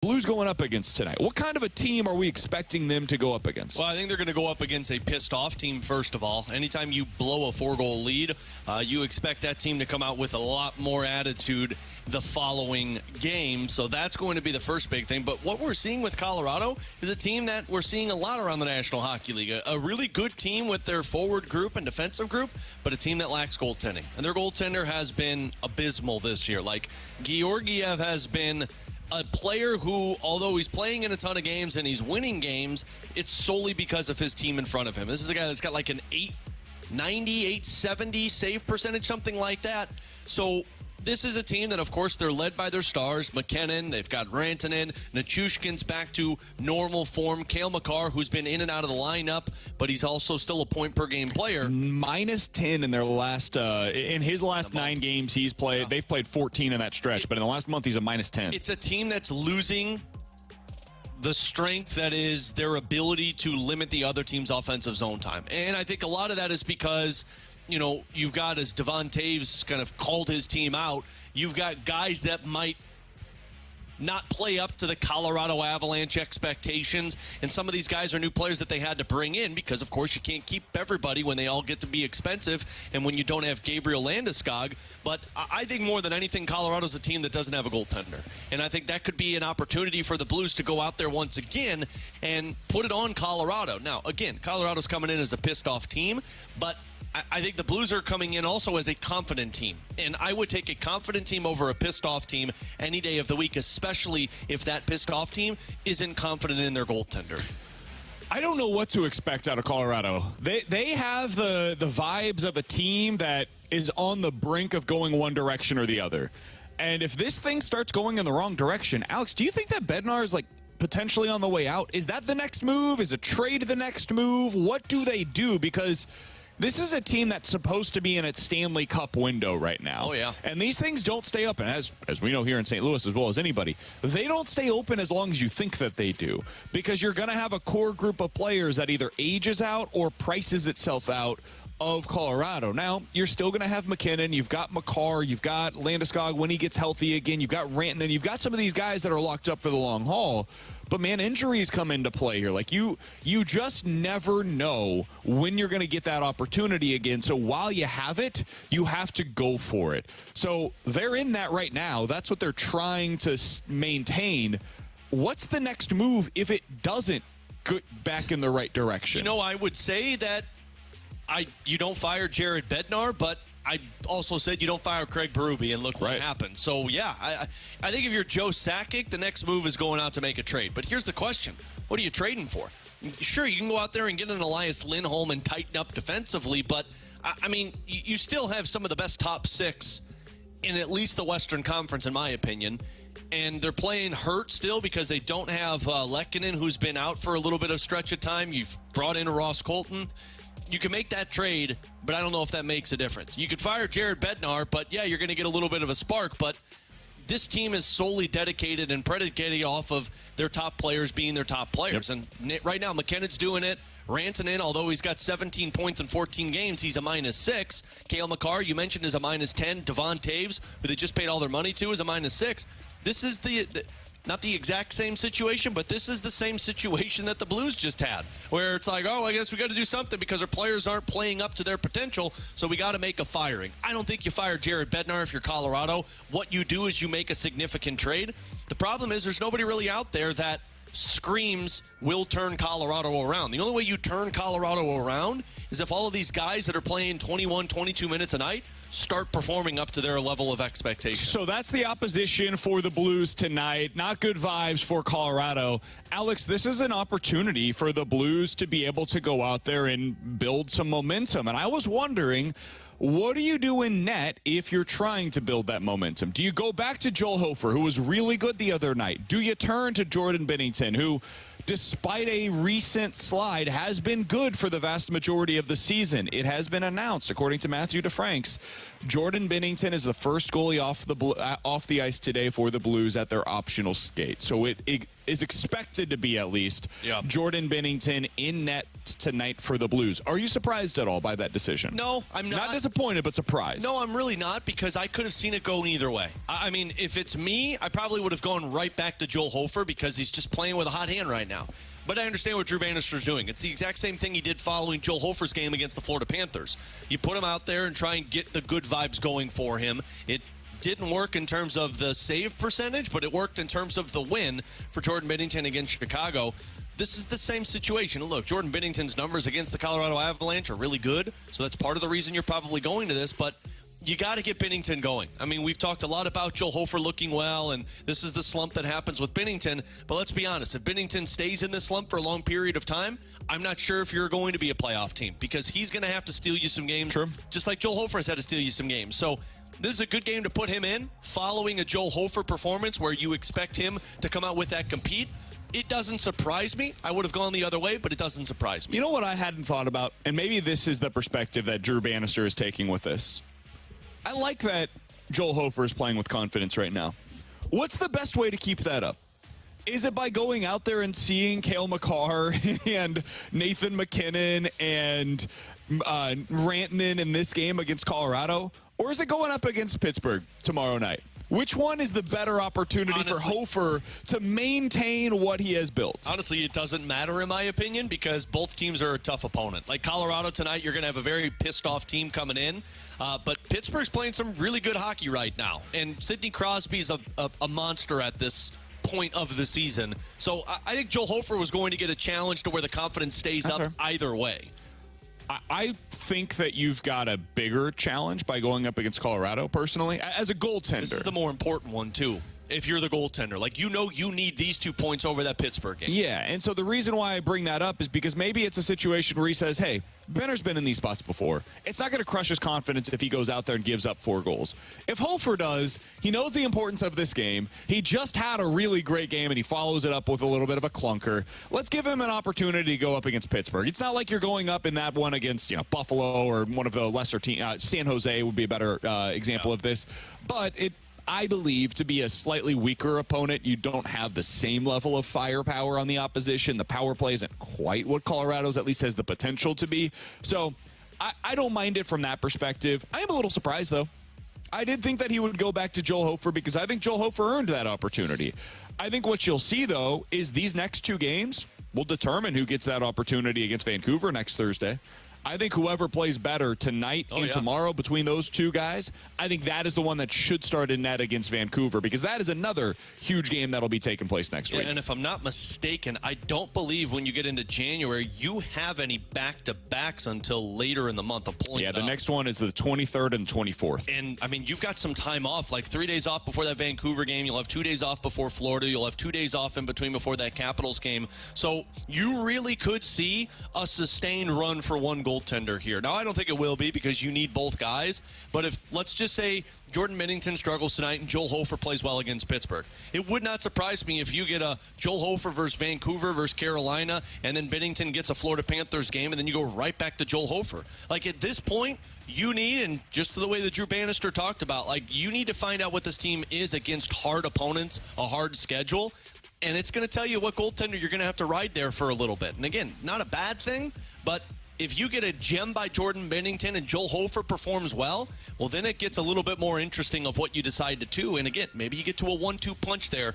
Blues going up against tonight? What kind of a team are we expecting them to go up against? Well, I think they're going to go up against a pissed-off team, first of all. Anytime you blow a 4-goal lead, you expect that team to come out with a lot more attitude the following game. So that's going to be the first big thing. But what we're seeing with Colorado is a team that we're seeing a lot around the National Hockey League. A really good team with their forward group and defensive group, but a team that lacks goaltending. And their goaltender has been abysmal this year. Like, Georgiev has been a player who, although he's playing in a ton of games and he's winning games, it's solely because of his team in front of him. This is a guy that's got like an 890, 870 save percentage, something like that. So this is a team that, of course, they're led by their stars. McKinnon, they've got Rantanen. Nichushkin's back to normal form. Cale Makar, who's been in and out of the lineup, but he's also still a point-per-game player. -10 in their last, in his last 9 games he's played. Yeah. They've played 14 in that stretch, but in the last month he's a -10. It's a team that's losing the strength that is their ability to limit the other team's offensive zone time. And I think a lot of that is because, you know, you've got, as Devon Toews kind of called his team out, you've got guys that might not play up to the Colorado Avalanche expectations. And some of these guys are new players that they had to bring in because, of course, you can't keep everybody when they all get to be expensive and when you don't have Gabriel Landeskog. But I think more than anything, Colorado's a team that doesn't have a goaltender. And I think that could be an opportunity for the Blues to go out there once again and put it on Colorado. Now, again, Colorado's coming in as a pissed-off team, but I think the Blues are coming in also as a confident team. And I would take a confident team over a pissed-off team any day of the week, especially if that pissed-off team isn't confident in their goaltender. I don't know what to expect out of Colorado. They have the vibes of a team that is on the brink of going one direction or the other. And if this thing starts going in the wrong direction, Alex, do you think that Bednar is potentially on the way out? Is that the next move? Is a trade the next move? What do they do? Because this is a team that's supposed to be in its Stanley Cup window right now. Oh, yeah. And these things don't stay open, as we know here in St. Louis as well as anybody. They don't stay open as long as you think that they do, because you're going to have a core group of players that either ages out or prices itself out of Colorado. Now, you're still going to have McKinnon. You've got Makar. You've got Landeskog when he gets healthy again. You've got Rantanen. You've got some of these guys that are locked up for the long haul. But, man, injuries come into play here. Like, you just never know when you're going to get that opportunity again. So while you have it, you have to go for it. So they're in that right now. That's what they're trying to maintain. What's the next move if it doesn't get back in the right direction? You know, I would say that you don't fire Jared Bednar, but I also said you don't fire Craig Berube, and look what happened. So, yeah, I think if you're Joe Sakic, the next move is going out to make a trade. But here's the question. What are you trading for? Sure, you can go out there and get an Elias Lindholm and tighten up defensively, but, I mean, you still have some of the best top 6 in at least the Western Conference, in my opinion. And they're playing hurt still because they don't have Lehkonen, who's been out for a little bit of stretch of time. You've brought in a Ross Colton. You can make that trade, but I don't know if that makes a difference. You could fire Jared Bednar, but, yeah, you're going to get a little bit of a spark. But this team is solely dedicated and predicated off of their top players being their top players. Yep. And right now, McKinnon's doing it. Rantanen, although he's got 17 points in 14 games, he's a -6. Cale Makar, you mentioned, is a -10. Devon Toews, who they just paid all their money to, is a -6. This is not the exact same situation, but this is the same situation that the Blues just had, where it's like, oh, I guess we got to do something because our players aren't playing up to their potential, so we got to make a firing. I don't think you fire Jared Bednar if you're Colorado. What you do is you make a significant trade. The problem is there's nobody really out there that screams will turn Colorado around. The only way you turn Colorado around is if all of these guys that are playing 21, 22 minutes a night start performing up to their level of expectation. So that's the opposition for the Blues tonight. Not good vibes for Colorado. Alex, this is an opportunity for the Blues to be able to go out there and build some momentum. And I was wondering, what do you do in net if you're trying to build that momentum? Do you go back to Joel Hofer, who was really good the other night? Do you turn to Jordan Binnington, who, despite a recent slide, has been good for the vast majority of the season? It has been announced, according to Matthew DeFranks, Jordan Binnington is the first goalie off the ice today for the Blues at their optional skate. So it is expected to be at least Jordan Binnington in net tonight for the Blues. Are you surprised at all by that decision? No, I'm not. Not disappointed, but surprised. No, I'm really not, because I could have seen it go either way. I mean, if it's me, I probably would have gone right back to Joel Hofer because he's just playing with a hot hand right now. But I understand what Drew Bannister's doing. It's the exact same thing he did following Joel Hofer's game against the Florida Panthers. You put him out there and try and get the good vibes going for him. It didn't work in terms of the save percentage, but it worked in terms of the win for Jordan Binnington against Chicago. This is the same situation. Look, Jordan Binnington's numbers against the Colorado Avalanche are really good, so that's part of the reason you're probably going to this, but you got to get Binnington going. I mean, we've talked a lot about Joel Hofer looking well, and this is the slump that happens with Binnington. But let's be honest, if Binnington stays in this slump for a long period of time, I'm not sure if you're going to be a playoff team, because he's going to have to steal you some games, just like Joel Hofer has had to steal you some games. So this is a good game to put him in, following a Joel Hofer performance where you expect him to come out with that compete. It doesn't surprise me. I would have gone the other way, but it doesn't surprise me. You know what I hadn't thought about, and maybe this is the perspective that Drew Bannister is taking with this. I like that Joel Hofer is playing with confidence right now. What's the best way to keep that up? Is it by going out there and seeing Cale Makar and Nathan McKinnon and Rantanen in this game against Colorado? Or is it going up against Pittsburgh tomorrow night? Which one is the better opportunity for Hofer to maintain what he has built? Honestly, it doesn't matter in my opinion, because both teams are a tough opponent. Like Colorado tonight, you're going to have a very pissed-off team coming in. But Pittsburgh's playing some really good hockey right now. And Sidney Crosby's a monster at this point of the season. So I think Joel Hofer was going to get a challenge to where the confidence stays up either way. I think that you've got a bigger challenge by going up against Colorado, personally, as a goaltender. This is the more important one, too, if you're the goaltender. Like, you know you need these 2 points over that Pittsburgh game. Yeah, and so the reason why I bring that up is because maybe it's a situation where he says, hey, Benner's been in these spots before. It's not going to crush his confidence if he goes out there and gives up 4 goals. If Hofer does, he knows the importance of this game. He just had a really great game, and he follows it up with a little bit of a clunker. Let's give him an opportunity to go up against Pittsburgh. It's not like you're going up in that one against Buffalo or one of the lesser teams. San Jose would be a better example of this. But I believe, to be a slightly weaker opponent, you don't have the same level of firepower on the opposition. The power play isn't quite what Colorado's at least has the potential to be. So I don't mind it from that perspective. I am a little surprised, though. I did think that he would go back to Joel Hofer because I think Joel Hofer earned that opportunity. I think what you'll see, though, is these next 2 games will determine who gets that opportunity against Vancouver next Thursday. I think whoever plays better tonight and tomorrow between those 2 guys, I think that is the one that should start in net against Vancouver, because that is another huge game that'll be taking place next week. And if I'm not mistaken, I don't believe when you get into January, you have any back-to-backs until later in the month of pulling the next one is the 23rd and 24th. And, I mean, you've got some time off, like 3 days off before that Vancouver game. You'll have 2 days off before Florida. You'll have 2 days off in between before that Capitals game. So you really could see a sustained run for one goaltender here. Now, I don't think it will be, because you need both guys. But if, let's just say, Jordan Binnington struggles tonight and Joel Hofer plays well against Pittsburgh, it would not surprise me if you get a Joel Hofer versus Vancouver versus Carolina, and then Binnington gets a Florida Panthers game, and then you go right back to Joel Hofer. Like, at this point, you need, and just the way that Drew Bannister talked about, like, you need to find out what this team is against hard opponents, a hard schedule, and it's going to tell you what goaltender you're going to have to ride there for a little bit. And again, not a bad thing, but if you get a gem by Jordan Binnington and Joel Hofer performs well, well, then it gets a little bit more interesting of what you decide to do. And again, maybe you get to a 1-2 punch there.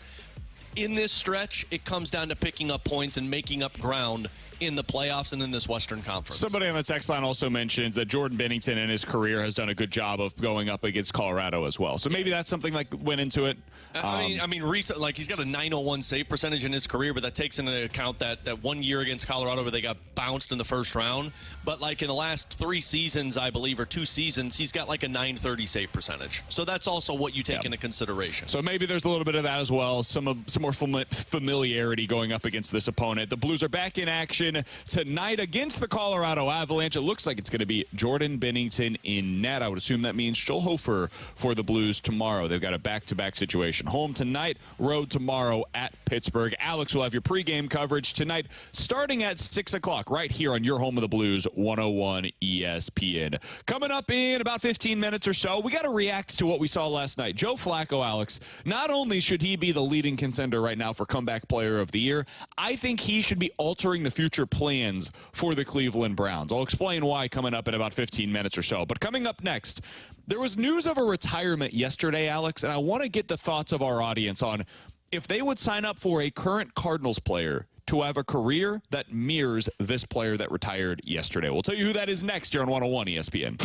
In this stretch, it comes down to picking up points and making up ground in the playoffs and in this Western Conference. Somebody on the text line also mentions that Jordan Binnington in his career has done a good job of going up against Colorado as well. So maybe that's something like went into it. I mean, recent, like, he's got a .901 save percentage in his career, but that takes into account that 1 year against Colorado where they got bounced in the first round. But like in the last 3 seasons, I believe, or 2 seasons, he's got like a .930 save percentage. So that's also what you take into consideration. So maybe there's a little bit of that as well. Some more familiarity going up against this opponent. The Blues are back in action tonight against the Colorado Avalanche. It looks like it's going to be Jordan Binnington in net. I would assume that means Joel Hofer for the Blues tomorrow. They've got a back-to-back situation. situation. Home tonight, road tomorrow at Pittsburgh. Alex will have your pregame coverage tonight starting at 6 o'clock right here on your home of the Blues, 101 ESPN. Coming up in about 15 minutes or so, we got to react to what we saw last night. Joe Flacco, Alex, not only should he be the leading contender right now for comeback player of the year, I think he should be altering the future plans for the Cleveland Browns. I'll explain why coming up in about 15 minutes or so. But coming up next, there was news of a retirement yesterday, Alex, and I want to get the thoughts of our audience on if they would sign up for a current Cardinals player to have a career that mirrors this player that retired yesterday. We'll tell you who that is next here on 101 ESPN.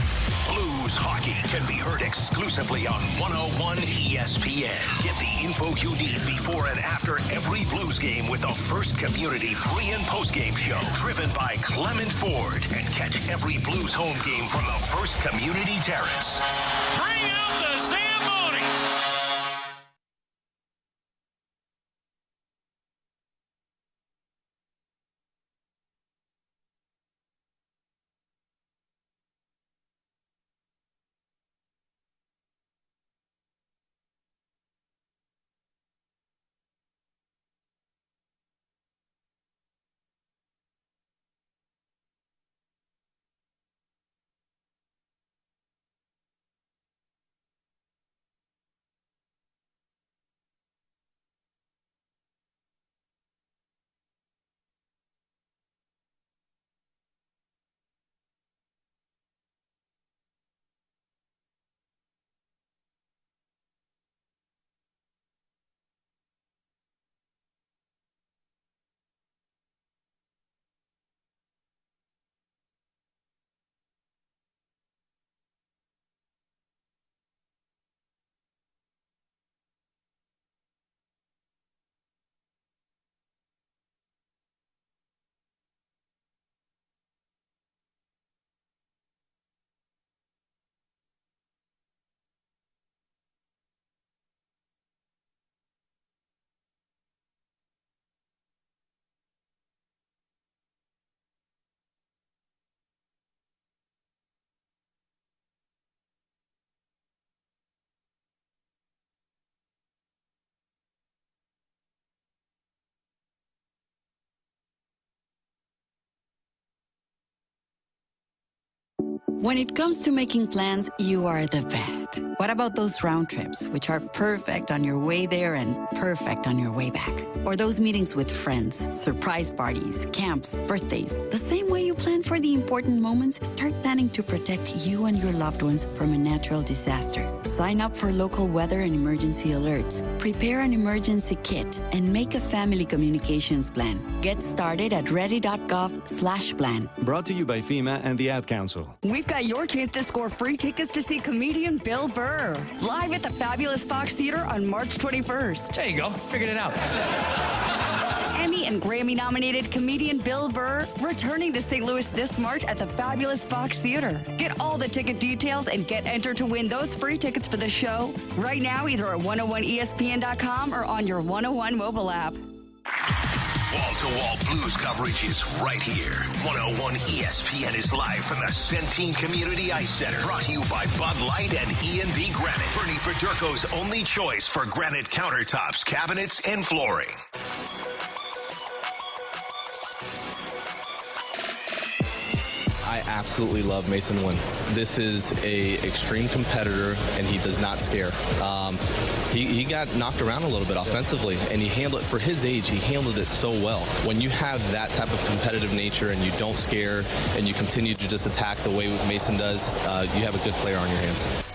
Blues hockey can be heard exclusively on 101 ESPN. Get the info you need before and after every Blues game with the first community pre- and post-game show driven by Clement Ford. And catch every Blues home game from the first community terrace. Bring out the Zamboni! When it comes to making plans, you are the best. What about those round trips, which are perfect on your way there and perfect on your way back? Or those meetings with friends, surprise parties, camps, birthdays. The same way you plan for the important moments, start planning to protect you and your loved ones from a natural disaster. Sign up for local weather and emergency alerts. Prepare an emergency kit and make a family communications plan. Get started at ready.gov/plan. Brought to you by FEMA and the Ad Council. We've got your chance to score free tickets to see comedian Bill Burr live at the fabulous Fox Theater on March 21st. There you go. Figured it out. Emmy and Grammy-nominated comedian Bill Burr returning to St. Louis this March at the fabulous Fox Theater. Get all the ticket details and get entered to win those free tickets for the show right now, either at 101ESPN.com or on your 101 mobile app. Wall-to-wall Blues coverage is right here. 101 ESPN is live from the Centene Community Ice Center. Brought to you by Bud Light and E&B Granite. Bernie Federko's only choice for granite countertops, cabinets, and flooring. I absolutely love Mason Winn. This is a extreme competitor, and he does not scare. He got knocked around a little bit offensively, and he handled it for his age. He handled it so well. When you have that type of competitive nature and you don't scare and you continue to just attack the way Mason does, you have a good player on your hands.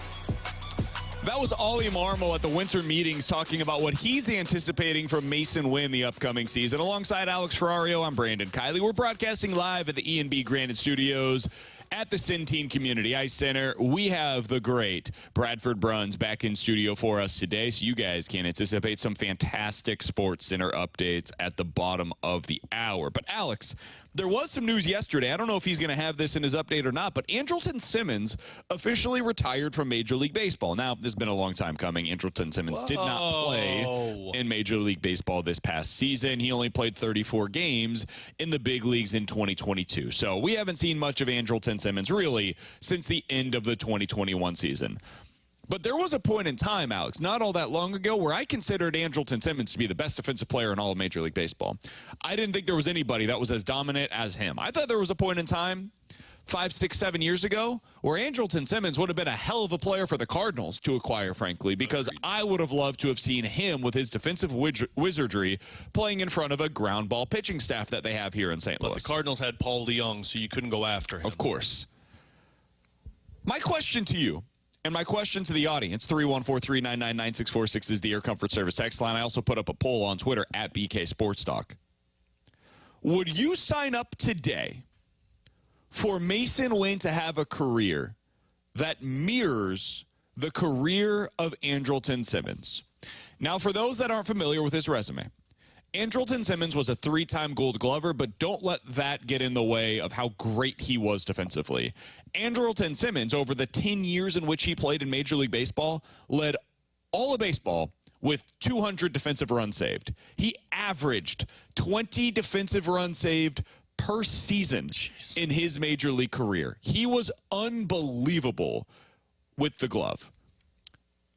That was Ollie Marmol at the winter meetings talking about what he's anticipating from Mason Winn the upcoming season. Alongside Alex Ferrario, I'm Brandon Kiley. We're broadcasting live at the E&B Granite Studios at the Centene Community Ice Center. We have the great Bradford Bruns back in studio for us today, so you guys can anticipate some fantastic Sports Center updates at the bottom of the hour. But Alex, there was some news yesterday. I don't know if he's going to have this in his update or not, but Andrelton Simmons officially retired from Major League Baseball. Now, this has been a long time coming. Andrelton Simmons did not play in Major League Baseball this past season. He only played 34 games in the big leagues in 2022. So we haven't seen much of Andrelton Simmons really since the end of the 2021 season. But there was a point in time, Alex, not all that long ago, where I considered Andrelton Simmons to be the best defensive player in all of Major League Baseball. I didn't think there was anybody that was as dominant as him. I thought there was a point in time 5, 6, 7 years ago where Andrelton Simmons would have been a hell of a player for the Cardinals to acquire, frankly, because I would have loved to have seen him with his defensive wizardry playing in front of a ground ball pitching staff that they have here in St. Louis. But the Cardinals had Paul DeJong, so you couldn't go after him. Of course. My question to you, and my question to the audience, 314-399-9646 is the Air Comfort Service text line. I also put up a poll on Twitter at BK Sports Talk. Would you sign up today for Mason Winn to have a career that mirrors the career of Andrelton Simmons? Now, for those that aren't familiar with his resume, Andrelton Simmons was a 3-time Gold Glover, but don't let that get in the way of how great he was defensively. Andrelton Simmons, over the 10 years in which he played in Major League Baseball, led all of baseball with 200 defensive runs saved. He averaged 20 defensive runs saved per season in his Major League career. He was unbelievable with the glove.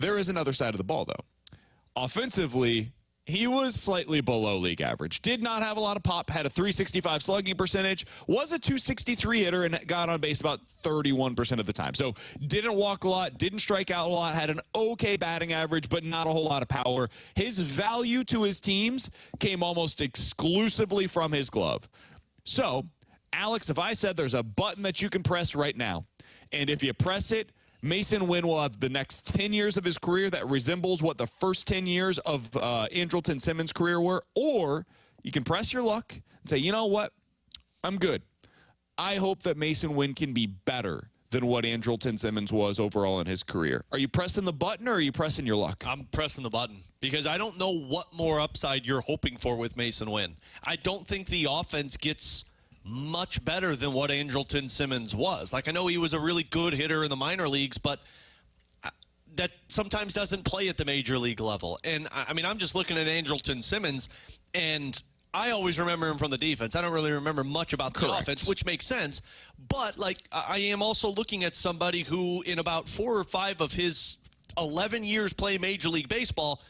There is another side of the ball, though. Offensively, he was slightly below league average. Did not have a lot of pop, had a .365 slugging percentage, was a .263 hitter, and got on base about 31% of the time. So didn't walk a lot, didn't strike out a lot, had an okay batting average, but not a whole lot of power. His value to his teams came almost exclusively from his glove. So, Alex, if I said there's a button that you can press right now, and if you press it, Mason Winn will have the next 10 years of his career that resembles what the first 10 years of Andrelton Simmons' career were, or you can press your luck and say, you know what, I'm good. I hope that Mason Winn can be better than what Andrelton Simmons was overall in his career. Are you pressing the button or are you pressing your luck? I'm pressing the button because I don't know what more upside you're hoping for with Mason Winn. I don't think the offense gets much better than what Andrelton Simmons was. Like, I know he was a really good hitter in the minor leagues, but that sometimes doesn't play at the major league level. And, I mean, I'm just looking at Andrelton Simmons, and I always remember him from the defense. I don't really remember much about the offense, which makes sense. But, like, I am also looking at somebody who, in about 4 or 5 of his 11 years playing Major League Baseball,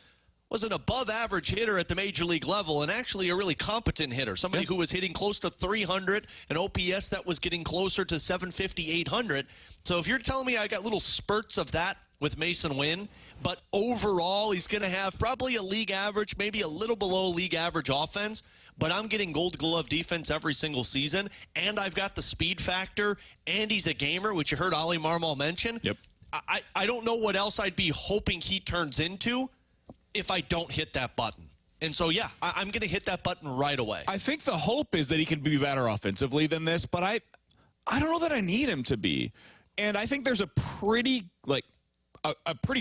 was an above-average hitter at the major league level and actually a really competent hitter, somebody who was hitting close to 300, an OPS that was getting closer to 750, 800. So if you're telling me I got little spurts of that with Mason Winn, but overall he's going to have probably a league average, maybe a little below league average offense, but I'm getting Gold Glove defense every single season, and I've got the speed factor, and he's a gamer, which you heard Ollie Marmol mention. Yep. I don't know what else I'd be hoping he turns into if I don't hit that button. And so, yeah, I'm going to hit that button right away. I think the hope is that he can be better offensively than this, but I don't know that I need him to be. And I think there's a pretty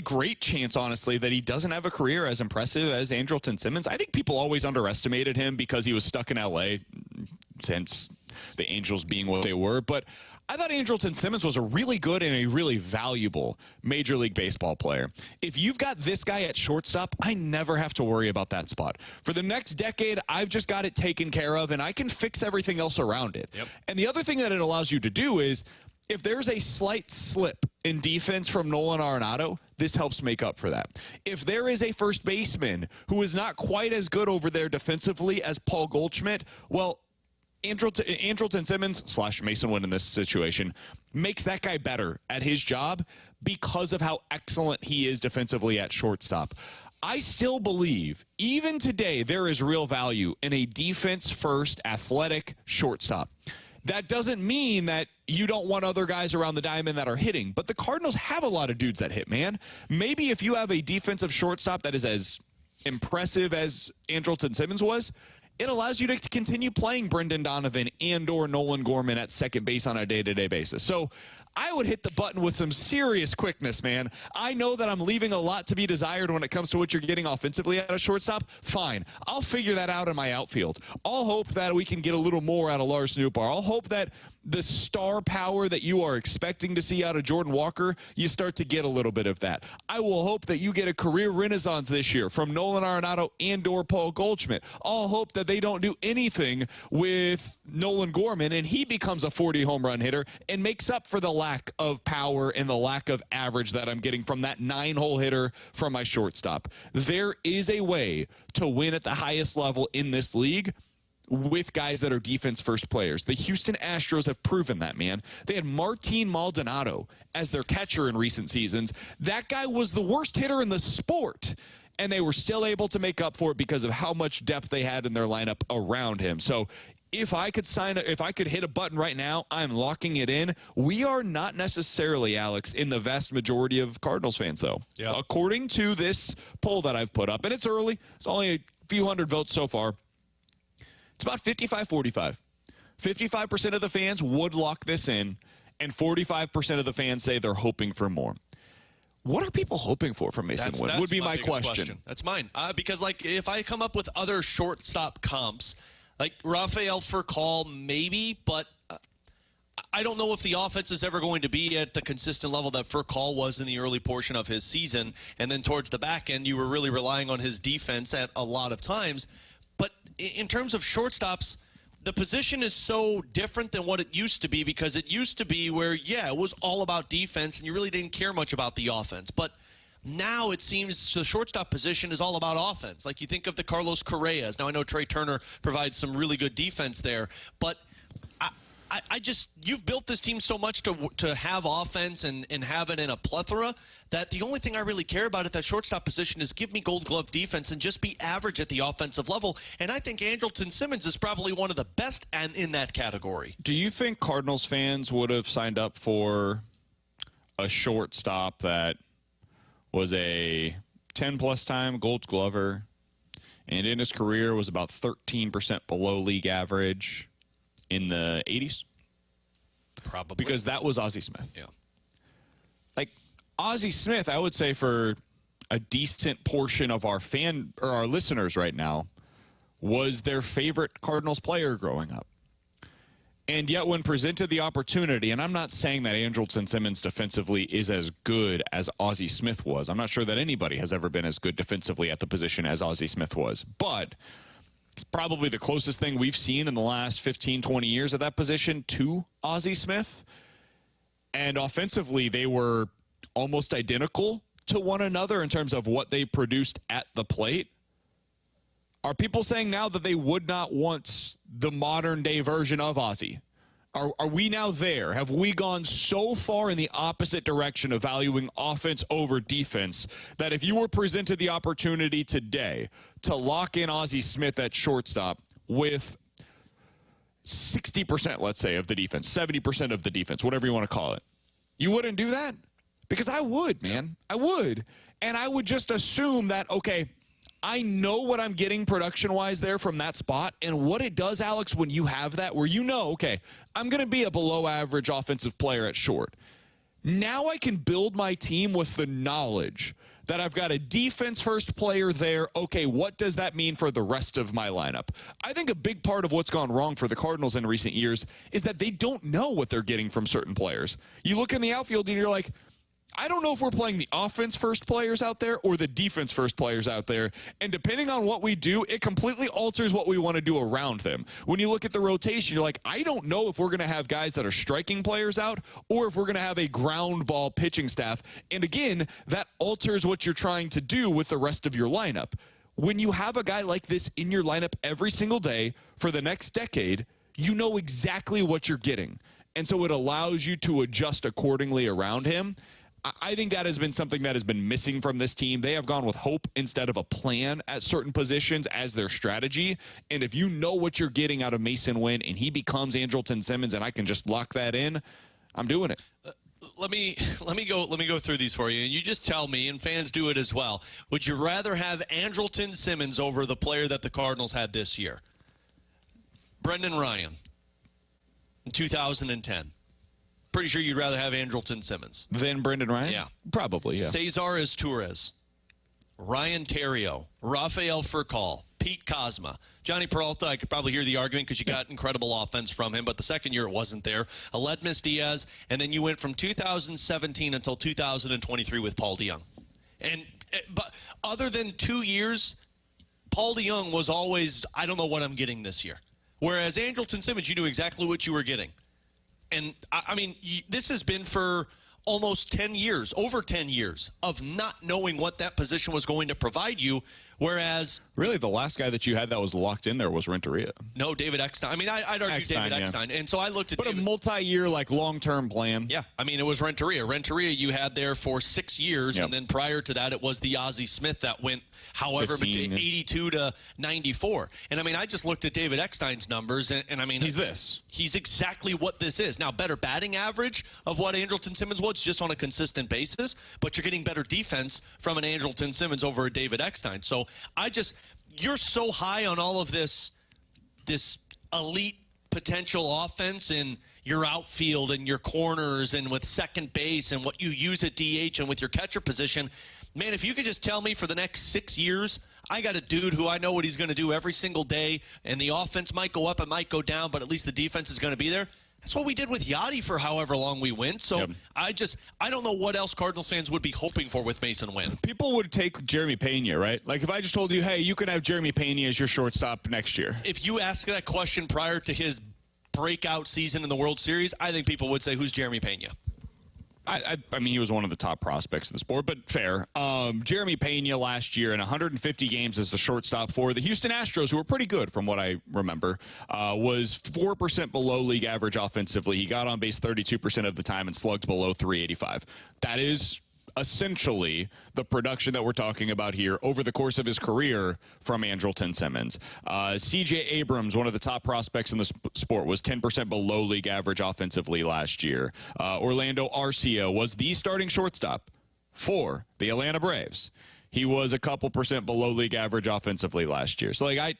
great chance, honestly, that he doesn't have a career as impressive as Andrelton Simmons. I think people always underestimated him because he was stuck in L.A. since the Angels being what they were. But I thought Andrelton Simmons was a really good and a really valuable Major League Baseball player. If you've got this guy at shortstop, I never have to worry about that spot. For the next decade, I've just got it taken care of, and I can fix everything else around it. Yep. And the other thing that it allows you to do is, if there's a slight slip in defense from Nolan Arenado, this helps make up for that. If there is a first baseman who is not quite as good over there defensively as Paul Goldschmidt, well, Andrelton Simmons / Mason Winn in this situation makes that guy better at his job because of how excellent he is defensively at shortstop. I still believe, even today, there is real value in a defense-first, athletic shortstop. That doesn't mean that you don't want other guys around the diamond that are hitting, but the Cardinals have a lot of dudes that hit, man. Maybe if you have a defensive shortstop that is as impressive as Andrelton Simmons was, it allows you to continue playing Brendan Donovan and or Nolan Gorman at second base on a day-to-day basis. So I would hit the button with some serious quickness, man. I know that I'm leaving a lot to be desired when it comes to what you're getting offensively at a shortstop. Fine. I'll figure that out in my outfield. I'll hope that we can get a little more out of Lars Nootbaar. I'll hope that the star power that you are expecting to see out of Jordan Walker, you start to get a little bit of that. I will hope that you get a career renaissance this year from Nolan Arenado and or Paul Goldschmidt. I'll hope that they don't do anything with Nolan Gorman and he becomes a 40 home run hitter and makes up for the lack of power and the lack of average that I'm getting from that 9-hole hitter from my shortstop. There is a way to win at the highest level in this league with guys that are defense-first players. The Houston Astros have proven that, man. They had Martin Maldonado as their catcher in recent seasons. That guy was the worst hitter in the sport, and they were still able to make up for it because of how much depth they had in their lineup around him. So if I could hit a button right now, I'm locking it in. We are not necessarily, Alex, in the vast majority of Cardinals fans, though. Yep. According to this poll that I've put up, and it's early, it's only a few hundred votes so far, it's about 55-45. 55% of the fans would lock this in, and 45% of the fans say they're hoping for more. What are people hoping for from Mason Winn? Would be my question. That's mine. Because, like, if I come up with other shortstop comps, like Rafael Furcal, maybe, but I don't know if the offense is ever going to be at the consistent level that Furcal was in the early portion of his season. And then towards the back end, you were really relying on his defense at a lot of times. But in terms of shortstops, the position is so different than what it used to be, because it used to be where, yeah, it was all about defense and you really didn't care much about the offense. But now it seems the shortstop position is all about offense. Like, you think of the Carlos Correas. Now, I know Trey Turner provides some really good defense there, but I just, you've built this team so much to have offense and have it in a plethora that the only thing I really care about at that shortstop position is give me Gold Glove defense and just be average at the offensive level. And I think Andrelton Simmons is probably one of the best in that category. Do you think Cardinals fans would have signed up for a shortstop that was a 10-plus time Gold Glover and in his career was about 13% below league average in the 80s? Probably. Because that was Ozzie Smith. Yeah. Like, Ozzie Smith, I would say, for a decent portion of our listeners right now, was their favorite Cardinals player growing up. And yet, when presented the opportunity, and I'm not saying that Andrelton Simmons defensively is as good as Ozzie Smith was. I'm not sure that anybody has ever been as good defensively at the position as Ozzie Smith was. But it's probably the closest thing we've seen in the last 15, 20 years at that position to Ozzie Smith. And offensively, they were almost identical to one another in terms of what they produced at the plate. Are people saying now that they would not want the modern-day version of Ozzie? Are we now there? Have we gone so far in the opposite direction of valuing offense over defense that if you were presented the opportunity today to lock in Ozzie Smith at shortstop with 60%, let's say, of the defense, 70% of the defense, whatever you want to call it, you wouldn't do that? Because I would, man. I would. And I would just assume that, okay, I know what I'm getting production-wise there from that spot, and what it does, Alex, when you have that, where you know, okay, I'm going to be a below-average offensive player at short. Now I can build my team with the knowledge that I've got a defense-first player there. Okay, what does that mean for the rest of my lineup? I think a big part of what's gone wrong for the Cardinals in recent years is that they don't know what they're getting from certain players. You look in the outfield, and you're like, I don't know if we're playing the offense-first players out there or the defense-first players out there. And depending on what we do, it completely alters what we want to do around them. When you look at the rotation, you're like, I don't know if we're going to have guys that are striking players out or if we're going to have a ground ball pitching staff. And again, that alters what you're trying to do with the rest of your lineup. When you have a guy like this in your lineup every single day for the next decade, you know exactly what you're getting. And so it allows you to adjust accordingly around him. I think that has been something that has been missing from this team. They have gone with hope instead of a plan at certain positions as their strategy. And if you know what you're getting out of Mason Winn and he becomes Andrelton Simmons and I can just lock that in, I'm doing it. Let me go through these for you, and you just tell me, and fans do it as well. Would you rather have Andrelton Simmons over the player that the Cardinals had this year? Brendan Ryan in 2010. Pretty sure you'd rather have Andrelton Simmons Than Brendan Ryan? Yeah. Probably, yeah. Cesar Izturis, Ryan Theriot, Rafael Furcal, Pete Kozma, Johnny Peralta. I could probably hear the argument because you got incredible offense from him, but the second year it wasn't there. Aledmus Diaz, and then you went from 2017 until 2023 with Paul DeJong. But other than 2 years, Paul DeJong was always, I don't know what I'm getting this year. Whereas Andrelton Simmons, you knew exactly what you were getting. And, I mean, this has been for almost 10 years, over 10 years, of not knowing what that position was going to provide you, whereas... Really, the last guy that you had that was locked in there was Renteria. No, David Eckstein. I mean, I'd argue Eckstein, David Eckstein. Yeah. And so I looked at But David, a multi-year, like, long-term plan. Yeah, I mean, it was Renteria. Renteria you had there for 6 years, Yep. and then prior to that, it was the Ozzie Smith that went, however, 15, between 82 to 94. And, I mean, I just looked at David Eckstein's numbers, and I mean... He's this. He's exactly what this is. Now, better batting average of what Andrelton Simmons was, just on a consistent basis, but you're getting better defense from an Andrelton Simmons over a David Eckstein. So, you're so high on all of this elite potential offense in your outfield and your corners and with second base and what you use at DH and with your catcher position. Man, if you could just tell me for the next 6 years, I got a dude who I know what he's going to do every single day, and the offense might go up, it might go down, but at least the defense is going to be there. That's what we did with Yachty for however long we went. So Yep. I don't know what else Cardinals fans would be hoping for with Mason Winn. People would take Jeremy Pena, right? Like, if I just told you, hey, you can have Jeremy Pena as your shortstop next year. If you ask that question prior to his breakout season in the World Series, I think people would say, who's Jeremy Pena? I mean, he was one of the top prospects in the sport, but fair. Jeremy Pena last year in 150 games as the shortstop for the Houston Astros, who were pretty good from what I remember, was 4% below league average offensively. He got on base 32% of the time and slugged below 385. That is essentially the production that we're talking about here over the course of his career from Andrelton Simmons. C.J. Abrams, one of the top prospects in the sport, was 10% below league average offensively last year. Orlando Arcia was the starting shortstop for the Atlanta Braves. He was a couple percent below league average offensively last year. So, like,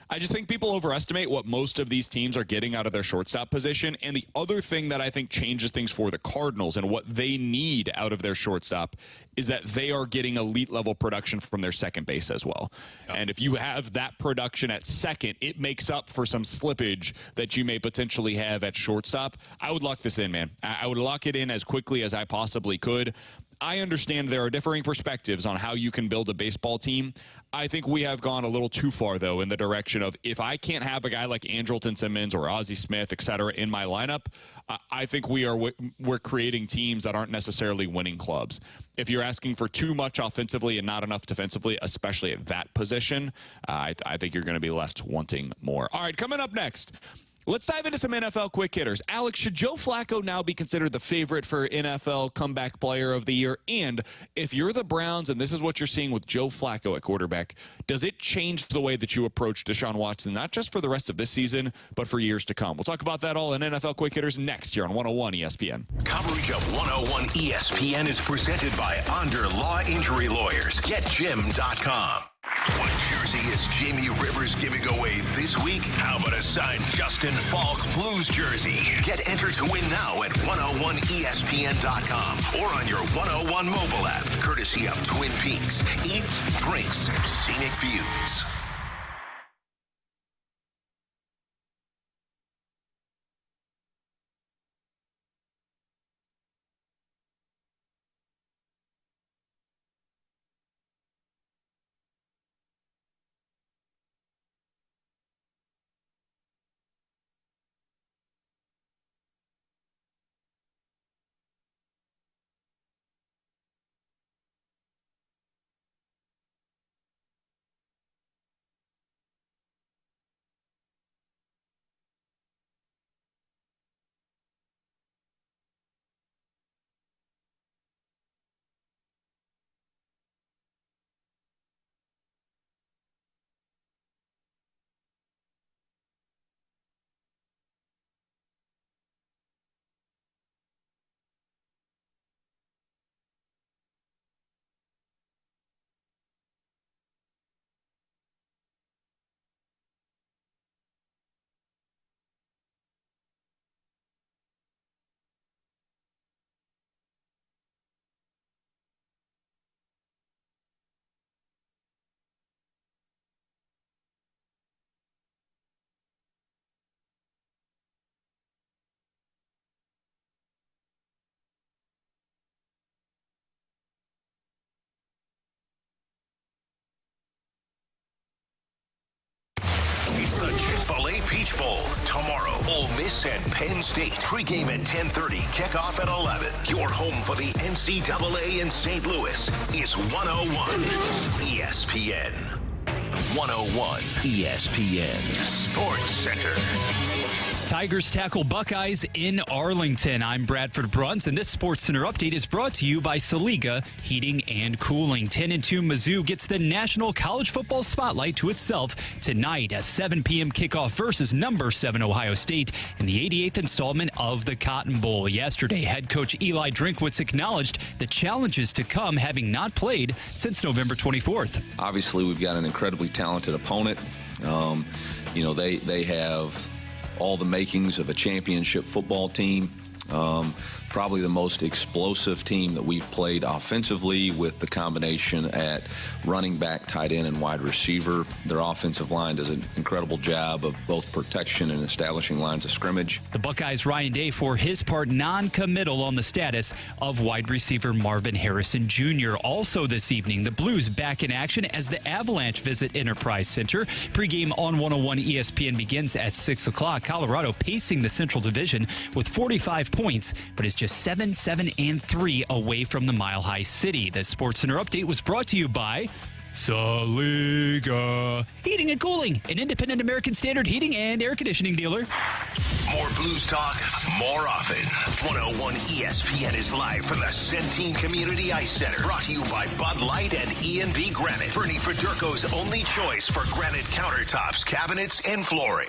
I just think people overestimate what most of these teams are getting out of their shortstop position. And the other thing that I think changes things for the Cardinals and what they need out of their shortstop is that they are getting elite level production from their second base as well. Yep. And if you have that production at second, it makes up for some slippage that you may potentially have at shortstop. I would lock this in, man. I would lock it in as quickly as I possibly could. I understand there are differing perspectives on how you can build a baseball team. I think we have gone a little too far, though, in the direction of if I can't have a guy like Andrelton Simmons or Ozzie Smith, et cetera, in my lineup, I think we're creating teams that aren't necessarily winning clubs. If you're asking for too much offensively and not enough defensively, especially at that position, I think you're going to be left wanting more. All right, coming up next, let's dive into some NFL quick hitters. Alex, should Joe Flacco now be considered the favorite for NFL comeback player of the year? And if you're the Browns and this is what you're seeing with Joe Flacco at quarterback, does it change the way that you approach Deshaun Watson, not just for the rest of this season, but for years to come? We'll talk about that all in NFL quick hitters next year on 101 ESPN. Coverage of 101 ESPN is presented by Onder Law Injury Lawyers. GetJim.com. What jersey is Jamie Rivers giving away this week? How about a signed Justin Falk Blues jersey? Get entered to win now at 101ESPN.com or on your 101 mobile app, courtesy of Twin Peaks. Eats, drinks, scenic views. the Chick-fil-A Peach Bowl. Tomorrow, Ole Miss and Penn State. Pregame at 10:30, kickoff at 11. Your home for the NCAA in St. Louis is 101 ESPN. 101 ESPN Sports Center. Tigers tackle Buckeyes in Arlington. I'm Bradford Bruns, and this SportsCenter update is brought to you by Saliga Heating and Cooling. 10-2 Mizzou gets the National College Football Spotlight to itself tonight at 7 p.m. kickoff versus number 7 Ohio State in the 88th installment of the Cotton Bowl. Yesterday, head coach Eli Drinkwitz acknowledged the challenges to come, having not played since November 24th. Obviously, we've got an incredibly talented opponent. They have all the makings of a championship football team. Probably the most explosive team that we've played offensively, with the combination at running back, tight end, and wide receiver. Their offensive line does an incredible job of both protection and establishing lines of scrimmage. The Buckeyes' Ryan Day, for his part, non-committal on the status of wide receiver Marvin Harrison Jr. Also this evening, the Blues back in action as the Avalanche visit Enterprise Center. Pregame on 101 ESPN begins at 6 o'clock. Colorado pacing the Central Division with 45 points, but is just 7-3 away from the Mile High City. The SportsCenter update was brought to you by Saliga Heating and Cooling, an independent American Standard heating and air conditioning dealer. More Blues talk, more often. 101 ESPN is live from the Centene Community Ice Center. Brought to you by Bud Light and E&B Granite. Bernie Federko's only choice for granite countertops, cabinets, and flooring.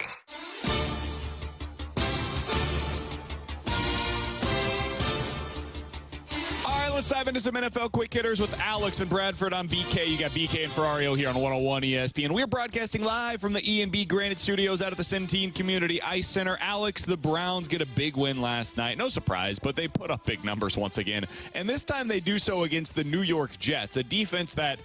Let's dive into some NFL quick hitters with Alex and Bradford. I'm BK. You got BK and Ferrario here on 101 ESPN. We're broadcasting live from the E&B Granite Studios out at the Centene Community Ice Center. Alex, the Browns get a big win last night. No surprise, but they put up big numbers once again. And this time they do so against the New York Jets, a defense that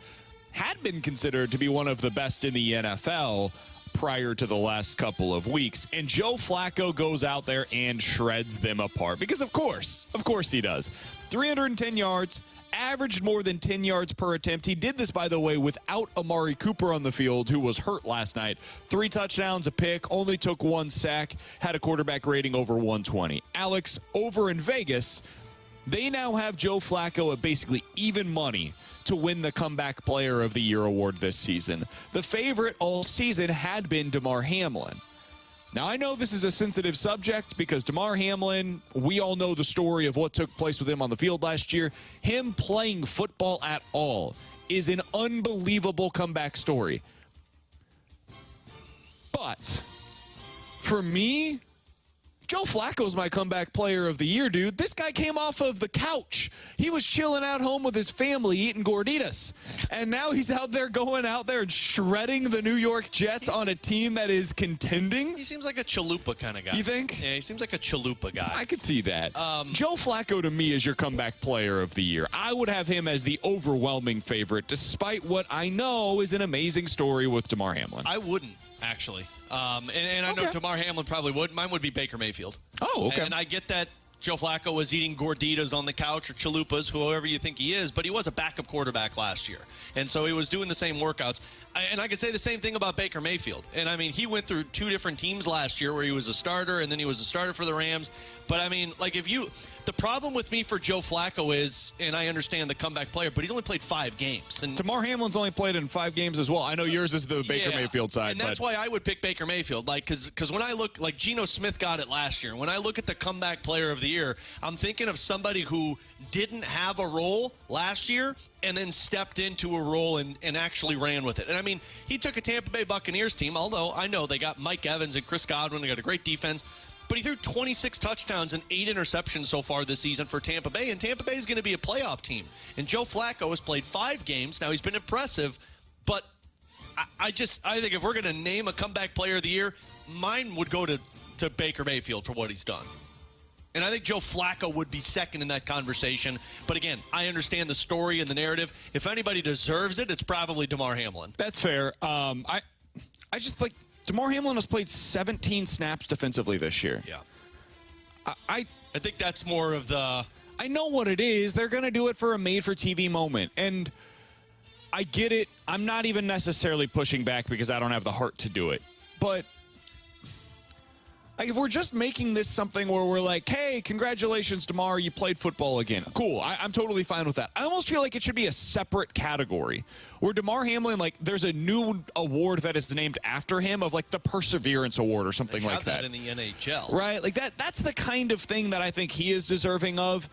had been considered to be one of the best in the NFL prior to the last couple of weeks. And Joe Flacco goes out there and shreds them apart. Because of course he does. 310 yards, averaged more than 10 yards per attempt. He did this, by the way, without Amari Cooper on the field, who was hurt last night. 3 touchdowns, a pick, only took 1 sack, had a quarterback rating over 120. Alex, over in Vegas, they now have Joe Flacco at basically even money to win the Comeback Player of the Year award this season. The favorite all season had been Damar Hamlin. Now, I know this is a sensitive subject because Damar Hamlin, we all know the story of what took place with him on the field last year. Him playing football at all is an unbelievable comeback story. But for me, Joe Flacco's my Comeback Player of the Year, dude. This guy came off of the couch. He was chilling out home with his family eating gorditas. And now he's out there going out there and shredding the New York Jets on a team that is contending. He seems like a chalupa kind of guy. You think? Yeah, he seems like a chalupa guy. I could see that. Joe Flacco, to me, is your Comeback Player of the Year. I would have him as the overwhelming favorite, despite what I know is an amazing story with Damar Hamlin. I wouldn't, actually. And I know Damar Hamlin probably would. Mine would be Baker Mayfield. Oh, okay. And I get that Joe Flacco was eating gorditas on the couch or chalupas, whoever you think he is, but he was a backup quarterback last year. And so he was doing the same workouts. And I could say the same thing about Baker Mayfield. And, I mean, he went through 2 different teams last year where he was a starter, and then he was a starter for the Rams. But, I mean, like, the problem with me for Joe Flacco is, and I understand the comeback player, but he's only played 5 games. And Damar Hamlin's only played in 5 games as well. I know yours is the Baker Mayfield side. And that's why I would pick Baker Mayfield. Like, because when I look, like, Geno Smith got it last year. When I look at the Comeback Player of the Year, I'm thinking of somebody who didn't have a role last year and then stepped into a role and actually ran with it. And, I mean, he took a Tampa Bay Buccaneers team, although I know they got Mike Evans and Chris Godwin. They got a great defense. But he threw 26 touchdowns and 8 interceptions so far this season for Tampa Bay, and Tampa Bay is going to be a playoff team. And Joe Flacco has played 5 games. Now, he's been impressive, but I think if we're going to name a Comeback Player of the Year, mine would go to Baker Mayfield for what he's done. And I think Joe Flacco would be second in that conversation. But again, I understand the story and the narrative. If anybody deserves it, it's probably Damar Hamlin. That's fair. I just like Damar Hamlin has played 17 snaps defensively this year. Yeah. I think that's more of the... I know what it is. They're going to do it for a made-for-TV moment. And I get it. I'm not even necessarily pushing back because I don't have the heart to do it. But Like, if we're just making this something where we're like, hey, congratulations, DeMar, you played football again. Cool. I'm totally fine with that. I almost feel like it should be a separate category where DeMar Hamlin, like, there's a new award that is named after him of, like, the Perseverance Award or something like that. They have that in the NHL. Right? Like, that's the kind of thing that I think he is deserving of.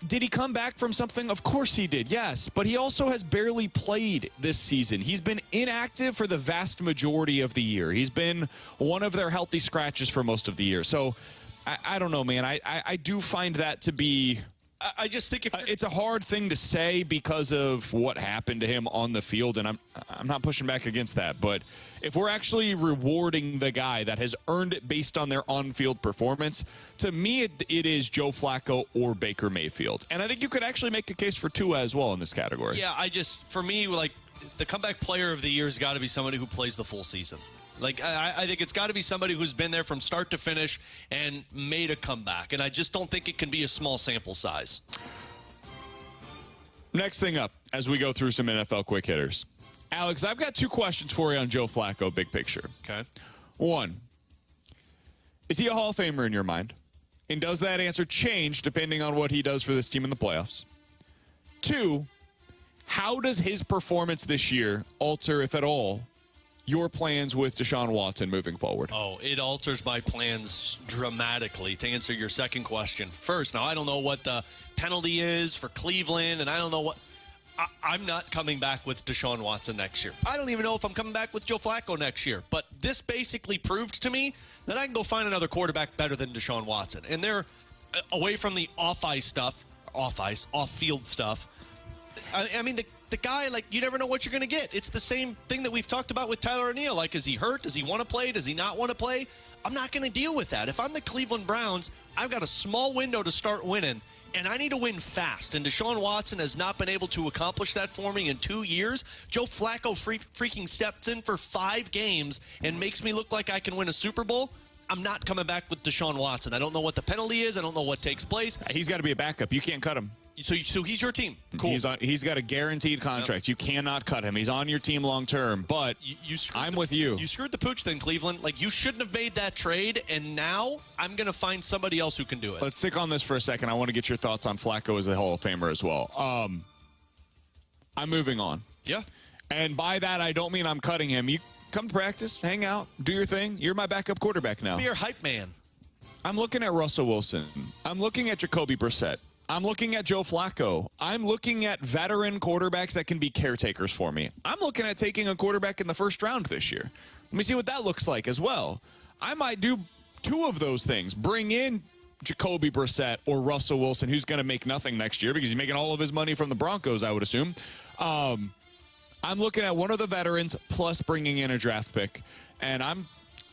Did he come back from something? Of course he did, yes. But he also has barely played this season. He's been inactive for the vast majority of the year. He's been one of their healthy scratches for most of the year. So, I don't know, man. I do find that to be... I just think if it's a hard thing to say because of what happened to him on the field, and I'm not pushing back against that. But if we're actually rewarding the guy that has earned it based on their on-field performance, to me it is Joe Flacco or Baker Mayfield. And I think you could actually make a case for Tua as well in this category. Yeah, for me, like, the comeback player of the year has got to be somebody who plays the full season. Like, I think it's got to be somebody who's been there from start to finish and made a comeback. And I just don't think it can be a small sample size. Next thing up, as we go through some NFL quick hitters. Alex, I've got 2 questions for you on Joe Flacco, big picture. Okay. 1, is he a Hall of Famer in your mind? And does that answer change depending on what he does for this team in the playoffs? 2, how does his performance this year alter, if at all, your plans with Deshaun Watson moving forward? Oh, it alters my plans dramatically. To answer your second question first, now I don't know what the penalty is for Cleveland, and I don't know what... I'm not coming back with Deshaun Watson next year. I don't even know if I'm coming back with Joe Flacco next year. But this basically proved to me that I can go find another quarterback better than Deshaun Watson. And they're away from the off-field stuff. I mean, the guy, like, you never know what you're going to get. It's the same thing that we've talked about with Tyler O'Neill. Like, is he hurt? Does he want to play? Does he not want to play? I'm not going to deal with that. If I'm the Cleveland Browns, I've got a small window to start winning, and I need to win fast. And Deshaun Watson has not been able to accomplish that for me in 2 years. Joe Flacco freaking steps in for 5 games and makes me look like I can win a Super Bowl. I'm not coming back with Deshaun Watson. I don't know what the penalty is. I don't know what takes place. He's got to be a backup. You can't cut him. So he's your team. Cool. He's got a guaranteed contract. Yep. You cannot cut him. He's on your team long term. But I'm with you. You screwed the pooch then, Cleveland. Like, you shouldn't have made that trade, and now I'm going to find somebody else who can do it. Let's stick on this for a second. I want to get your thoughts on Flacco as a Hall of Famer as well. I'm moving on. Yeah. And by that, I don't mean I'm cutting him. You come to practice, hang out, do your thing. You're my backup quarterback now. Be your hype man. I'm looking at Russell Wilson. I'm looking at Jacoby Brissett. I'm looking at Joe Flacco. I'm looking at veteran quarterbacks that can be caretakers for me. I'm looking at taking a quarterback in the first round this year. Let me see what that looks like as well. I might do 2 of those things. Bring in Jacoby Brissett or Russell Wilson, who's going to make nothing next year because he's making all of his money from the Broncos, I would assume. I'm looking at one of the veterans plus bringing in a draft pick. And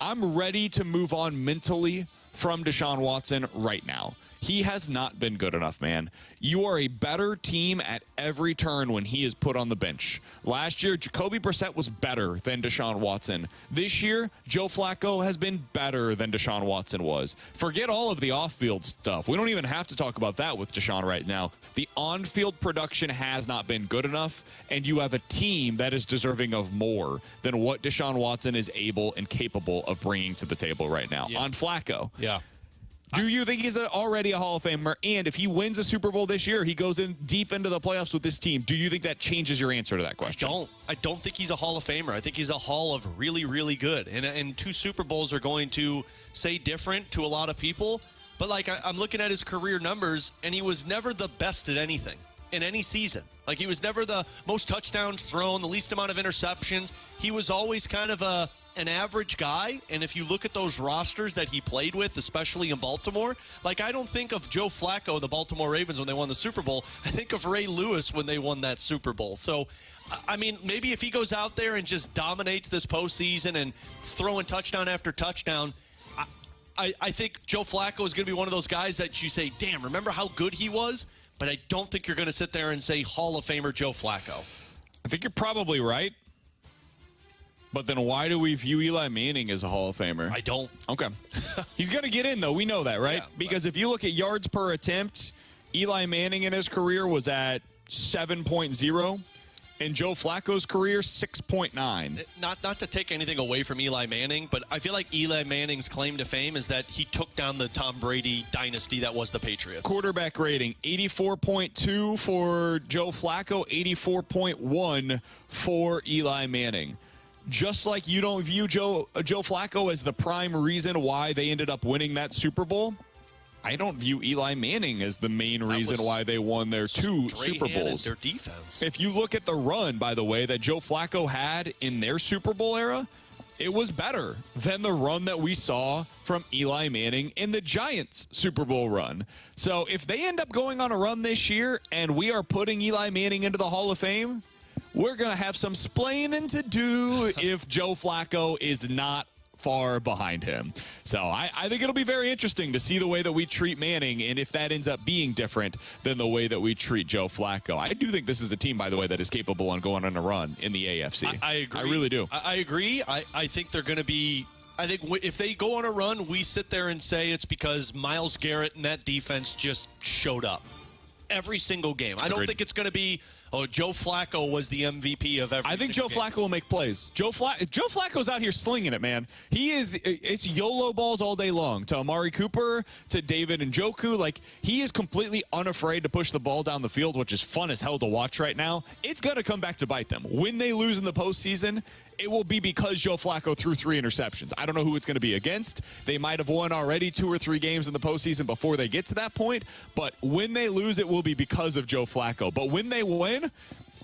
I'm ready to move on mentally from Deshaun Watson right now. He has not been good enough, man. You are a better team at every turn when he is put on the bench. Last year, Jacoby Brissett was better than Deshaun Watson. This year, Joe Flacco has been better than Deshaun Watson was. Forget all of the off-field stuff. We don't even have to talk about that with Deshaun right now. The on-field production has not been good enough, and you have a team that is deserving of more than what Deshaun Watson is able and capable of bringing to the table right now. Yeah. On Flacco. Yeah. Do you think he's already a Hall of Famer? And if he wins a Super Bowl this year, he goes in deep into the playoffs with this team. Do you think that changes your answer to that question? I don't think he's a Hall of Famer. I think he's a Hall of really, really good. And 2 Super Bowls are going to say different to a lot of people. But, like, I'm looking at his career numbers, and he was never the best at anything in any season. Like, he was never the most touchdowns thrown, the least amount of interceptions. He was always kind of an average guy. And if you look at those rosters that he played with, especially in Baltimore, like, I don't think of Joe Flacco, the Baltimore Ravens, when they won the Super Bowl. I think of Ray Lewis when they won that Super Bowl. So, I mean, maybe if he goes out there and just dominates this postseason and throwing touchdown after touchdown, I think Joe Flacco is going to be one of those guys that you say, damn, remember how good he was? But I don't think you're going to sit there and say Hall of Famer Joe Flacco. I think you're probably right. But then why do we view Eli Manning as a Hall of Famer? I don't. Okay. He's going to get in, though. We know that, right? Yeah, because if you look at yards per attempt, Eli Manning in his career was at 7.0. In Joe Flacco's career, 6.9. Not to take anything away from Eli Manning, but I feel like Eli Manning's claim to fame is that he took down the Tom Brady dynasty that was the Patriots. Quarterback rating, 84.2 for Joe Flacco, 84.1 for Eli Manning. Just like you don't view Joe Flacco as the prime reason why they ended up winning that Super Bowl, I don't view Eli Manning as the main reason why they won their 2 Super Bowls. Their defense. If you look at the run, by the way, that Joe Flacco had in their Super Bowl era, it was better than the run that we saw from Eli Manning in the Giants' Super Bowl run. So if they end up going on a run this year and we are putting Eli Manning into the Hall of Fame, we're going to have some splaining to do if Joe Flacco is not far behind him. So I think it'll be very interesting to see the way that we treat Manning and if that ends up being different than the way that we treat Joe Flacco. I do think this is a team, by the way, that is capable on going on a run in the AFC. I agree. I really do. I agree. I think they're going to be... I think if they go on a run, we sit there and say it's because Myles Garrett and that defense just showed up every single game. I don't think it's going to be, Joe Flacco was the MVP of every. I think Joe Flacco will make plays. Joe Flacco's out here slinging it, man. It's YOLO balls all day long to Amari Cooper, to David Njoku. Like, he is completely unafraid to push the ball down the field, which is fun as hell to watch right now. It's going to come back to bite them. When they lose in the postseason, it will be because Joe Flacco threw 3 interceptions. I don't know who it's going to be against. They might have won already 2 or 3 games in the postseason before they get to that point. But when they lose, it will be because of Joe Flacco. But when they win,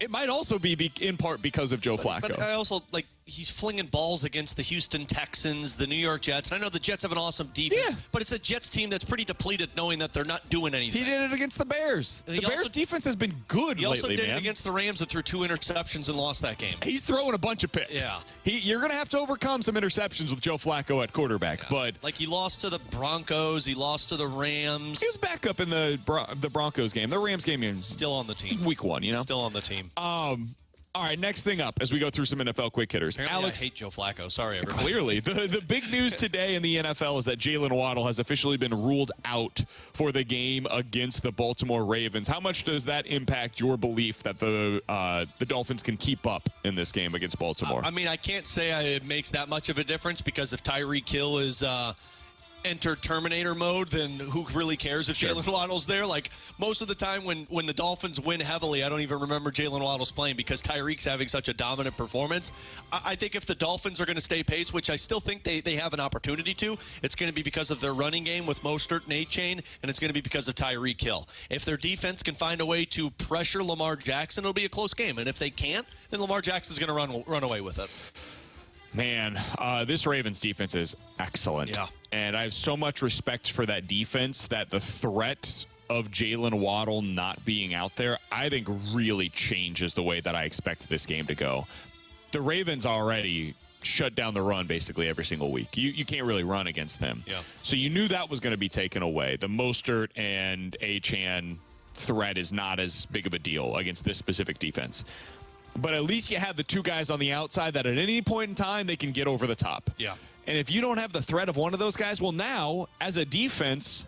it might also be in part because of Joe Flacco. But I also, he's flinging balls against the Houston Texans, the New York Jets. And I know the Jets have an awesome defense, but it's a Jets team that's pretty depleted knowing that they're not doing anything. He did it against the Bears. The Bears' defense has been good lately, man. He also did it against the Rams that threw 2 interceptions and lost that game. He's throwing a bunch of picks. Yeah. You're going to have to overcome some interceptions with Joe Flacco at quarterback. Yeah. But he lost to the Broncos. He lost to the Rams. He was back up in the Broncos game. The Rams game is still on the team. Week 1, you know? Still on the team. All right, next thing up as we go through some NFL quick hitters. Apparently Alex, I hate Joe Flacco. Sorry, everybody. Clearly. The big news today in the NFL is that Jalen Waddle has officially been ruled out for the game against the Baltimore Ravens. How much does that impact your belief that the Dolphins can keep up in this game against Baltimore? I mean, I can't say it makes that much of a difference because if Tyreek Hill is enter Terminator mode, then who really cares if Jalen Waddle's there? Like, most of the time when the Dolphins win heavily, I don't even remember Jalen Waddle's playing because Tyreek's having such a dominant performance. I think if the Dolphins are going to stay pace, which I still think they have an opportunity to, it's going to be because of their running game with Mostert and A-Chain, and it's going to be because of Tyreek Hill. If their defense can find a way to pressure Lamar Jackson, it'll be a close game. And if they can't, then Lamar Jackson's going to run away with it. Man, this Ravens defense is excellent. Yeah. And I have so much respect for that defense that the threat of Jalen Waddle not being out there, I think really changes the way that I expect this game to go. The Ravens already shut down the run basically every single week. You can't really run against them. Yeah. So you knew that was going to be taken away. The Mostert and Achane threat is not as big of a deal against this specific defense. But at least you have the 2 guys on the outside that at any point in time they can get over the top. Yeah. And if you don't have the threat of one of those guys, well, now, as a defense,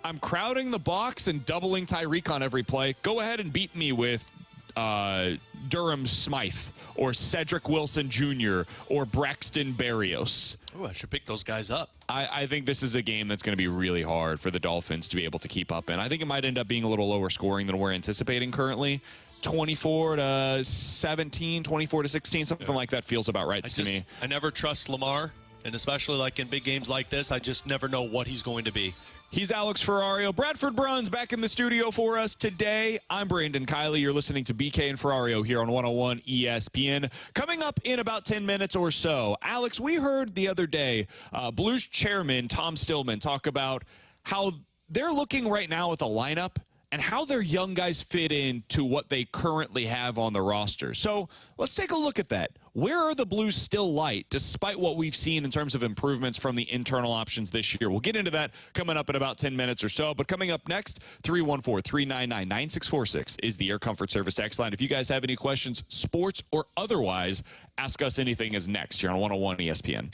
I'm crowding the box and doubling Tyreek on every play. Go ahead and beat me with Durham Smythe or Cedric Wilson Jr. or Braxton Berrios. Oh, I should pick those guys up. I think this is a game that's going to be really hard for the Dolphins to be able to keep up in. I think it might end up being a little lower scoring than we're anticipating currently. 24-17, 24-16, something like that feels about right to me. I never trust Lamar, and especially like in big games like this, I just never know what he's going to be. He's Alex Ferrario. Bradford Bruns back in the studio for us today. I'm Brandon Kiley. You're listening to BK and Ferrario here on 101 ESPN. Coming up in about 10 minutes or so, Alex, we heard the other day Blues chairman Tom Stillman talk about how they're looking right now at the lineup and how their young guys fit into what they currently have on the roster. So let's take a look at that. Where are the Blues still light, despite what we've seen in terms of improvements from the internal options this year? We'll get into that coming up in about 10 minutes or so. But coming up next, 314-399-9646 is the Air Comfort Service X line. If you guys have any questions, sports or otherwise, Ask Us Anything is next here on 101 ESPN.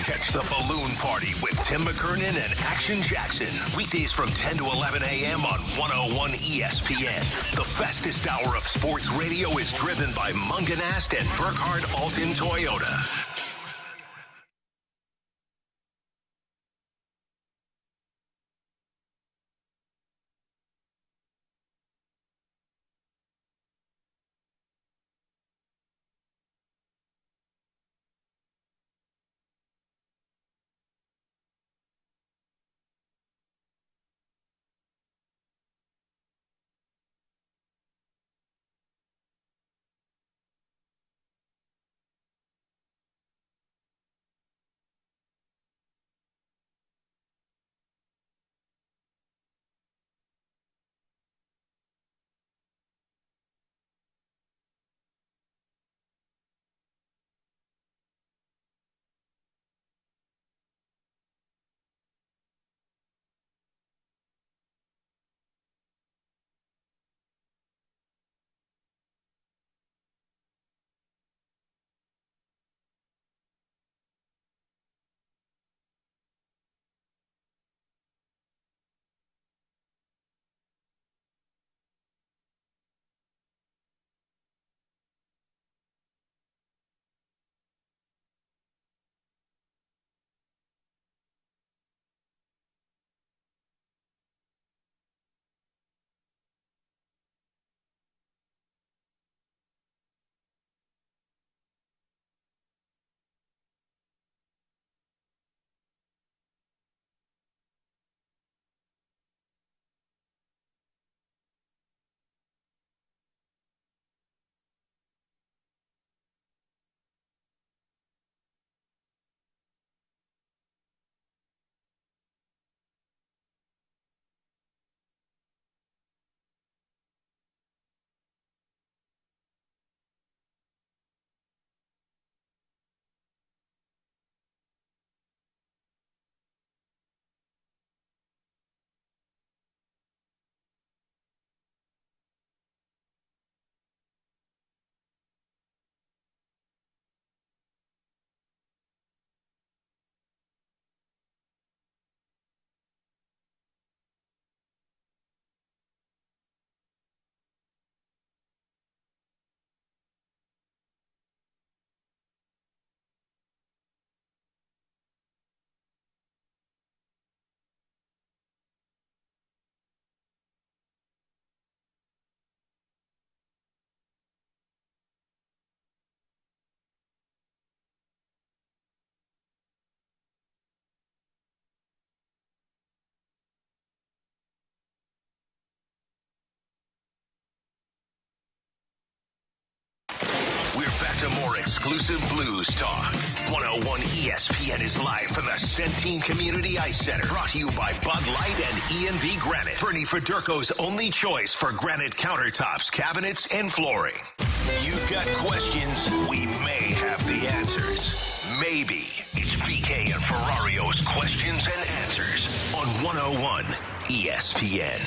Catch the Balloon Party with Tim McKernan and Action Jackson. Weekdays from 10 to 11 a.m. on 101 ESPN. The fastest hour of sports radio is driven by Munganast and Burkhardt Alton Toyota. We're back to more exclusive Blues talk. 101 ESPN is live from the Centene Community Ice Center. Brought to you by Bud Light and E&B Granite. Bernie Federko's only choice for granite countertops, cabinets, and flooring. You've got questions, we may have the answers. Maybe. It's BK and Ferrario's Questions and Answers on 101 ESPN.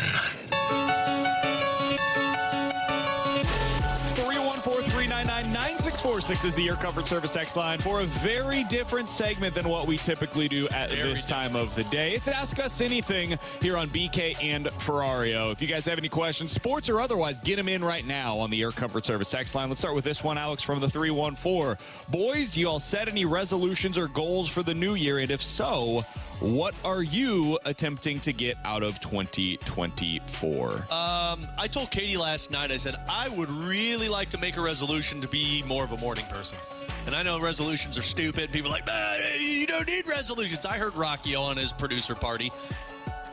314-399-9646 is the Air Comfort Service text line for a very different segment than what we typically do at this time of the day. It's Ask Us Anything here on BK and Ferrario. If you guys have any questions, sports or otherwise, get them in right now on the Air Comfort Service text line. Let's start with this one, Alex, from the 314. Boys, do you all set any resolutions or goals for the new year? And if so, what are you attempting to get out of 2024? I told Katie last night, I said, I would really like to make a resolution to be more of a morning person. And I know resolutions are stupid. People are like, you don't need resolutions. I heard Rocky on his producer party.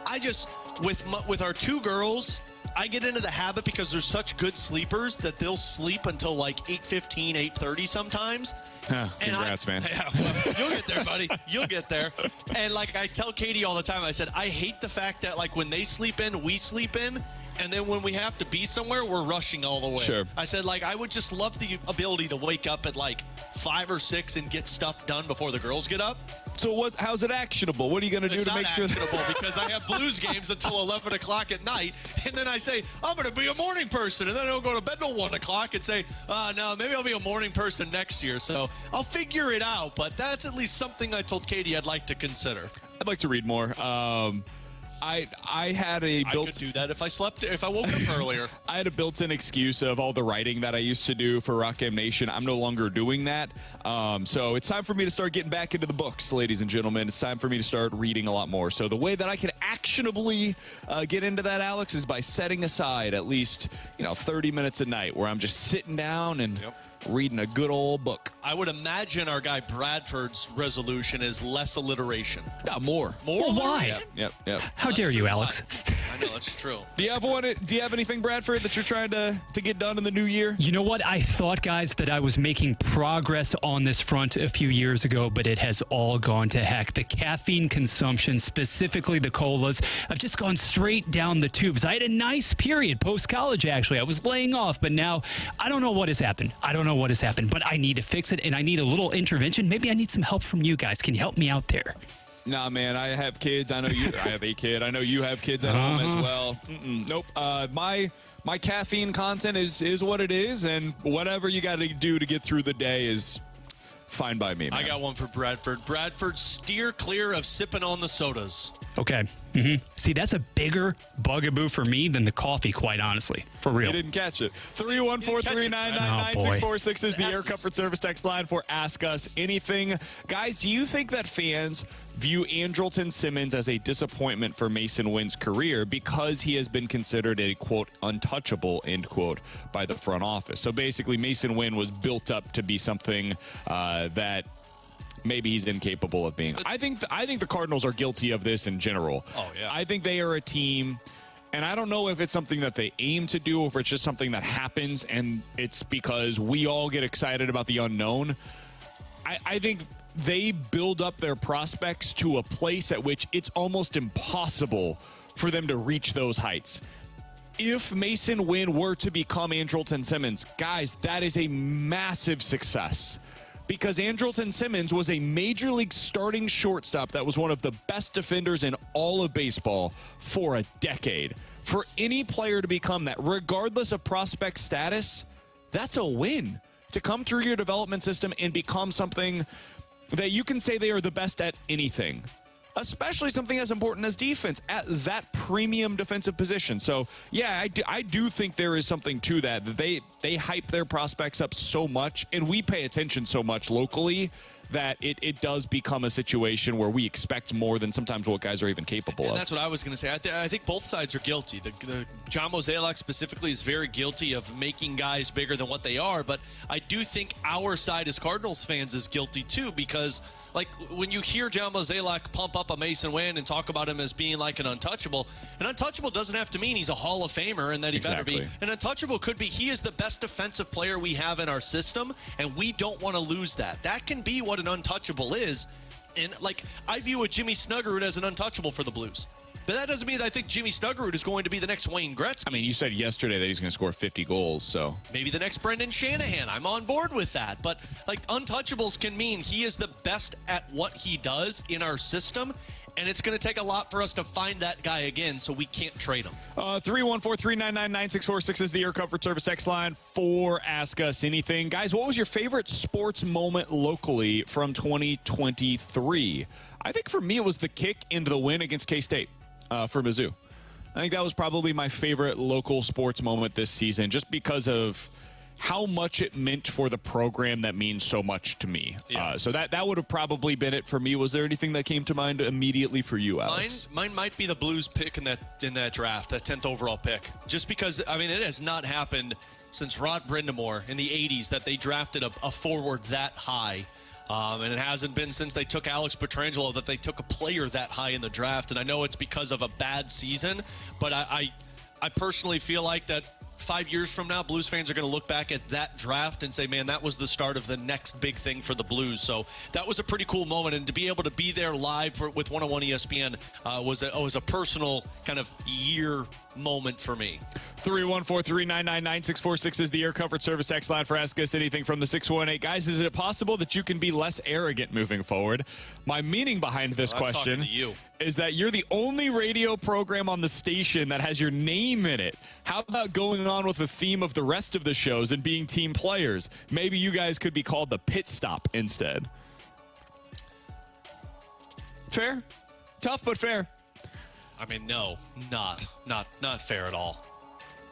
I just, with our two girls, I get into the habit because they're such good sleepers that they'll sleep until like 8:15, 8:30 sometimes. Congrats, man. Yeah, well, you'll get there, buddy. You'll get there. And like I tell Katie all the time, I said, I hate the fact that like when they sleep in, we sleep in. And then when we have to be somewhere, we're rushing all the way. Sure. I said, like, I would just love the ability to wake up at like 5 or 6 and get stuff done before the girls get up. So how's it actionable? What are you going to do to make sure? It's not actionable because I have Blues games until 11 o'clock at night. And then I say, I'm going to be a morning person. And then I'll go to bed till 1 o'clock and say, no, maybe I'll be a morning person next year. So I'll figure it out. But that's at least something I told Katie I'd like to consider. I'd like to read more. I had a I could do that if I woke up earlier. I had a built-in excuse of all the writing that I used to do for Rock Game Nation. I'm no longer doing that. So it's time for me to start getting back into the books, ladies and gentlemen. It's time for me to start reading a lot more. So the way that I can actionably get into that, Alex, is by setting aside at least 30 minutes a night where I'm just sitting down and reading a good old book. I would imagine our guy Bradford's resolution is less alliteration. More. More? Why? Yep. How dare you, Alex? I know, that's true. Do you have anything, Bradford, that you're trying to get done in the new year? You know what? I thought, guys, that I was making progress on this front a few years ago, but it has all gone to heck. The caffeine consumption, specifically the colas, I've just gone straight down the tubes. I had a nice period post-college, actually. I was laying off, but now I don't know what has happened. But I need to fix it, and I need a little intervention. Maybe I need some help from you guys. Can you help me out there? Nah, man, I have kids. I know you. I have a kid. I know you have kids at home as well. Nope. My caffeine content is what it is, and whatever you got to do to get through the day is fine by me, man. I got one for Bradford. Bradford, steer clear of sipping on the sodas. Okay. See, that's a bigger bugaboo for me than the coffee, quite honestly. For real. You didn't catch it. 314-399-9646 is the Air Comfort Service text line for Ask Us Anything. Guys, do you think that fans view Andrelton Simmons as a disappointment for Mason Winn's career because he has been considered a, quote, untouchable, end quote, by the front office? So basically, Mason Winn was built up to be something that maybe he's incapable of being. I think the Cardinals are guilty of this in general. Oh, yeah. I think they are a team, and I don't know if it's something that they aim to do or if it's just something that happens and it's because we all get excited about the unknown. I think they build up their prospects to a place at which it's almost impossible for them to reach those heights. If Mason Winn were to become Andrelton Simmons, guys, that is a massive success. Because Andrelton Simmons was a major league starting shortstop that was one of the best defenders in all of baseball for a decade. For any player to become that, regardless of prospect status, that's a win. To come through your development system and become something that you can say they are the best at anything. Especially something as important as defense at that premium defensive position. So, yeah, I do think there is something to that. They hype their prospects up so much, and we pay attention so much locally that it does become a situation where we expect more than sometimes what guys are even capable of. And that's what I was going to say. I think both sides are guilty. The John Mozeliak specifically is very guilty of making guys bigger than what they are, but I do think our side as Cardinals fans is guilty too, because like when you hear John Mozeliak pump up a Mason Winn and talk about him as being like an untouchable doesn't have to mean he's a Hall of Famer and that he better be. An untouchable could be he is the best defensive player we have in our system, and we don't want to lose that. That can be what an untouchable is. And like I view a Jimmy Snuggerud as an untouchable for the Blues. But that doesn't mean that I think Jimmy Snuggerud is going to be the next Wayne Gretzky. I mean, you said yesterday that he's going to score 50 goals, so. Maybe the next Brendan Shanahan. I'm on board with that. But, like, untouchables can mean he is the best at what he does in our system, and it's going to take a lot for us to find that guy again, so we can't trade him. 314-399-9646 is the Air Comfort Service text line for Ask Us Anything. Guys, what was your favorite sports moment locally from 2023? I think for me it was the kick into the win against K-State. For Mizzou. I think that was probably my favorite local sports moment this season, just because of how much it meant for the program that means so much to me. Yeah. So that would have probably been it for me. Was there anything that came to mind immediately for you, Alex? Mine might be the Blues pick in that draft, that 10th overall pick. Just because, I mean, it has not happened since Rod Brindamore in the 80s that they drafted a forward that high. And it hasn't been since they took Alex Pietrangelo that they took a player that high in the draft. And I know it's because of a bad season, but I personally feel like that 5 years from now, Blues fans are going to look back at that draft and say, man, that was the start of the next big thing for the Blues. So that was a pretty cool moment. And to be able to be there live with 101 ESPN was a personal kind of year moment for me. 314-399-9646 is the Air Comfort Service X line for Ask Us Anything from the 618. Guys, is it possible that you can be less arrogant moving forward? My meaning behind this question is that you're the only radio program on the station that has your name in it. How about going on with the theme of the rest of the shows and being team players? Maybe you guys could be called the Pit Stop instead. Fair? Tough, but fair. I mean, no, not fair at all.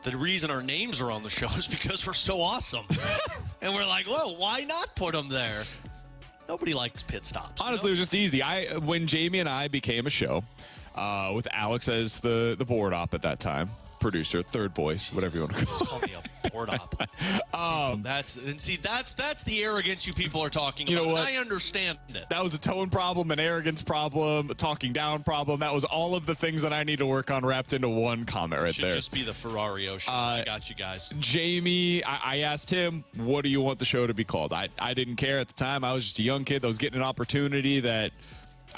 The reason our names are on the show is because we're so awesome. And we're like, well, why not put them there? Nobody likes pit stops. Honestly, it was just easy. When Jamie and I became a show, with Alex as the board op at that time, producer, third voice, whatever you want to call me a board op. That's the arrogance you people are talking about. You know what? I understand it. That was a tone problem, an arrogance problem, a talking down problem. That was all of the things that I need to work on wrapped into one comment right there. Should just be the Ferrario show. I got you guys. Jamie, I asked him, what do you want the show to be called? I didn't care at the time. I was just a young kid that was getting an opportunity that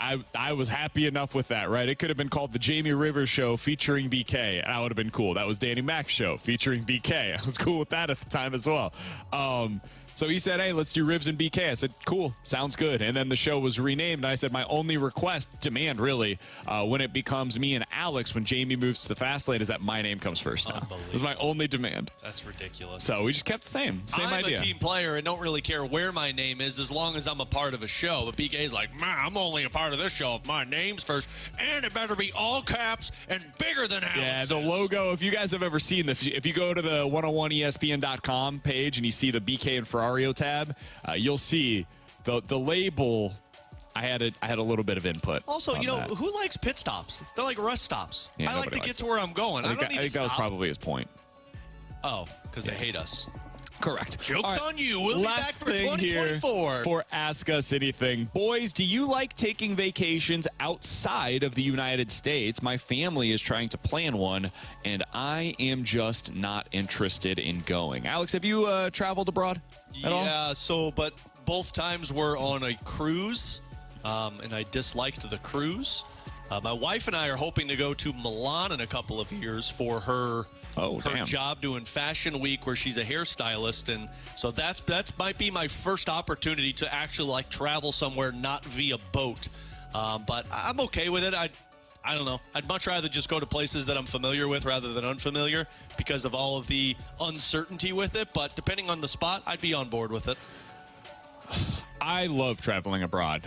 I was happy enough with that, right? It could have been called the Jamie Rivers Show featuring BK, and that would have been cool. That was Danny Mac's show featuring BK. I was cool with that at the time as well. So he said, hey, let's do Rivs and BK. I said, cool, sounds good. And then the show was renamed, and I said, my only demand really, when it becomes me and Alex, when Jamie moves to the fast lane, is that my name comes first now. It was my only demand. That's ridiculous. So we just kept the same idea. I'm a team player and don't really care where my name is as long as I'm a part of a show. But BK's like, man, I'm only a part of this show if my name's first, and it better be all caps and bigger than Alex. Yeah, the logo, if you guys have ever seen if you go to the 101ESPN.com page and you see the BK and Ferrario tab, you'll see the label. I had a little bit of input. Also, who likes pit stops? They're like rest stops. Yeah, I like to get to where I'm going. I think that was probably his point. Oh, because they hate us. Correct. Joke's on you. We'll Last be back for thing 2024. Here for Ask Us Anything. Boys, do you like taking vacations outside of the United States? My family is trying to plan one, and I am just not interested in going. Alex, have you traveled abroad at all? Yeah, but both times were on a cruise, and I disliked the cruise. My wife and I are hoping to go to Milan in a couple of years for her job doing Fashion Week, where she's a hairstylist, and so that might be my first opportunity to actually travel somewhere not via boat. But I'm okay with it. I don't know. I'd much rather just go to places that I'm familiar with rather than unfamiliar because of all of the uncertainty with it. But depending on the spot, I'd be on board with it. I love traveling abroad.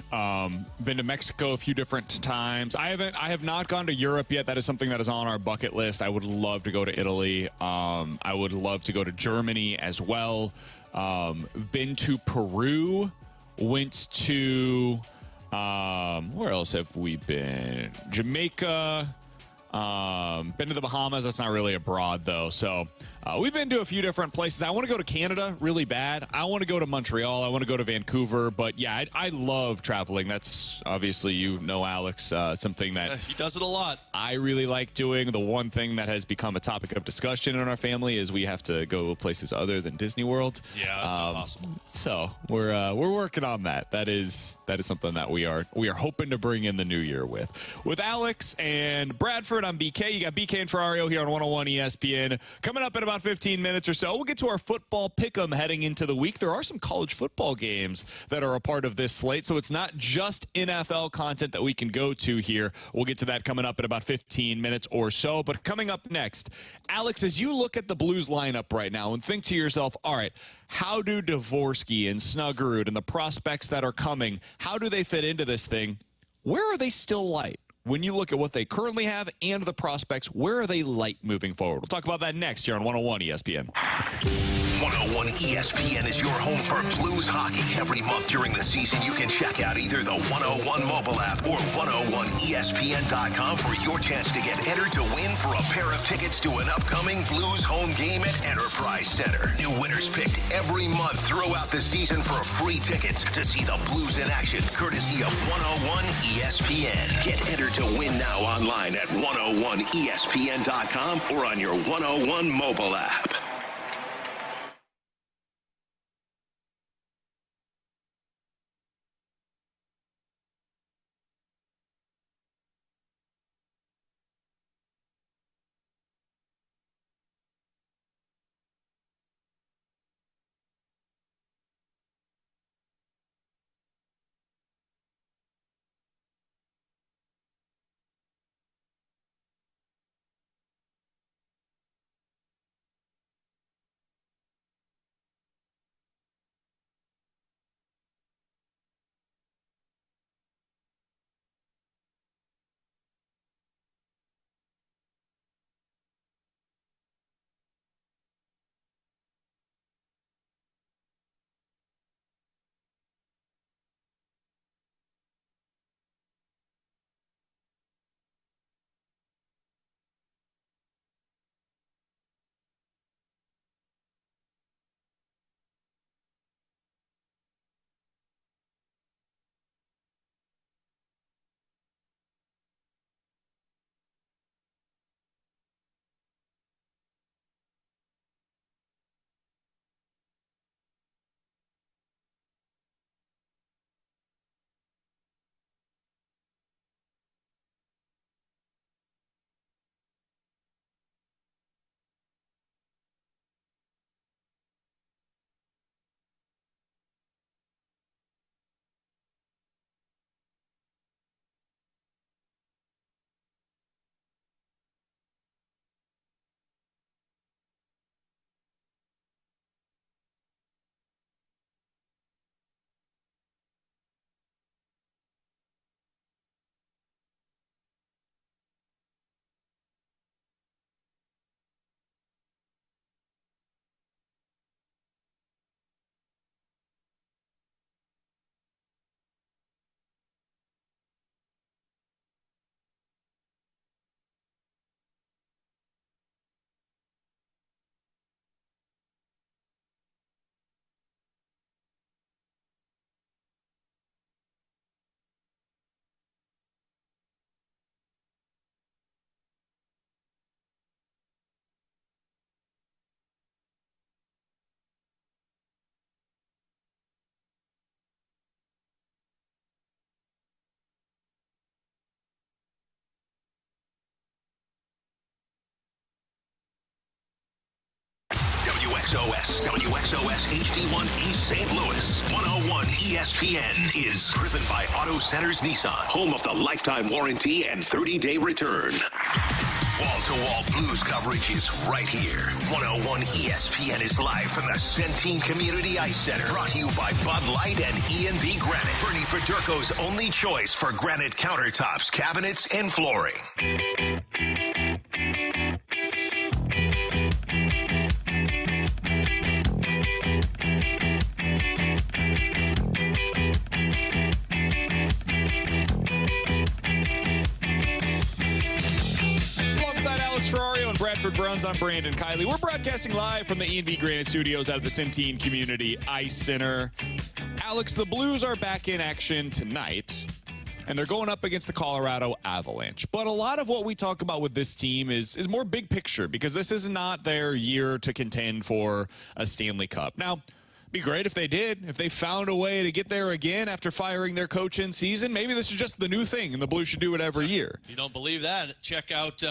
Been to Mexico a few different times. I have not gone to Europe yet. That is something that is on our bucket list. I would love to go to Italy. I would love to go to Germany as well. Been to Peru. Went to where else have we been? Jamaica. Been to the Bahamas. That's not really abroad though. So we've been to a few different places. I want to go to Canada really bad. I want to go to Montreal. I want to go to Vancouver. But yeah, I love traveling. That's obviously, Alex, something that he does it a lot. I really like doing. The one thing that has become a topic of discussion in our family is we have to go places other than Disney World. Yeah, that's not possible. So we're working on that. That is something that we are hoping to bring in the new year with Alex and Bradford. I'm BK. You got BK and Ferrario here on 101 ESPN. Coming up in about 15 minutes or so, we'll get to our football pick'em heading into the week. There are some college football games that are a part of this slate, so it's not just NFL content that we can go to here. We'll get to that coming up in about 15 minutes or so. But coming up next, Alex, as you look at the Blues lineup right now and think to yourself, all right, how do Dvorsky and Snuggerud and the prospects that are coming, how do they fit into this thing? Where are they still light? When you look at what they currently have and the prospects, where are they light moving forward? We'll talk about that next here on 101 ESPN. 101 ESPN is your home for Blues hockey. Every month during the season, you can check out either the 101 mobile app or 101ESPN.com for your chance to get entered to win for a pair of tickets to an upcoming Blues home game at Enterprise Center. New winners picked every month throughout the season for free tickets to see the Blues in action, courtesy of 101 ESPN. Get entered to Win Now online at 101ESPN.com or on your 101 mobile app. WXOS HD1 East St. Louis. 101 ESPN is driven by Auto Centers Nissan, home of the lifetime warranty and 30-day return. Wall-to-wall Blues coverage is right here. 101 ESPN is live from the Centene Community Ice Center. Brought to you by Bud Light and E&B Granite. Bernie Federko's only choice for granite countertops, cabinets, and flooring. Ferrario and Bradford Browns. I'm Brandon Kiley. We're broadcasting live from the E&B Granite Studios out of the Centene Community Ice Center. Alex, the Blues are back in action tonight, and they're going up against the Colorado Avalanche. But a lot of what we talk about with this team is more big picture, because this is not their year to contend for a Stanley Cup. Now, it'd be great if they did. If they found a way to get there again after firing their coach in season, maybe this is just the new thing, and the Blues should do it every year. If you don't believe that, check out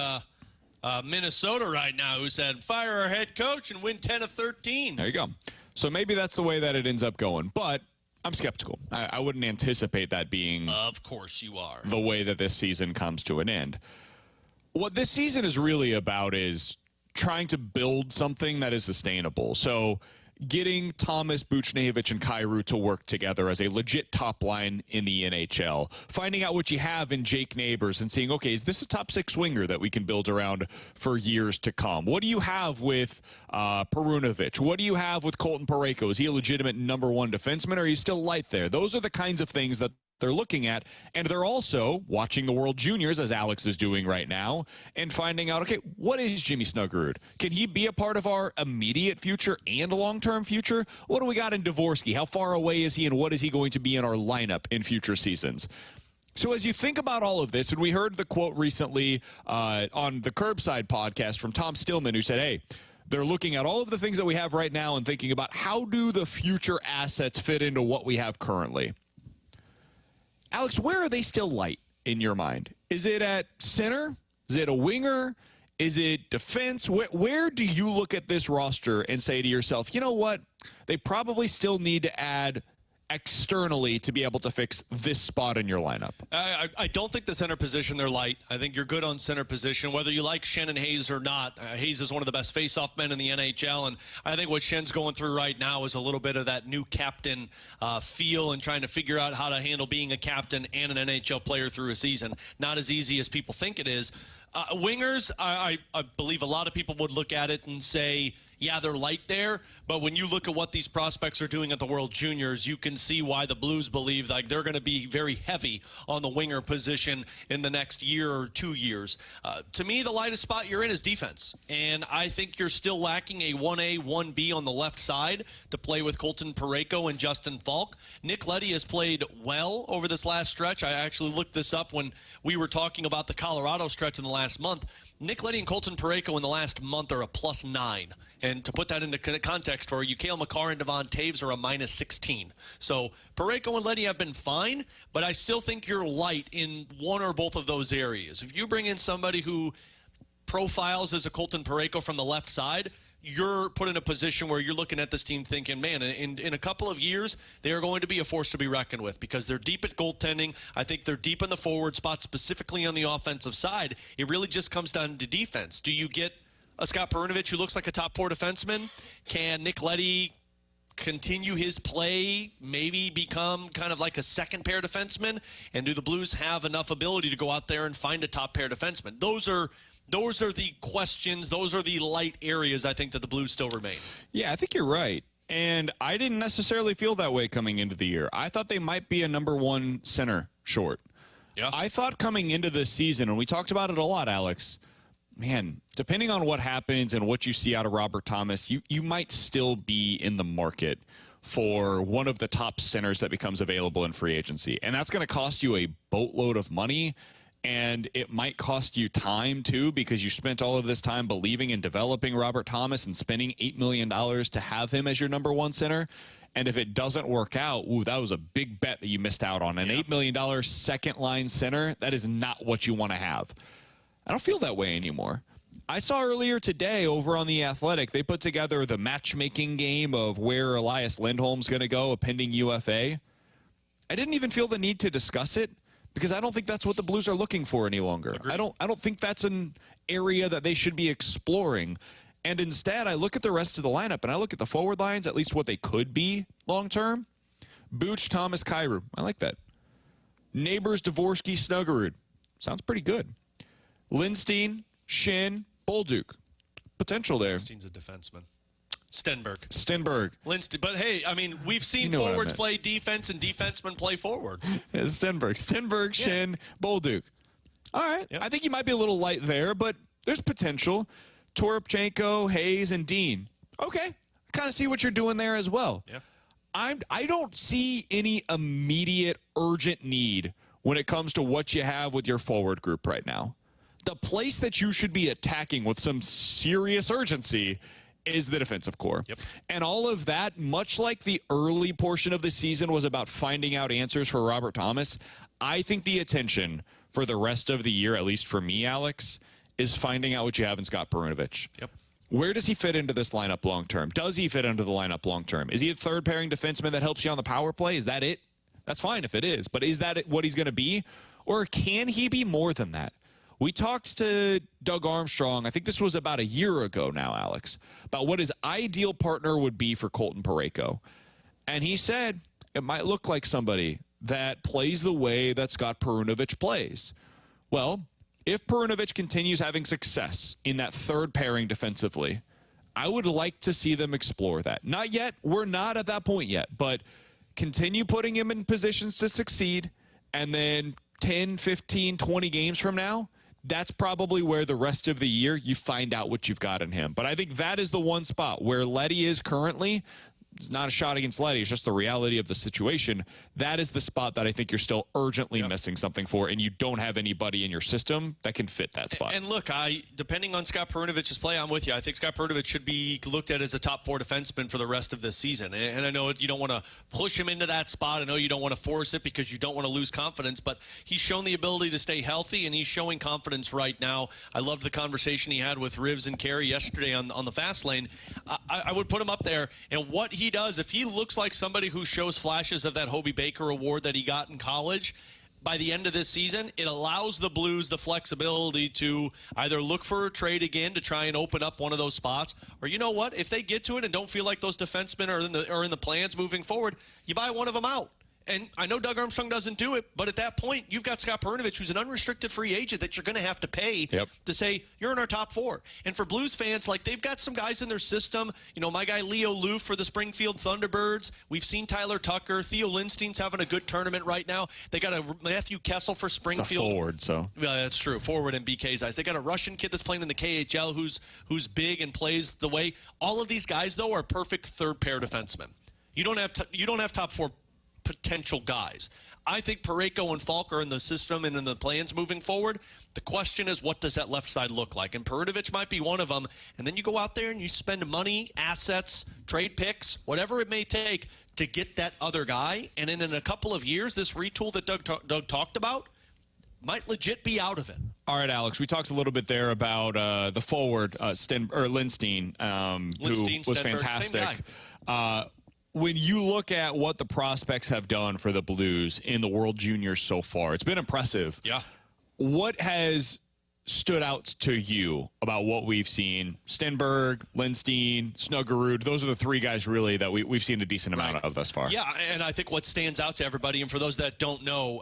Minnesota right now, who said, fire our head coach and win 10 of 13. There you go. So maybe that's the way that it ends up going. But I'm skeptical. I wouldn't anticipate that being of course you are the way that this season comes to an end. What this season is really about is trying to build something that is sustainable. So getting Thomas, Buchnevich, and Kyrou to work together as a legit top line in the NHL. Finding out what you have in Jake Neighbors and seeing, okay, is this a top six winger that we can build around for years to come? What do you have with Perunovic? What do you have with Colton Parayko? Is he a legitimate number one defenseman, or are you still light there? Those are the kinds of things that they're looking at, and they're also watching the World Juniors, as Alex is doing right now, and finding out, okay, what is Jimmy Snuggerud? Can he be a part of our immediate future and long-term future? What do we got in Dvorsky? How far away is he, and what is he going to be in our lineup in future seasons? So as you think about all of this, and we heard the quote recently on the Curbside podcast from Tom Stillman, who said, hey, they're looking at all of the things that we have right now and thinking about how do the future assets fit into what we have currently. Alex, where are they still light in your mind? Is it at center? Is it a winger? Is it defense? Where do you look at this roster and say to yourself, you know what? They probably still need to add externally to be able to fix this spot in your lineup. I don't think the center position, they're light. I think you're good on center position, whether you like Schenn and Hayes or not. Hayes is one of the best face-off men in the NHL, and I think what Schenn's going through right now is a little bit of that new captain feel and trying to figure out how to handle being a captain and an NHL player through a season. Not as easy as people think it is. Wingers, I believe a lot of people would look at it and say, yeah, they're light there, but when you look at what these prospects are doing at the World Juniors, you can see why the Blues believe like they're going to be very heavy on the winger position in the next year or 2 years. To me, the lightest spot you're in is defense, and I think you're still lacking a 1A, 1B on the left side to play with Colton Parayko and Justin Falk. Nick Leddy has played well over this last stretch. I actually looked this up when we were talking about the Colorado stretch in the last month. Nick Leddy and Colton Parayko in the last month are a +9. And to put that into context for you, Cale Makar and Devon Taves are a -16. So Parayko and Leddy have been fine, but I still think you're light in one or both of those areas. If you bring in somebody who profiles as a Colton Parayko from the left side, you're put in a position where you're looking at this team thinking, man, in a couple of years, they are going to be a force to be reckoned with because they're deep at goaltending. I think they're deep in the forward spot, specifically on the offensive side. It really just comes down to defense. Do you get a Scott Perunovich who looks like a top 4 defenseman? Can Nick Leddy continue his play, maybe become kind of like a second pair defenseman? And do the Blues have enough ability to go out there and find a top pair defenseman? Those are the questions. Those are the light areas I think that the Blues still remain. Yeah, I think you're right. And I didn't necessarily feel that way coming into the year. I thought they might be a #1 center short. Yeah. I thought coming into this season, and we talked about it a lot, Alex, man, depending on what happens and what you see out of Robert Thomas, you might still be in the market for one of the top centers that becomes available in free agency. And that's going to cost you a boatload of money. And it might cost you time, too, because you spent all of this time believing in developing Robert Thomas and spending $8 million to have him as your #1 center. And if it doesn't work out, that was a big bet that you missed out on. An $8 million second-line center, that is not what you want to have. I don't feel that way anymore. I saw earlier today over on The Athletic, they put together the matchmaking game of where Elias Lindholm's going to go, a pending UFA. I didn't even feel the need to discuss it because I don't think that's what the Blues are looking for any longer. Agreed. I don't think that's an area that they should be exploring. And instead, I look at the rest of the lineup and I look at the forward lines, at least what they could be long-term. Booch, Thomas, Kyrou. I like that. Neighbors, Dvorsky, Snuggerud. Sounds pretty good. Lindstein, Schenn, Bolduc. Potential there. Lindstein's a defenseman. Stenberg. Lindstein. But, hey, I mean, we've seen forwards play defense and defensemen play forwards. Yeah, Stenberg, Schenn, Bolduc. All right. Yep. I think you might be a little light there, but there's potential. Toropchenko, Hayes, and Dean. Okay. I kind of see what you're doing there as well. Yeah. I don't see any immediate urgent need when it comes to what you have with your forward group right now. The place that you should be attacking with some serious urgency is the defensive core. Yep. And all of that, much like the early portion of the season was about finding out answers for Robert Thomas, I think the attention for the rest of the year, at least for me, Alex, is finding out what you have in Scott Perunovich. Yep. Where does he fit into this lineup long term? Does he fit into the lineup long term? Is he a third pairing defenseman that helps you on the power play? Is that it? That's fine if it is, but is that what he's going to be? Or can he be more than that? We talked to Doug Armstrong, I think this was about a year ago now, Alex, about what his ideal partner would be for Colton Parayko. And he said it might look like somebody that plays the way that Scott Perunovich plays. Well, if Perunovich continues having success in that third pairing defensively, I would like to see them explore that. Not yet. We're not at that point yet, but continue putting him in positions to succeed, and then 10, 15, 20 games from now, that's probably where the rest of the year you find out what you've got in him. But I think that is the one spot where Leddy is currently. it's not a shot against Letty. It's just the reality of the situation. That is the spot that I think you're still urgently missing something for, and you don't have anybody in your system that can fit that spot. And look, depending on Scott Perunovich's play, I'm with you. I think Scott Perunovich should be looked at as a top 4 defenseman for the rest of this season. And I know you don't want to push him into that spot. I know you don't want to force it because you don't want to lose confidence, but he's shown the ability to stay healthy, and he's showing confidence right now. I loved the conversation he had with Rivs and Carey yesterday on the fast lane. I would put him up there. And what he does, if he looks like somebody who shows flashes of that Hobie Baker award that he got in college, by the end of this season, it allows the Blues the flexibility to either look for a trade again to try and open up one of those spots, or you know what? If they get to it and don't feel like those defensemen are in the plans moving forward, you buy one of them out. And I know Doug Armstrong doesn't do it, but at that point, you've got Scott Perunovich, who's an unrestricted free agent that you're going to have to pay to say, you're in our top 4. And for Blues fans, like, they've got some guys in their system. You know, my guy Leo Loof for the Springfield Thunderbirds. We've seen Tyler Tucker. Theo Lindstein's having a good tournament right now. They got a Matthew Kessel for Springfield. It's a forward, so. Yeah, that's true. Forward in BK's eyes. They got a Russian kid that's playing in the KHL who's big and plays the way. All of these guys, though, are perfect third-pair defensemen. You don't have top 4 potential guys. I think Parayko and Falk are in the system and in the plans moving forward. The question is, what does that left side look like? And Perunovich might be one of them. And then you go out there and you spend money, assets, trade picks, whatever it may take to get that other guy. And then in a couple of years, this retool that Doug talked about might legit be out of it. All right, Alex, we talked a little bit there about the forward, Lindstein, who was fantastic. When you look at what the prospects have done for the Blues in the World Juniors so far, it's been impressive. Yeah. What has stood out to you about what we've seen? Stenberg, Lindstein, Snuggerud, those are the 3 guys really that we've seen a decent amount of thus far. Yeah, and I think what stands out to everybody, and for those that don't know,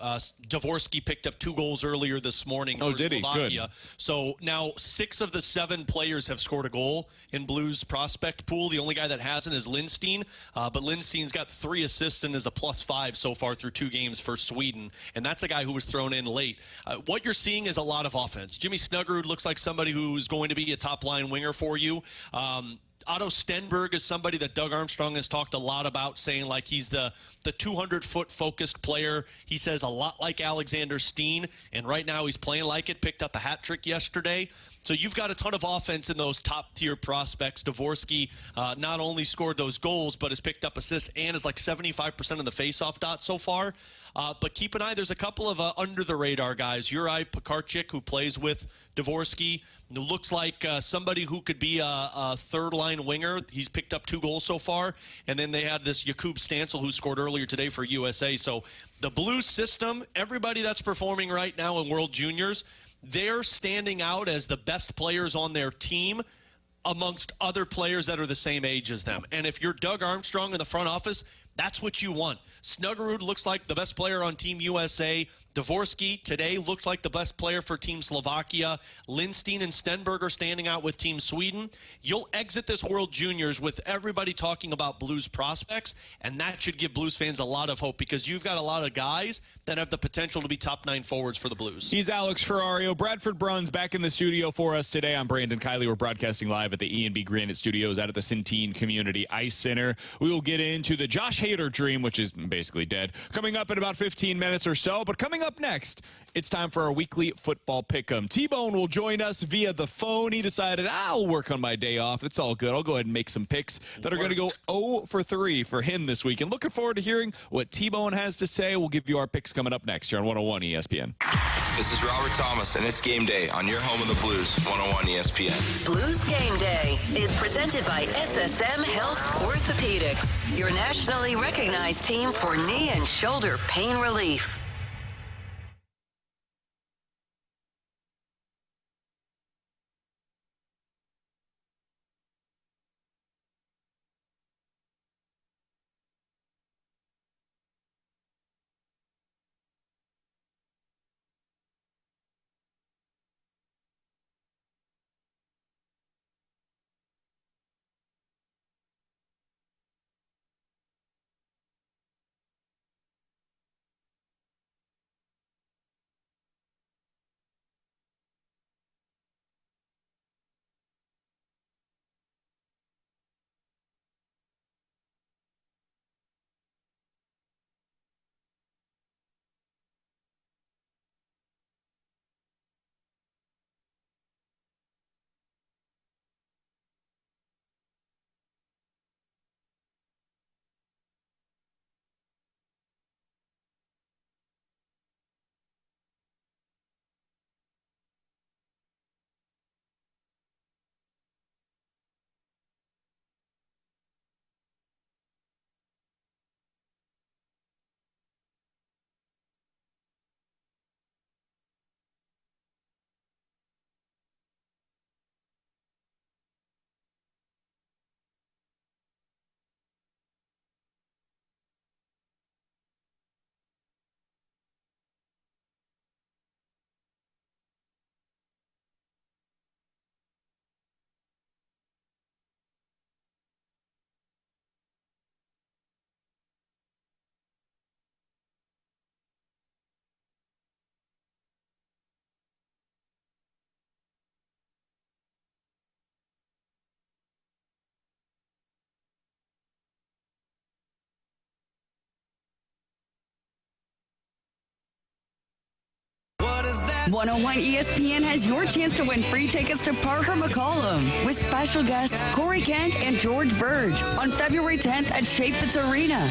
Dvorsky picked up 2 goals earlier this morning for did he? Slovakia. Good. So now 6 of the 7 players have scored a goal in Blues prospect pool. The only guy that hasn't is Lindstein, but Lindstein's got 3 assists and is a +5 so far through 2 games for Sweden, and that's a guy who was thrown in late. What you're seeing is a lot of offense. Jimmy Snuggerud looks like somebody who's going to be a top-line winger for you. Otto Stenberg is somebody that Doug Armstrong has talked a lot about, saying like he's the 200-foot focused player. He says a lot like Alexander Steen, and right now he's playing like it. Picked up a hat trick yesterday. So you've got a ton of offense in those top-tier prospects. Dvorsky not only scored those goals, but has picked up assists and is like 75% of the face-off dot so far. But keep an eye. There's a couple of under-the-radar guys. Juraj Pekarczyk, who plays with Dvorsky, who looks like somebody who could be a third-line winger. He's picked up 2 goals so far. And then they had this Jakub Stancil, who scored earlier today for USA. So the Blues system, everybody that's performing right now in World Juniors, they're standing out as the best players on their team amongst other players that are the same age as them. And if you're Doug Armstrong in the front office, that's what you want. Snuggerud looks like the best player on Team USA. Dvorsky today looked like the best player for Team Slovakia. Lindstein and Stenberg are standing out with Team Sweden. You'll exit this World Juniors with everybody talking about Blues prospects, and that should give Blues fans a lot of hope because you've got a lot of guys that have the potential to be top 9 forwards for the Blues. He's Alex Ferrario. Bradford Bruns back in the studio for us today. I'm Brandon Kiley. We're broadcasting live at the E&B Granite Studios out at the Centene Community Ice Center. We will get into the Josh Hader dream, which is basically dead, coming up in about 15 minutes or so. But coming up next, it's time for our weekly football pick'em. T-Bone will join us via the phone. He decided, I'll work on my day off. It's all good. I'll go ahead and make some picks that are going to go 0 for 3 for him this week. And looking forward to hearing what T-Bone has to say. We'll give you our picks coming up next here on 101 ESPN. This is Robert Thomas, and it's game day on your home of the Blues, 101 ESPN. Blues Game Day is presented by SSM Health Orthopedics, your nationally recognized team for knee and shoulder pain relief. 101 ESPN has your chance to win free tickets to Parker McCollum with special guests Corey Kent and George Burge on February 10th at Chaffetz Arena.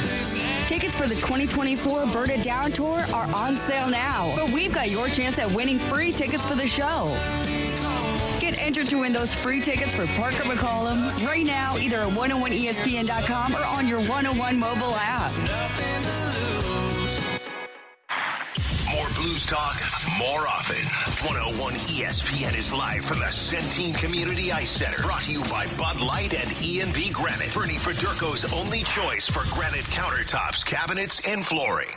Tickets for the 2024 Burn It Down Tour are on sale now, but we've got your chance at winning free tickets for the show. Get entered to win those free tickets for Parker McCollum right now, either at 101ESPN.com or on your 101 mobile app. More Blues talk, more often. 101 ESPN is live from the Centene Community Ice Center. Brought to you by Bud Light and E&B Granite. Bernie Federko's only choice for granite countertops, cabinets, and flooring.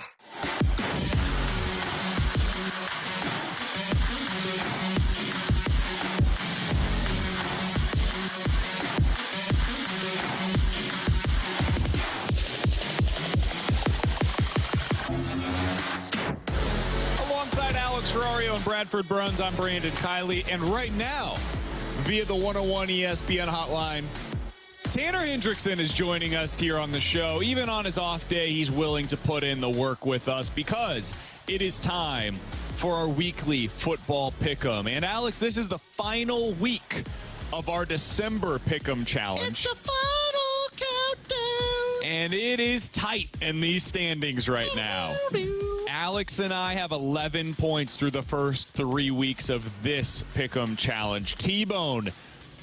Ferrario and Bradford Bruns, I'm Brandon Kiley, and right now, via the 101 ESPN hotline, Tanner Hendrickson is joining us here on the show. Even on his off day, he's willing to put in the work with us because it is time for our weekly football pick'em. And Alex, this is the final week of our December pick'em challenge. It's the final countdown. And it is tight in these standings right now. Alex and I have 11 points through the first 3 weeks of this pick'em challenge. T-Bone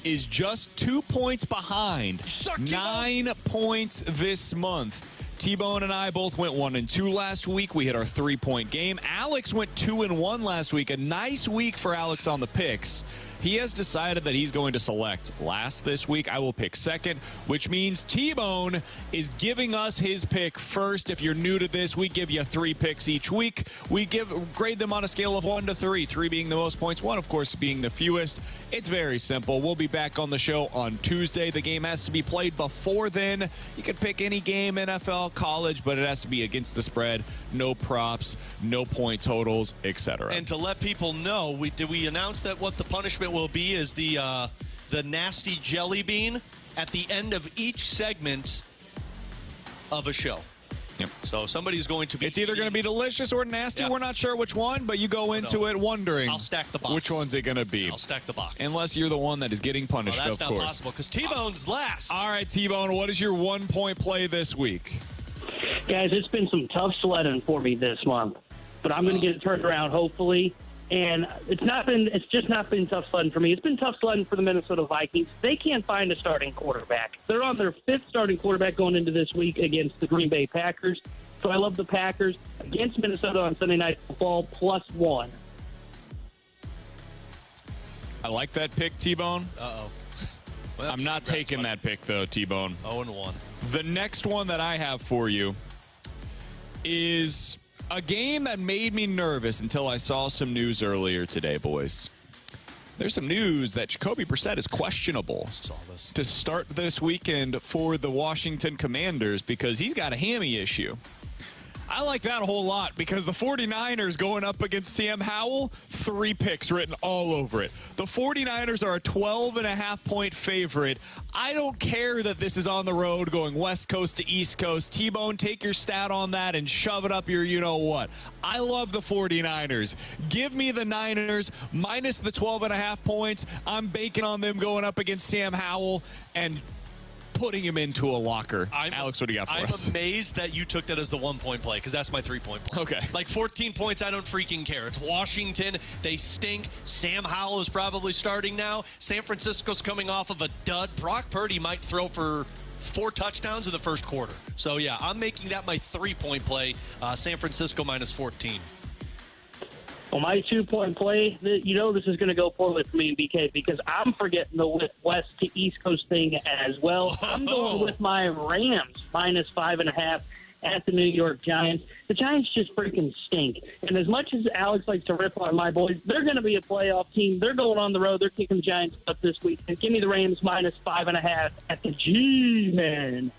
is just 2 points behind. 9 points this month. T-Bone and I both went 1-2 last week. We hit our 3-point game. Alex went 2-1 last week. A nice week for Alex on the picks. He has decided that he's going to select last this week. I will pick second, which means T-Bone is giving us his pick first. If you're new to this, we give you 3 picks each week. We grade them on a scale of 1 to 3, 3 being the most points, 1, of course, being the fewest. It's very simple. We'll be back on the show on Tuesday. The game has to be played before then. You can pick any game, NFL, college, but it has to be against the spread. No props, no point totals, etc. And to let people know, did we announce that what the punishment will be is the nasty jelly bean at the end of each segment of a show. Yep. So somebody's going to be... It's either going to be delicious or nasty. Yep. We're not sure which one, but you go into it wondering... I'll stack the box. Which one's it going to be? I'll stack the box. Unless you're the one that is getting punished, that's of course. That's not possible, because T-Bone's last. All right, T-Bone, what is your 1-point play this week? Guys, it's been some tough sledding for me this month, but I'm going to get it turned around, hopefully. And it's just not been tough sledding for me. It's been tough sledding for the Minnesota Vikings. They can't find a starting quarterback. They're on their 5th starting quarterback going into this week against the Green Bay Packers. So I love the Packers against Minnesota on Sunday Night Football, +1. I like that pick, T-Bone. Uh-oh. Well, I'm not taking that pick, though, T-Bone. 0-1. The next one that I have for you is a game that made me nervous until I saw some news earlier today, boys. There's some news that Jacoby Brissett is questionable to start this weekend for the Washington Commanders because he's got a hammy issue. I like that a whole lot because the 49ers going up against Sam Howell, 3 picks written all over it. The 49ers are a 12.5-point favorite. I don't care that this is on the road going West Coast to East Coast. T-Bone, take your stat on that and shove it up your you-know-what. I love the 49ers. Give me the Niners minus the 12.5 points. I'm banking on them going up against Sam Howell and putting him into a locker. Alex, what do you got for us? I'm amazed that you took that as the 1-point play because that's my 3-point play. Okay. Like 14 points, I don't freaking care. It's Washington. They stink. Sam Howell is probably starting now. San Francisco's coming off of a dud. Brock Purdy might throw for 4 touchdowns in the first quarter. So, yeah, I'm making that my 3-point play. San Francisco minus 14. Well, my 2-point play, this is going to go poorly for me and BK because I'm forgetting the West to East Coast thing as well. I'm going with my Rams minus 5.5 at the New York Giants. The Giants just freaking stink. And as much as Alex likes to rip on my boys, they're going to be a playoff team. They're going on the road. They're kicking the Giants up this week. And give me the Rams minus 5.5 at the G-Man.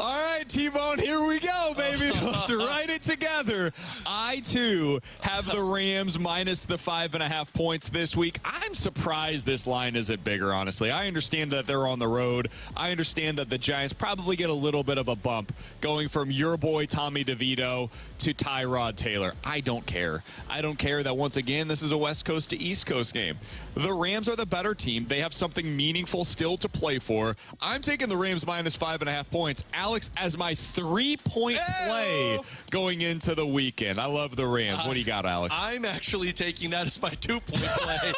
All right, T-Bone, here we go, baby. Let's write it together. I, too, have the Rams minus the 5.5 points this week. I I'm surprised this line isn't bigger, honestly. I understand that they're on the road. I understand that the Giants probably get a little bit of a bump going from your boy Tommy DeVito to Tyrod Taylor. I don't care. I don't care that, once again, this is a West Coast to East Coast game. The Rams are the better team. They have something meaningful still to play for. I'm taking the Rams minus 5.5 points. Alex, as my 3-point play going into the weekend. I love the Rams. What do you got, Alex? I'm actually taking that as my 2-point play.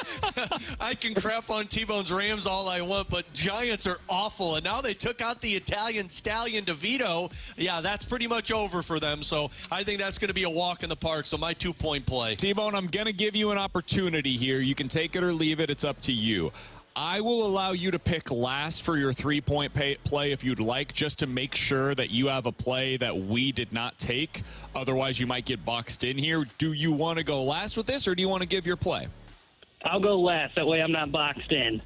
I can crap on T-Bone's Rams all I want, but Giants are awful. And now they took out the Italian stallion DeVito. Yeah, that's pretty much over for them. So I think that's going to be a walk in the park. So my 2-point play. T-Bone, I'm going to give you an opportunity here. You can take it or leave it. It's up to you. I will allow you to pick last for your 3-point play if you'd like, just to make sure that you have a play that we did not take. Otherwise, you might get boxed in here. Do you want to go last with this, or do you want to give your play? I'll go last. That way I'm not boxed in.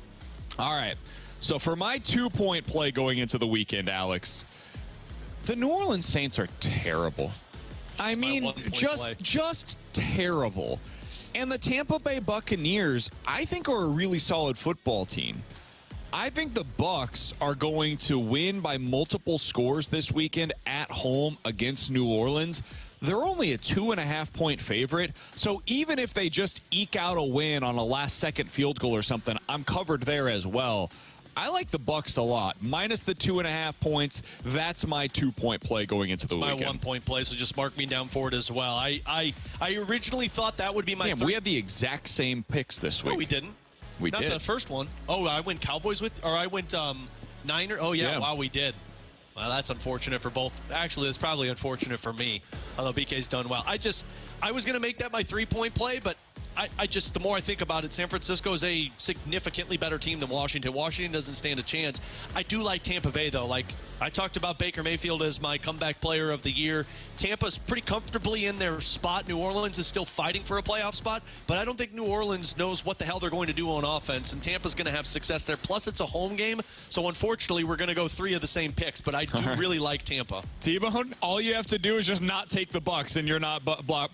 All right. So for my 2-point play going into the weekend, the New Orleans Saints are terrible. I mean, just terrible. And the Tampa Bay Buccaneers, I think, are a really solid football team. I think the Bucs are going to win by multiple scores this weekend at home against New Orleans. They're only a 2.5-point favorite. So even if they just eke out a win on a last-second field goal or something, I'm covered there as well. I like the Bucs a lot. Minus the 2.5 points. That's my 2-point play going into the weekend. My 1-point play, so just mark me down for it as well. I originally thought that would be my. Damn, we had the exact same picks this week. No, we didn't. We did. Not the first one. Oh, I went Cowboys or I went Niner. Oh, yeah. Wow, we did. Well, that's unfortunate for both. Actually, it's probably unfortunate for me, although BK's done well. I was going to make that my 3-point play, but I just, the more I think about it, San Francisco is a significantly better team than Washington. Washington doesn't stand a chance. I do like Tampa Bay, though. Like, I talked about Baker Mayfield as my comeback player of the year. Tampa's pretty comfortably in their spot. New Orleans is still fighting for a playoff spot, but I don't think New Orleans knows what the hell they're going to do on offense, and Tampa's going to have success there. Plus, it's a home game, so unfortunately, we're going to go 3 of the same picks, but I do really like Tampa. T-Bone, all you have to do is just not take the Bucs, and you're not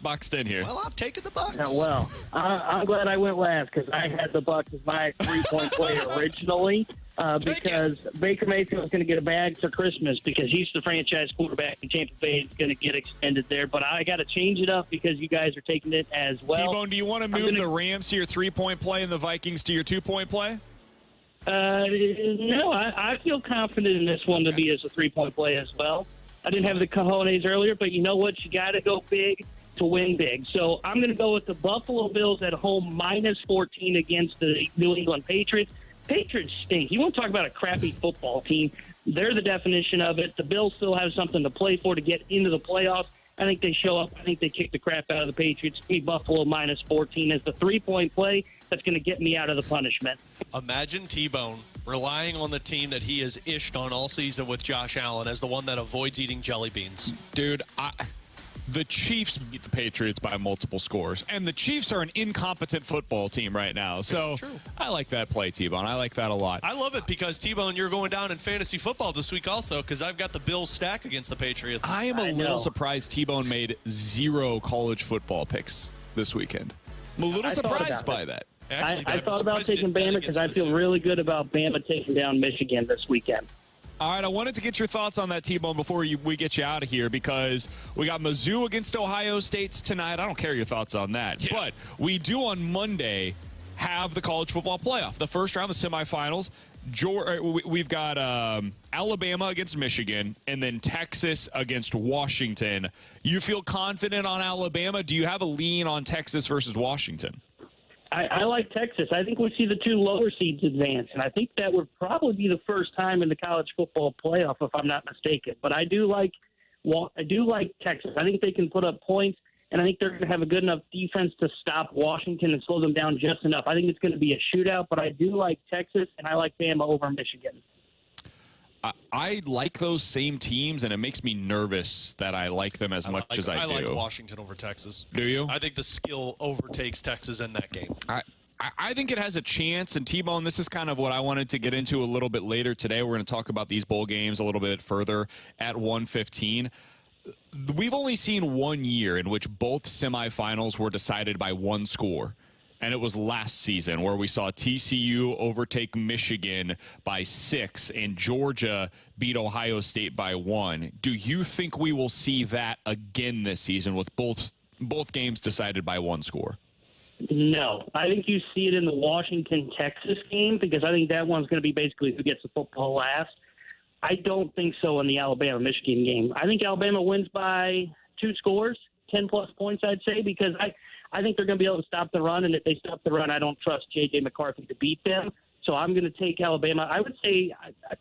boxed in here. Well, I'm taking the Bucs. Yeah, well, I'm glad I went last because I had the Bucs as my 3-point play originally because Baker Mayfield is going to get a bag for Christmas because he's the franchise quarterback and Tampa Bay is going to get extended there. But I got to change it up because you guys are taking it as well. T-Bone, do you want to move the Rams to your 3-point play and the Vikings to your 2-point play? No, I feel confident in this one to be as a 3-point play as well. I didn't have the cojones earlier, but you know what? You got to go big to win big. So I'm going to go with the Buffalo Bills at home minus 14 against the New England Patriots. Patriots stink. You want to talk about a crappy football team. They're the definition of it. The Bills still have something to play for to get into the playoffs. I think they show up. I think they kick the crap out of the Patriots. Be Buffalo minus 14 as the 3-point play that's going to get me out of the punishment. Imagine T-Bone relying on the team that he has ished on all season with Josh Allen as the one that avoids eating jelly beans. Dude, the Chiefs beat the Patriots by multiple scores, and the Chiefs are an incompetent football team right now. So I like that play, T-Bone. I like that a lot. I love it because, T-Bone, you're going down in fantasy football this week also because I've got the Bills stack against the Patriots. I am a little surprised T-Bone made 0 college football picks this weekend. I'm a little surprised by that. I thought about taking Bama because I feel really good about Bama taking down Michigan this weekend. All right, I wanted to get your thoughts on that, T-Bone, before we get you out of here because we got Mizzou against Ohio State tonight. I don't care your thoughts on that. Yeah. But we do on Monday have the college football playoff, the first round, the semifinals. We've got Alabama against Michigan and then Texas against Washington. You feel confident on Alabama? Do you have a lean on Texas versus Washington? I like Texas. I think we see the 2 lower seeds advance, and I think that would probably be the first time in the college football playoff, if I'm not mistaken. But I do like Texas. I think they can put up points, and I think they're going to have a good enough defense to stop Washington and slow them down just enough. I think it's going to be a shootout, but I do like Texas, and I like Bama over Michigan. I like those same teams, and it makes me nervous that I like them as much as I do. I like Washington over Texas. Do you? I think the skill overtakes Texas in that game. I think it has a chance, and T-Bone, this is kind of what I wanted to get into a little bit later today. We're going to talk about these bowl games a little bit further at 1:15. We've only seen 1 year in which both semifinals were decided by 1 score. And it was last season where we saw TCU overtake Michigan by 6 and Georgia beat Ohio State by 1. Do you think we will see that again this season with both games decided by one score? No. I think you see it in the Washington-Texas game because I think that one's going to be basically who gets the football last. I don't think so in the Alabama-Michigan game. I think Alabama wins by 2 scores, 10-plus points, I'd say, because I think they're going to be able to stop the run, and if they stop the run, I don't trust J.J. McCarthy to beat them. So I'm going to take Alabama. I would say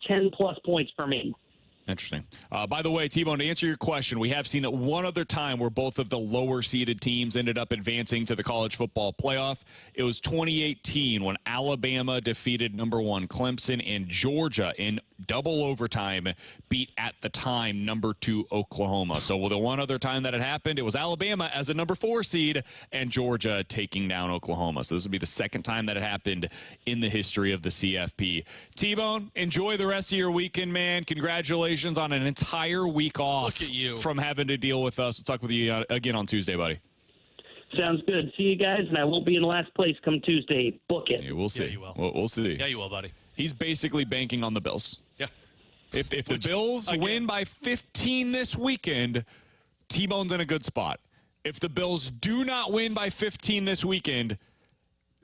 10-plus points for me. Interesting. By the way, T-Bone, to answer your question, we have seen it one other time where both of the lower-seeded teams ended up advancing to the college football playoff. It was 2018 when Alabama defeated number 1 Clemson, and Georgia in double overtime beat, at the time, number 2 Oklahoma. So the one other time that it happened, it was Alabama as a number 4 seed and Georgia taking down Oklahoma. So this would be the second time that it happened in the history of the CFP. T-Bone, enjoy the rest of your weekend, man. Congratulations on an entire week off. Look at you. From having to deal with us. We'll talk with you again on Tuesday, buddy. Sounds good. See you guys, and I won't be in last place come Tuesday. Book it. Yeah, we'll see. Yeah, you will. We'll see. Yeah, you will, buddy. He's basically banking on the Bills. Yeah. If the Bills win by 15 this weekend, T-Bone's in a good spot. If the Bills do not win by 15 this weekend,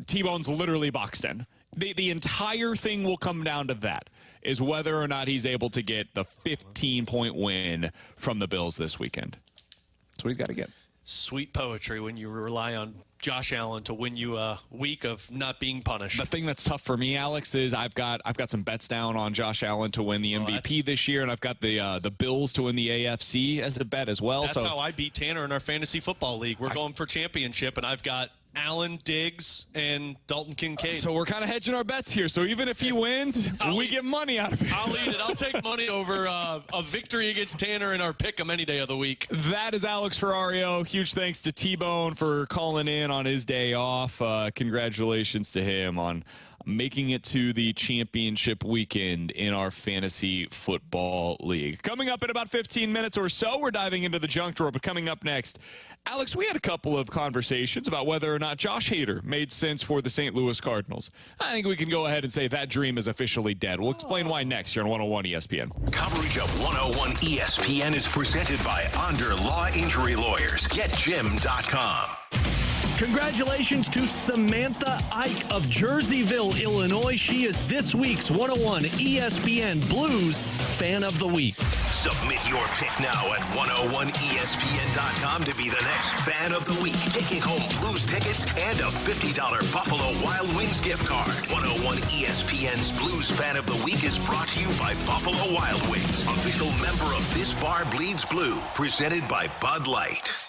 T-Bone's literally boxed in. The entire thing will come down to that, is whether or not he's able to get the 15-point win from the Bills this weekend. That's what he's got to get. Sweet poetry when you rely on Josh Allen to win you a week of not being punished. The thing that's tough for me, Alex, is I've got some bets down on Josh Allen to win the MVP this year, and I've got the Bills to win the AFC as a bet as well. That's how I beat Tanner in our fantasy football league. We're going for championship, and I've got Allen, Diggs, and Dalton Kincaid. So we're kind of hedging our bets here. So even if he wins, we get money out of it. I'll eat it. I'll take money over a victory against Tanner in our pick'em any day of the week. That is Alex Ferrario. Huge thanks to T-Bone for calling in on his day off. Congratulations to him on making it to the championship weekend in our fantasy football league. Coming up in about 15 minutes or so, we're diving into the junk drawer. But coming up next, Alex, we had a couple of conversations about whether or not Josh Hader made sense for the St. Louis Cardinals. I think we can go ahead and say that dream is officially dead. We'll explain why next here on 101 ESPN. Coverage of 101 ESPN is presented by Onder Law Injury Lawyers. GetJim.com. Congratulations to Samantha Ike of Jerseyville, Illinois. She is this week's 101 ESPN Blues Fan of the Week. Submit your pick now at 101ESPN.com to be the next Fan of the Week. Taking home Blues tickets and a $50 Buffalo Wild Wings gift card. 101 ESPN's Blues Fan of the Week is brought to you by Buffalo Wild Wings, official member of This Bar Bleeds Blue, presented by Bud Light.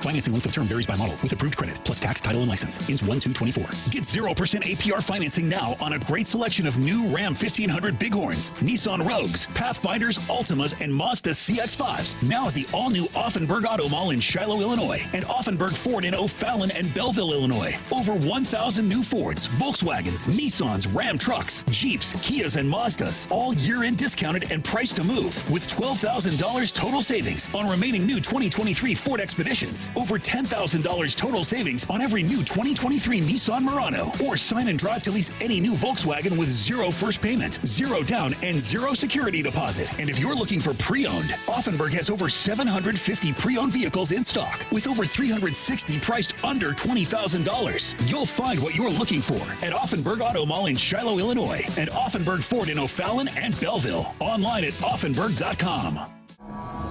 Financing length of term varies by model with approved credit plus tax, title, and license. Ends 1/2/24. Get 0% APR financing now on a great selection of new Ram 1500 Bighorns, Nissan Rogues, Pathfinders, Altimas, and Mazda CX-5s. Now at the all-new Offenburg Auto Mall in Shiloh, Illinois, and Offenburg Ford in O'Fallon and Belleville, Illinois. Over 1,000 new Fords, Volkswagens, Nissans, Ram trucks, Jeeps, Kias, and Mazdas. All year-end discounted and priced to move with $12,000 total savings on remaining new 2023 Ford Expeditions. over $10,000 total savings on every new 2023 Nissan Murano. Or sign and drive to lease any new Volkswagen with zero first payment, zero down, and zero security deposit. And if you're looking for pre-owned, Offenburg has over 750 pre-owned vehicles in stock with over 360 priced under $20,000. You'll find what you're looking for at Offenburg Auto Mall in Shiloh, Illinois, and Offenburg Ford in O'Fallon and Belleville. Online at offenburg.com.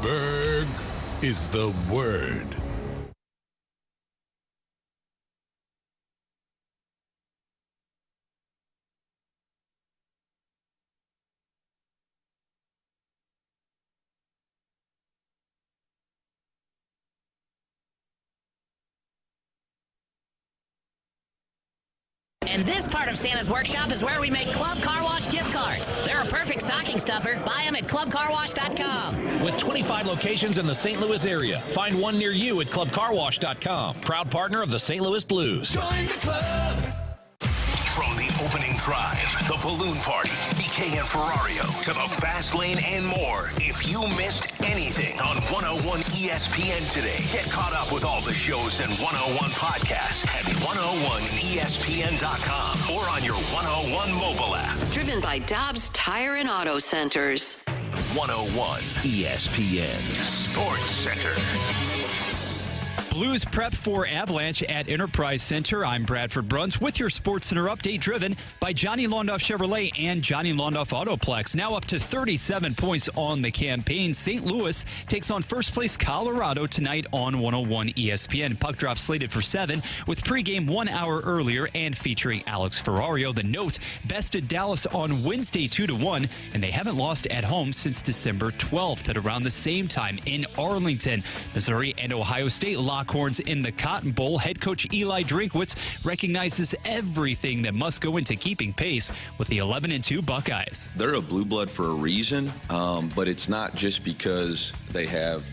Berg is the word. And this part of Santa's workshop is where we make Club Car Wash gift cards. They're a perfect stocking stuffer. Buy them at clubcarwash.com. With 25 locations in the St. Louis area, find one near you at clubcarwash.com. Proud partner of the St. Louis Blues. Join the club. From the opening drive, the balloon party, BK and Ferrario, to the fast lane and more. If you missed anything on 101 ESPN today, get caught up with all the shows and 101 podcasts at 101ESPN.com or on your 101 mobile app. Driven by Dobbs Tire and Auto Centers. 101 ESPN Sports Center. Blues prep for Avalanche at Enterprise Center. I'm Bradford Bruns with your Sports Center update, driven by Johnny Londoff Chevrolet and Johnny Londoff Autoplex. Now up to 37 points on the campaign. St. Louis takes on first place Colorado tonight on 101 ESPN. Puck drop slated for 7 with pregame 1 hour earlier and featuring Alex Ferrario. The Note bested Dallas on Wednesday 2-1, and they haven't lost at home since December 12th at around the same time in Arlington. Missouri and Ohio State lock horns in the Cotton Bowl. Head coach Eli Drinkwitz recognizes everything that must go into keeping pace with the 11-2 Buckeyes. They're a blue blood for a reason, but it's not just because they have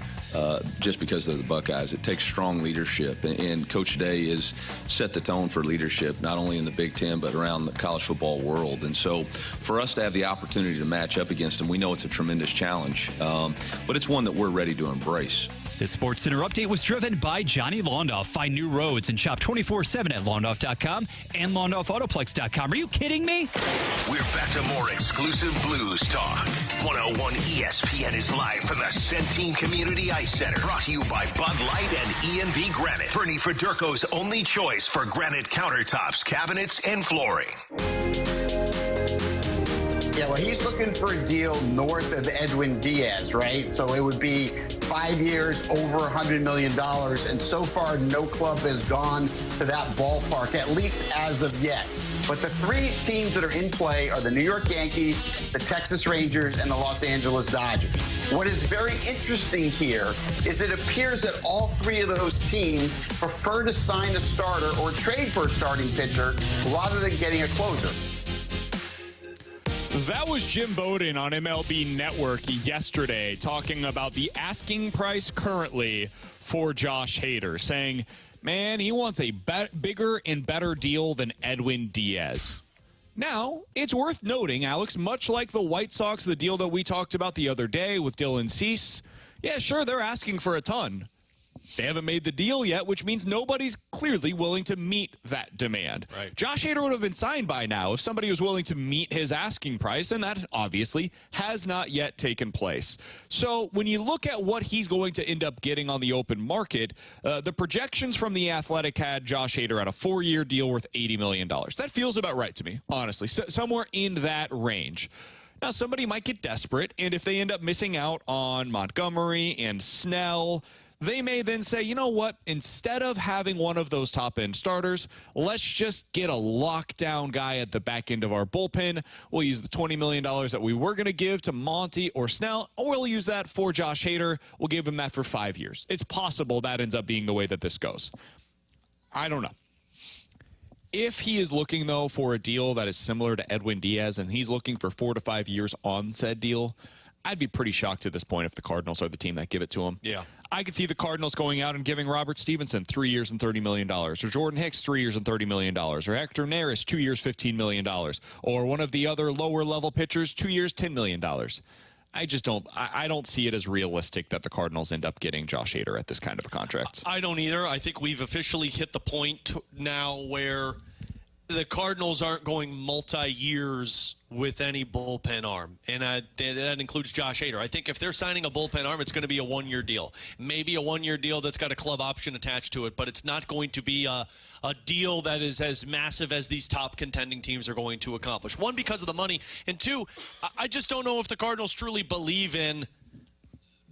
just because they're the Buckeyes. It takes strong leadership, and Coach Day has set the tone for leadership, not only in the Big Ten, but around the college football world. And so for us to have the opportunity to match up against them, we know it's a tremendous challenge, but it's one that we're ready to embrace. This Sports Center update was driven by Johnny Londoff. Find new roads and shop 24/7 at Londoff.com and LondoffAutoplex.com. Are you kidding me? We're back to more exclusive Blues talk. 101 ESPN is live from the Centene Community Ice Center. Brought to you by Bud Light and E&B Granite. Bernie Federko's only choice for granite countertops, cabinets, and flooring. Yeah, well, he's looking for a deal north of Edwin Diaz, right? So it would be 5 years, over $100 million. And so far, no club has gone to that ballpark, at least as of yet. But the three teams that are in play are the New York Yankees, the Texas Rangers, and the Los Angeles Dodgers. What is very interesting here is it appears that all three of those teams prefer to sign a starter or trade for a starting pitcher rather than getting a closer. That was Jim Bowden on MLB Network yesterday talking about the asking price currently for Josh Hader, saying, man, he wants a bigger and better deal than Edwin Diaz. Now, it's worth noting, Alex, much like the White Sox, the deal that we talked about the other day with Dylan Cease, yeah, sure, they're asking for a ton. They haven't made the deal yet, which means nobody's clearly willing to meet that demand. Right. Josh Hader would have been signed by now if somebody was willing to meet his asking price, and that obviously has not yet taken place. So when you look at what he's going to end up getting on the open market, the projections from The Athletic had Josh Hader at a 4-year deal worth $80 million. That feels about right to me, honestly, somewhere in that range. Now, somebody might get desperate, and if they end up missing out on Montgomery and Snell, they may then say, you know what, instead of having one of those top-end starters, let's just get a lockdown guy at the back end of our bullpen. We'll use the $20 million that we were going to give to Monty or Snell, or we'll use that for Josh Hader. We'll give him that for 5 years. It's possible that ends up being the way that this goes. I don't know. If he is looking, though, for a deal that is similar to Edwin Diaz, and he's looking for 4 to 5 years on said deal, I'd be pretty shocked at this point if the Cardinals are the team that give it to him. Yeah. I could see the Cardinals going out and giving Robert Stevenson 3 years and $30 million, or Jordan Hicks 3 years and $30 million, or Hector Neris 2 years, $15 million, or one of the other lower-level pitchers 2 years, $10 million. I just don't. I don't see it as realistic that the Cardinals end up getting Josh Hader at this kind of a contract. I don't either. I think we've officially hit the point now where the Cardinals aren't going multi-years with any bullpen arm, and that includes Josh Hader. I think if they're signing a bullpen arm, it's going to be a one-year deal. Maybe a one-year deal that's got a club option attached to it, but it's not going to be a deal that is as massive as these top contending teams are going to accomplish. One, because of the money, and two, I just don't know if the Cardinals truly believe in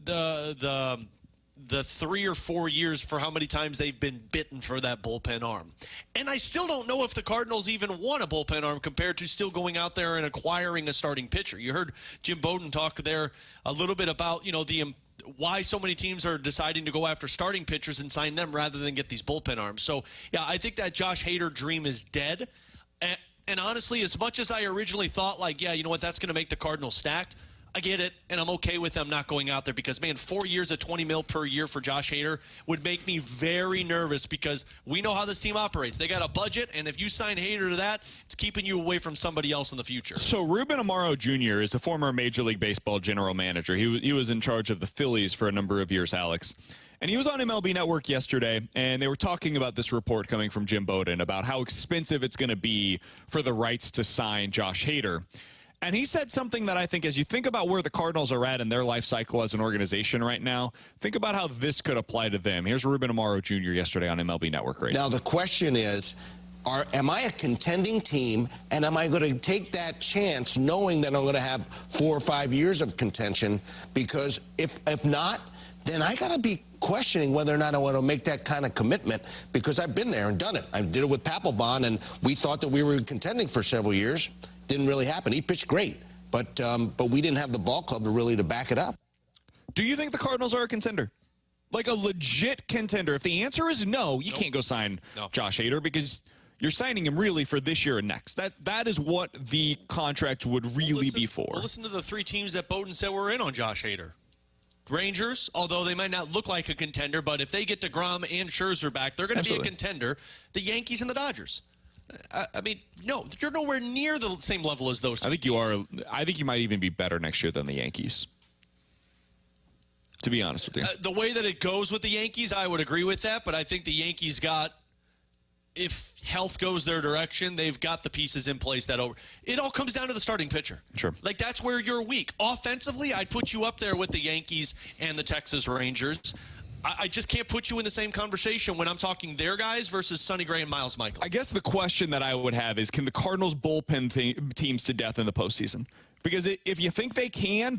the 3 or 4 years for how many times they've been bitten for that bullpen arm. And I still don't know if the Cardinals even want a bullpen arm compared to still going out there and acquiring a starting pitcher. You heard Jim Bowden talk there a little bit about, why so many teams are deciding to go after starting pitchers and sign them rather than get these bullpen arms. So, yeah, I think that Josh Hader dream is dead. And honestly, as much as I originally thought, that's going to make the Cardinals stacked, I get it, and I'm okay with them not going out there because, man, 4 years at $20 million per year for Josh Hader would make me very nervous because we know how this team operates. They got a budget, and if you sign Hader to that, it's keeping you away from somebody else in the future. So Ruben Amaro Jr. is a former Major League Baseball general manager. He was in charge of the Phillies for a number of years, Alex. And he was on MLB Network yesterday, and they were talking about this report coming from Jim Bowden about how expensive it's going to be for the rights to sign Josh Hader. And he said something that I think, as you think about where the Cardinals are at in their life cycle as an organization right now, think about how this could apply to them. Here's Ruben Amaro Jr. yesterday on MLB Network Radio. Now, the question is, am I a contending team, and am I going to take that chance knowing that I'm going to have 4 or 5 years of contention? Because if not, then I got to be questioning whether or not I want to make that kind of commitment, because I've been there and done it. I did it with Papelbon, and we thought that we were contending for several years. Didn't really happen. He pitched great, but we didn't have the ball club to back it up. Do you think the Cardinals are a contender? Like a legit contender? If the answer is no, you can't go sign Josh Hader because you're signing him really for this year and next. That is what the contract would really be for. Well, listen to the 3 teams that Bowden said were in on Josh Hader. Rangers, although they might not look like a contender, but if they get DeGrom and Scherzer back, they're going to be a contender. The Yankees and the Dodgers. I mean, no, you're nowhere near the same level as those two. I think you are. I think you might even be better next year than the Yankees, to be honest with you. The way that it goes with the Yankees, I would agree with that, but I think the Yankees got, if health goes their direction, they've got the pieces in place that it all comes down to the starting pitcher. Sure. Like, that's where you're weak. Offensively, I'd put you up there with the Yankees and the Texas Rangers. I just can't put you in the same conversation when I'm talking their guys versus Sonny Gray and Miles Michael. I guess the question that I would have is, can the Cardinals bullpen teams to death in the postseason? Because if you think they can,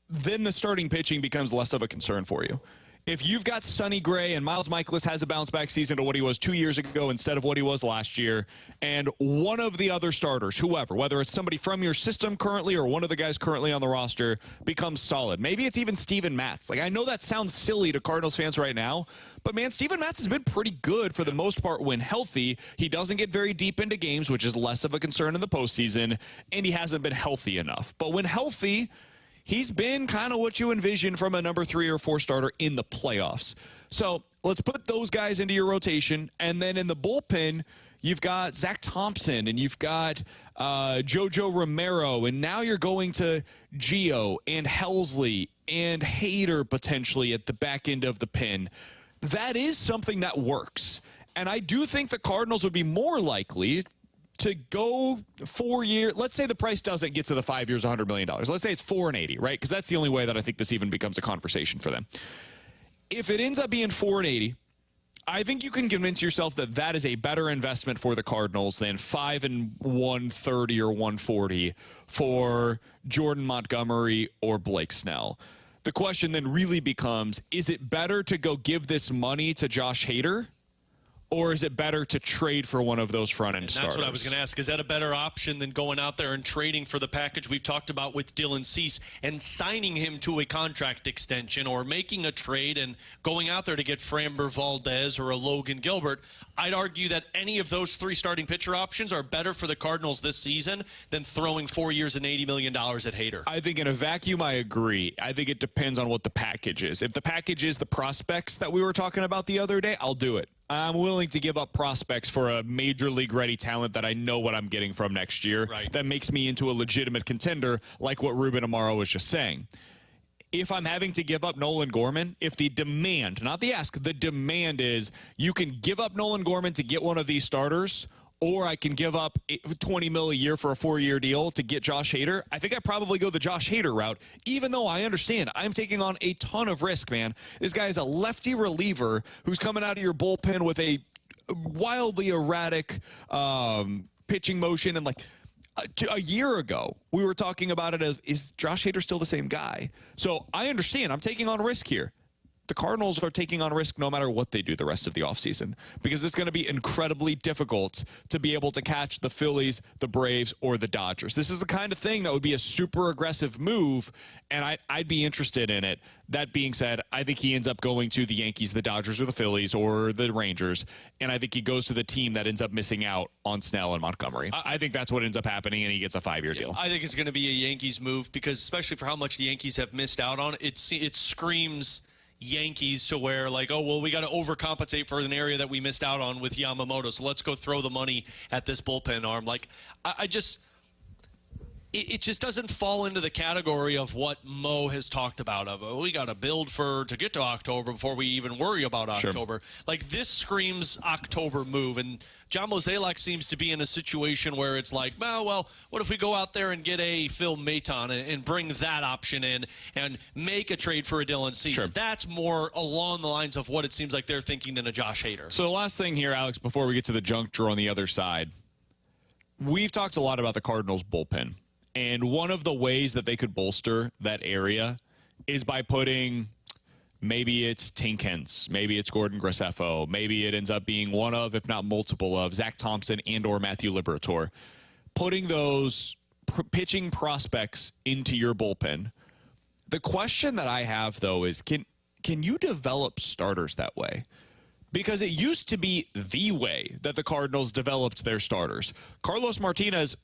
then the starting pitching becomes less of a concern for you. If you've got Sonny Gray and Miles Michaelis has a bounce-back season to what he was 2 years ago instead of what he was last year, and one of the other starters, whoever, whether it's somebody from your system currently or one of the guys currently on the roster, becomes solid. Maybe it's even Steven Matz. Like, I know that sounds silly to Cardinals fans right now, but, man, Steven Matz has been pretty good for the most part when healthy. He doesn't get very deep into games, which is less of a concern in the postseason, and he hasn't been healthy enough. But when healthy, he's been kind of what you envision from a number 3 or 4 starter in the playoffs. So let's put those guys into your rotation. And then in the bullpen, you've got Zach Thompson and you've got JoJo Romero. And now you're going to Gio and Helsley and Hader potentially at the back end of the pen. That is something that works. And I do think the Cardinals would be more likely to go 4 years. Let's say the price doesn't get to the 5 years, $100 million. Let's say it's $4 and $80, right? Because that's the only way that I think this even becomes a conversation for them. If it ends up being $4 and $80, I think you can convince yourself that that is a better investment for the Cardinals than 5 and $130 or $140 for Jordan Montgomery or Blake Snell. The question then really becomes, is it better to go give this money to Josh Hader? Or is it better to trade for one of those front-end starters? That's what I was going to ask. Is that a better option than going out there and trading for the package we've talked about with Dylan Cease and signing him to a contract extension or making a trade and going out there to get Framber Valdez or a Logan Gilbert? I'd argue that any of those 3 starting pitcher options are better for the Cardinals this season than throwing 4 years and $80 million at Hader. I think in a vacuum, I agree. I think it depends on what the package is. If the package is the prospects that we were talking about the other day, I'll do it. I'm willing to give up prospects for a major league ready talent that I know what I'm getting from next year. Right. That makes me into a legitimate contender, like what Ruben Amaro was just saying. If I'm having to give up Nolan Gorman, if the demand, not the ask, the demand is you can give up Nolan Gorman to get one of these starters, or I can give up $20 million a year for a 4-year deal to get Josh Hader, I think I'd probably go the Josh Hader route, even though I understand I'm taking on a ton of risk, man. This guy is a lefty reliever who's coming out of your bullpen with a wildly erratic pitching motion, and a year ago, we were talking about it as, is Josh Hader still the same guy? So I understand. I'm taking on risk here. The Cardinals are taking on risk no matter what they do the rest of the offseason, because it's going to be incredibly difficult to be able to catch the Phillies, the Braves, or the Dodgers. This is the kind of thing that would be a super aggressive move, and I'd be interested in it. That being said, I think he ends up going to the Yankees, the Dodgers, or the Phillies, or the Rangers, and I think he goes to the team that ends up missing out on Snell and Montgomery. I think that's what ends up happening, and he gets a 5-year deal. I think it's going to be a Yankees move, because especially for how much the Yankees have missed out on, it screams Yankees to where, like, oh, well, we got to overcompensate for an area that we missed out on with Yamamoto, so let's go throw the money at this bullpen arm. Like, it just doesn't fall into the category of what Mo has talked about of, oh, we got to build to get to October before we even worry about October. Sure. Like, this screams October move, and John Mozeliak seems to be in a situation where it's like, well, what if we go out there and get a Phil Maton and bring that option in and make a trade for a Dylan Cease? Sure. That's more along the lines of what it seems like they're thinking than a Josh Hader. So the last thing here, Alex, before we get to the junk drawer on the other side, we've talked a lot about the Cardinals bullpen. And one of the ways that they could bolster that area is by putting, maybe it's Tink Hence, maybe it's Gordon Graceffo, maybe it ends up being one of, if not multiple of, Zach Thompson and or Matthew Liberatore. Putting those pitching prospects into your bullpen. The question that I have, though, is can you develop starters that way? Because it used to be the way that the Cardinals developed their starters. Carlos Martinez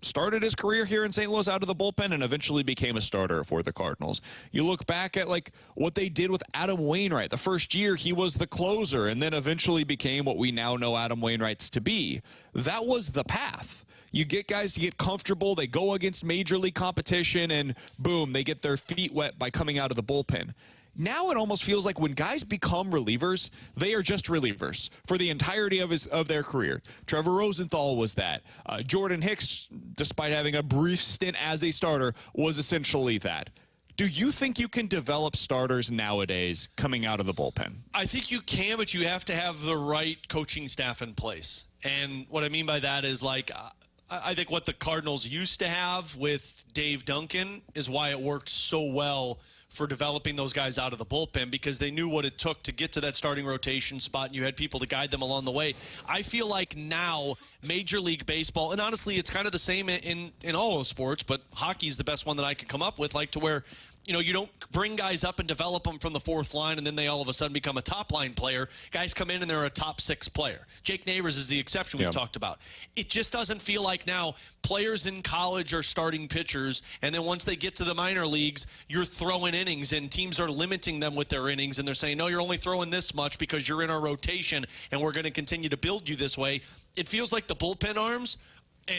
started his career here in St. Louis out of the bullpen and eventually became a starter for the Cardinals. You look back at what they did with Adam Wainwright. The first year he was the closer and then eventually became what we now know Adam Wainwright's to be. That was the path. You get guys to get comfortable, they go against major league competition, and boom, they get their feet wet by coming out of the bullpen. Now it almost feels like when guys become relievers, they are just relievers for the entirety of their career. Trevor Rosenthal was that. Jordan Hicks, despite having a brief stint as a starter, was essentially that. Do you think you can develop starters nowadays coming out of the bullpen? I think you can, but you have to have the right coaching staff in place. And what I mean by that is, I think what the Cardinals used to have with Dave Duncan is why it worked so well for developing those guys out of the bullpen, because they knew what it took to get to that starting rotation spot, and you had people to guide them along the way. I feel like now Major League Baseball, and honestly it's kind of the same in all of sports, but hockey's the best one that I could come up with, to where you don't bring guys up and develop them from the fourth line and then they all of a sudden become a top line player. Guys come in and they're a top 6 player. Jake Neighbors is the exception we've talked about. It just doesn't feel like now players in college are starting pitchers, and then once they get to the minor leagues, you're throwing innings, and teams are limiting them with their innings, and they're saying, no, you're only throwing this much because you're in our rotation and we're going to continue to build you this way. It feels like the bullpen arms,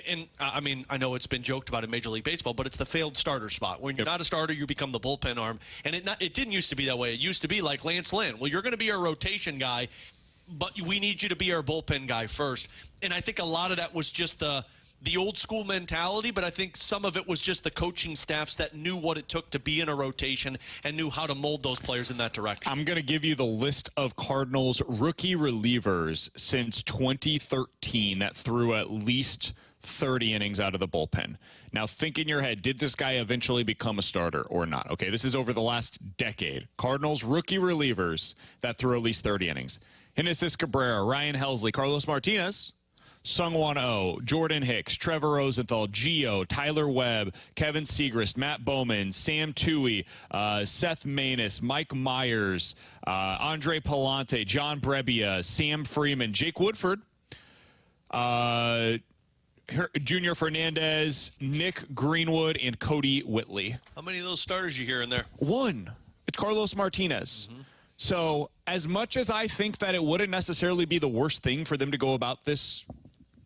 and I mean, I know it's been joked about in Major League Baseball, but it's the failed starter spot. When you're not a starter, you become the bullpen arm. And it didn't used to be that way. It used to be like Lance Lynn. Well, you're going to be our rotation guy, but we need you to be our bullpen guy first. And I think a lot of that was just the old school mentality, but I think some of it was just the coaching staffs that knew what it took to be in a rotation and knew how to mold those players in that direction. I'm going to give you the list of Cardinals rookie relievers since 2013 that threw at least 30 innings out of the bullpen. Now, think in your head, did this guy eventually become a starter or not? Okay, this is over the last decade. Cardinals rookie relievers that threw at least 30 innings. Genesis Cabrera, Ryan Helsley, Carlos Martinez, Sungwon Oh, Jordan Hicks, Trevor Rosenthal, Gio, Tyler Webb, Kevin Segrist, Matt Bowman, Sam Toohey, Seth Maness, Mike Myers, Andre Palante, John Brebbia, Sam Freeman, Jake Woodford, Junior Fernandez, Nick Greenwood, and Cody Whitley. How many of those starters you hear in there? One. It's Carlos Martinez. So as much as I think that it wouldn't necessarily be the worst thing for them to go about this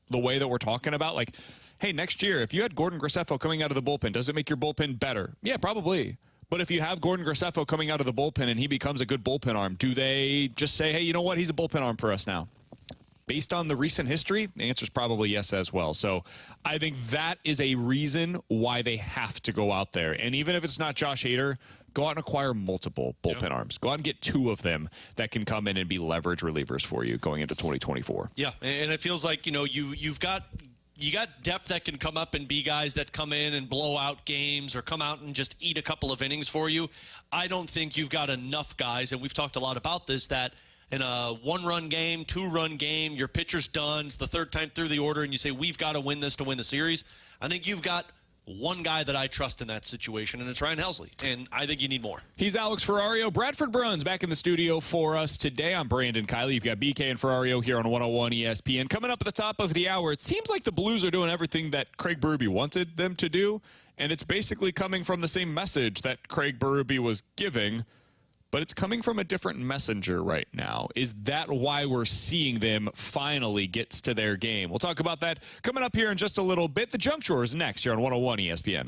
the way that we're talking about, like, hey, next year, if you had Gordon Graceffo coming out of the bullpen, does it make your bullpen better? Yeah, probably. But if you have Gordon Graceffo coming out of the bullpen and he becomes a good bullpen arm, do they just say, hey, you know what, he's a bullpen arm for us now? Based on the recent history, the answer is probably yes as well. So I think that is a reason why they have to go out there. And even if it's not Josh Hader, go out and acquire multiple bullpen arms. Go out and get 2 of them that can come in and be leverage relievers for you going into 2024. Yeah, and it feels like, you've got depth that can come up and be guys that come in and blow out games or come out and just eat a couple of innings for you. I don't think you've got enough guys, and we've talked a lot about this, that in a 1-run game, 2-run game, your pitcher's done, it's the 3rd time through the order, and you say, we've got to win this to win the series. I think you've got one guy that I trust in that situation, and it's Ryan Helsley, and I think you need more. He's Alex Ferrario. Bradford Bruns back in the studio for us today. I'm Brandon Kiley. You've got BK and Ferrario here on 101 ESPN. Coming up at the top of the hour, it seems like the Blues are doing everything that Craig Berube wanted them to do, and it's basically coming from the same message that Craig Berube was giving, but it's coming from a different messenger right now. Is that why we're seeing them finally get to their game? We'll talk about that coming up here in just a little bit. The Junk Drawer is next here on 101 ESPN.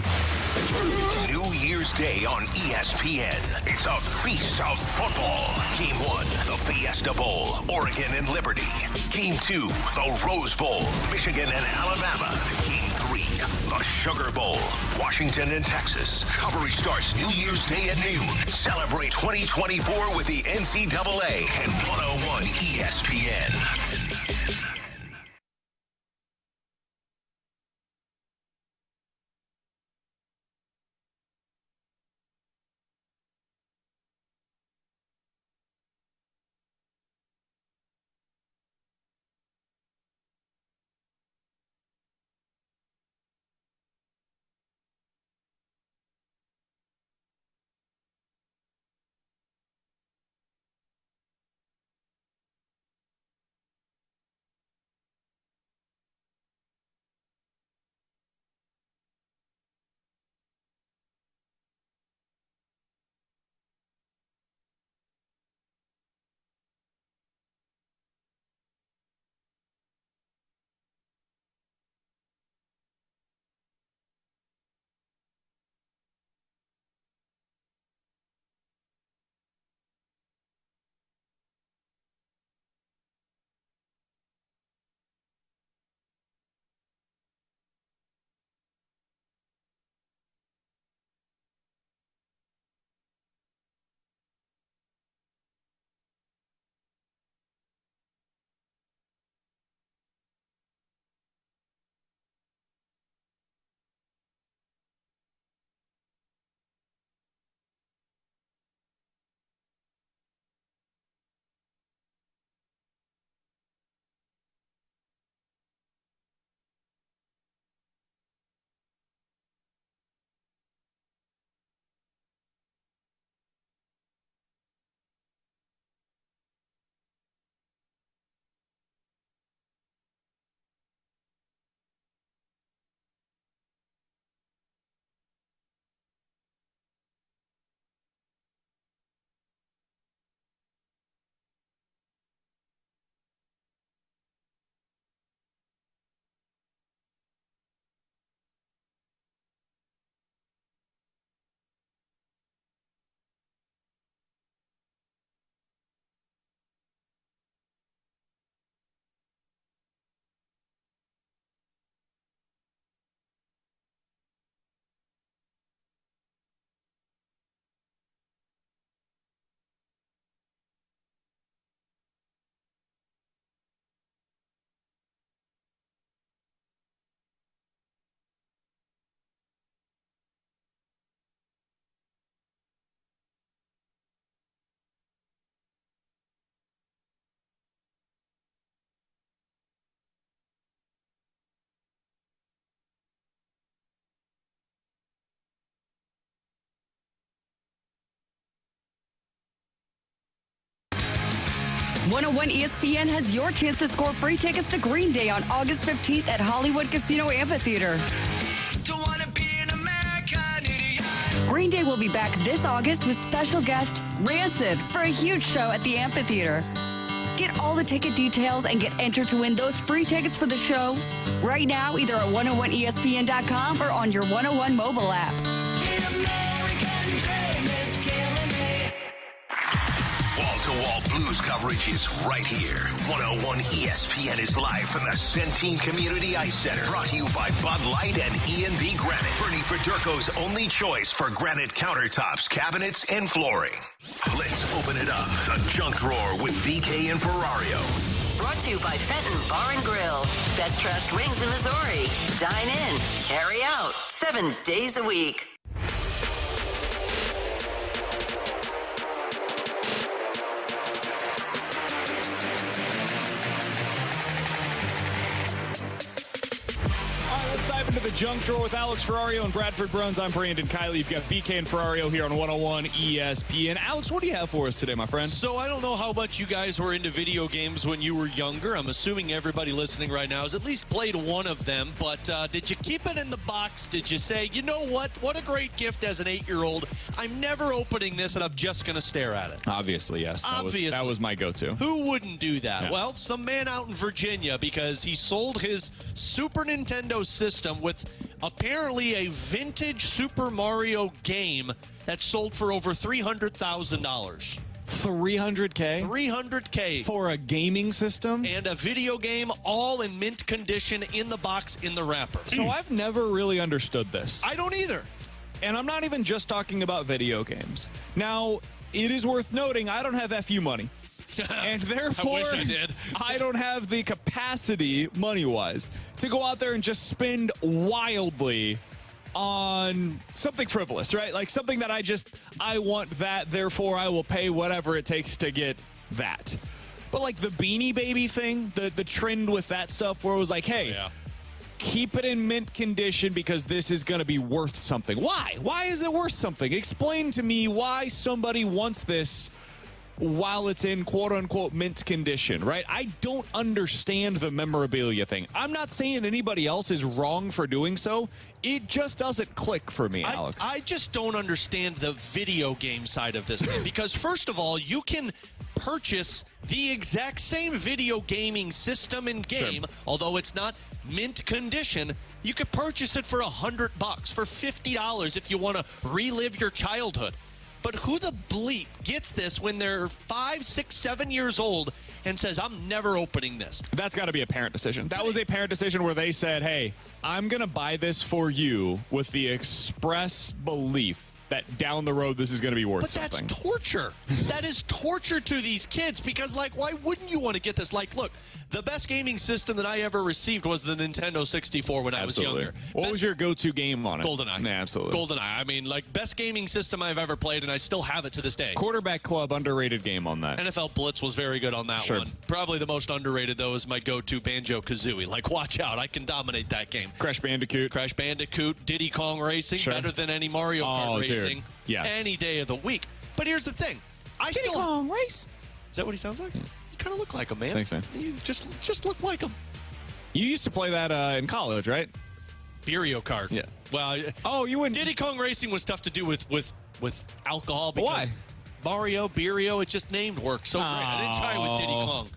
New Year's Day on ESPN. It's a feast of football. Game 1, the Fiesta Bowl, Oregon and Liberty. Game 2, the Rose Bowl, Michigan and Alabama. Game 3, the Sugar Bowl, Washington and Texas. Coverage starts New Year's Day at noon. Celebrate 2024 with the NCAA and 101 ESPN. .101 ESPN has your chance to score free tickets to Green Day on August 15th at Hollywood Casino Amphitheater. Green Day will be back this August with special guest Rancid for a huge show at the amphitheater. Get all the ticket details and get entered to win those free tickets for the show right now, either at 101ESPN.com or on your 101 mobile app. Wall-to-wall Blues coverage is right here. 101 ESPN is live from the Centene Community Ice Center. Brought to you by Bud Light and E&B Granite. Bernie Federko's only choice for granite countertops, cabinets, and flooring. Let's open it up. The Junk Drawer with BK and Ferrario. Brought to you by Fenton Bar and Grill. Best trust wings in Missouri. Dine in, carry out, 7 days a week. Into the Junk Drawer with Alex Ferrario and Bradford Bruns. I'm Brandon Kiley. You've got BK and Ferrario here on 101 ESPN. Alex, what do you have for us today, my friend? So I don't know how much you guys were into video games when you were younger. I'm assuming everybody listening right now has at least played one of them. But did you keep it in the box? Did you say, you know what? What a great gift as an 8-year-old. I'm never opening this and I'm just going to stare at it. Obviously, yes. That was my go-to. Who wouldn't do that? Yeah. Well, some man out in Virginia, because he sold his Super Nintendo system with apparently a vintage Super Mario game that sold for over $300,000. $300K? $300K. For a gaming system? And a video game, all in mint condition, in the box, in the wrapper. So I've never really understood this. I don't either. And I'm not even just talking about video games. Now, it is worth noting, I don't have FU money. And therefore, I wish I did. I don't have the capacity, money-wise, to go out there and just spend wildly on something frivolous, right? Like something that I want that, therefore I will pay whatever it takes to get that. But like the Beanie Baby thing, the trend with that stuff where it was like, hey, keep it in mint condition because this is going to be worth something. Why? Why is it worth something? Explain to me why somebody wants this while it's in quote-unquote mint condition, right? I don't understand the memorabilia thing. I'm not saying anybody else is wrong for doing so. It just doesn't click for me, Alex. I just don't understand the video game side of this thing because, first of all, you can purchase the exact same video gaming system and game, although it's not mint condition. You could purchase it for $100, for $50 if you want to relive your childhood. But who the bleep gets this when they're 5, 6, 7 years old and says, I'm never opening this? That's got to be a parent decision. That was a parent decision where they said, hey, I'm going to buy this for you with the express belief that down the road this is going to be worth something. But that's torture. That is torture to these kids because, like, why wouldn't you want to get this? Like, look, the best gaming system that I ever received was the Nintendo 64 when I was younger. What was your go-to game on it? GoldenEye. Yeah, absolutely. GoldenEye. I mean, like, best gaming system I've ever played, and I still have it to this day. Quarterback Club, underrated game on that. NFL Blitz was very good on that one. Probably the most underrated, though, is my go-to Banjo-Kazooie. Like, watch out. I can dominate that game. Crash Bandicoot. Crash Bandicoot. Diddy Kong Racing. Better than any Mario Kart racing. Yes. Any day of the week. But here's the thing. Diddy Kong Race. Is that what he sounds like? You kind of look like him, man. Thanks, man. You just look like him. You used to play that in college, right? Mario Kart. Yeah. Well, you wouldn't. Diddy Kong Racing was tough to do with alcohol because why? Mario, Beerio, it just named worked so great. I didn't try with Diddy Kong.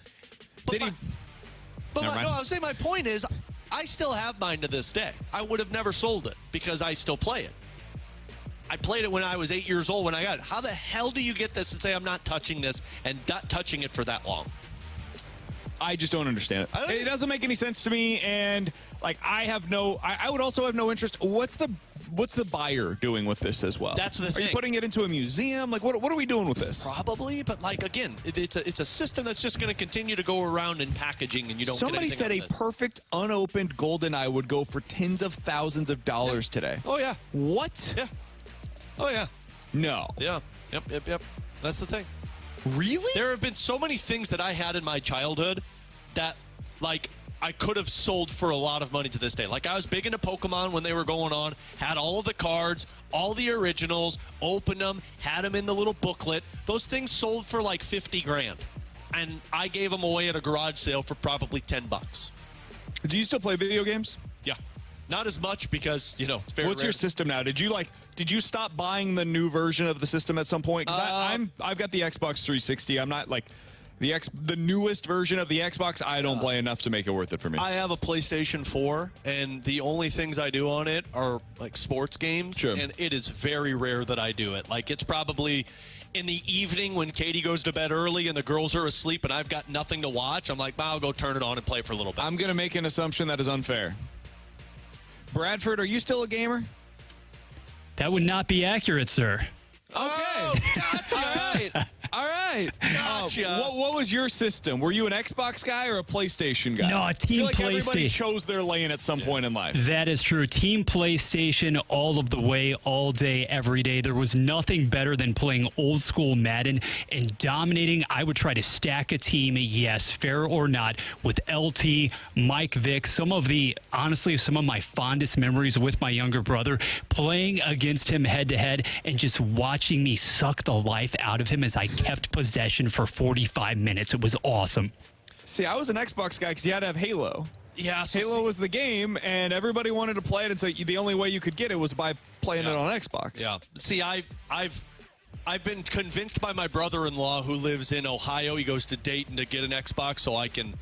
I was saying my point is, I still have mine to this day. I would have never sold it because I still play it. I played it when I was 8 years old when I got it. How the hell do you get this and say I'm not touching this and not touching it for that long? I just don't understand it. It doesn't make any sense to me, and like I would also have no interest. What's the buyer doing with this as well? That's the thing. Are you putting it into a museum? Like, what are we doing with this? Probably, but like again, it's a system that's just going to continue to go around in packaging, and you don't. Somebody get said a out of it. perfect unopened GoldenEye would go for tens of thousands of dollars today. Oh yeah. What? Yeah. Oh yeah. No. Yeah. Yep. That's the thing. Really? There have been so many things that I had in my childhood that, like, I could have sold for a lot of money to this day. Like, I was big into Pokemon when they were going on, had all of the cards, all the originals, opened them, had them in the little booklet. Those things sold for like $50,000. And I gave them away at a garage sale for probably $10. Do you still play video games? Yeah. Not as much because, it's very What's rare. your system now? Did you stop buying the new version of the system at some point? Because I've got the Xbox 360. I'm not like the newest version of the Xbox. I don't play enough to make it worth it for me. I have a PlayStation 4, and the only things I do on it are like sports games. Sure. And it is very rare that I do it. Like, it's probably in the evening when Katie goes to bed early and the girls are asleep and I've got nothing to watch. I'm like, I'll go turn it on and play for a little bit. I'm going to make an assumption that is unfair. Bradford, are you still a gamer? That would not be accurate, sir. Okay. Gotcha. All right. Gotcha. What was your system? Were you an Xbox guy or a PlayStation guy? No, I Team feel like everybody PlayStation. chose their lane at some point in life. That is true. Team PlayStation all of the way, all day, every day. There was nothing better than playing old school Madden and dominating. I would try to stack a team, yes, fair or not, with LT, Mike Vick. Honestly, some of my fondest memories with my younger brother, playing against him head to head and just watching me suck the life out of him as I kept possession for 45 minutes. It was awesome. See, I was an Xbox guy because you had to have Halo. Yeah, Halo was the game, and everybody wanted to play it, and so the only way you could get it was by playing it on Xbox. Yeah. See, I've been convinced by my brother-in-law who lives in Ohio. He goes to Dayton to get an Xbox so I can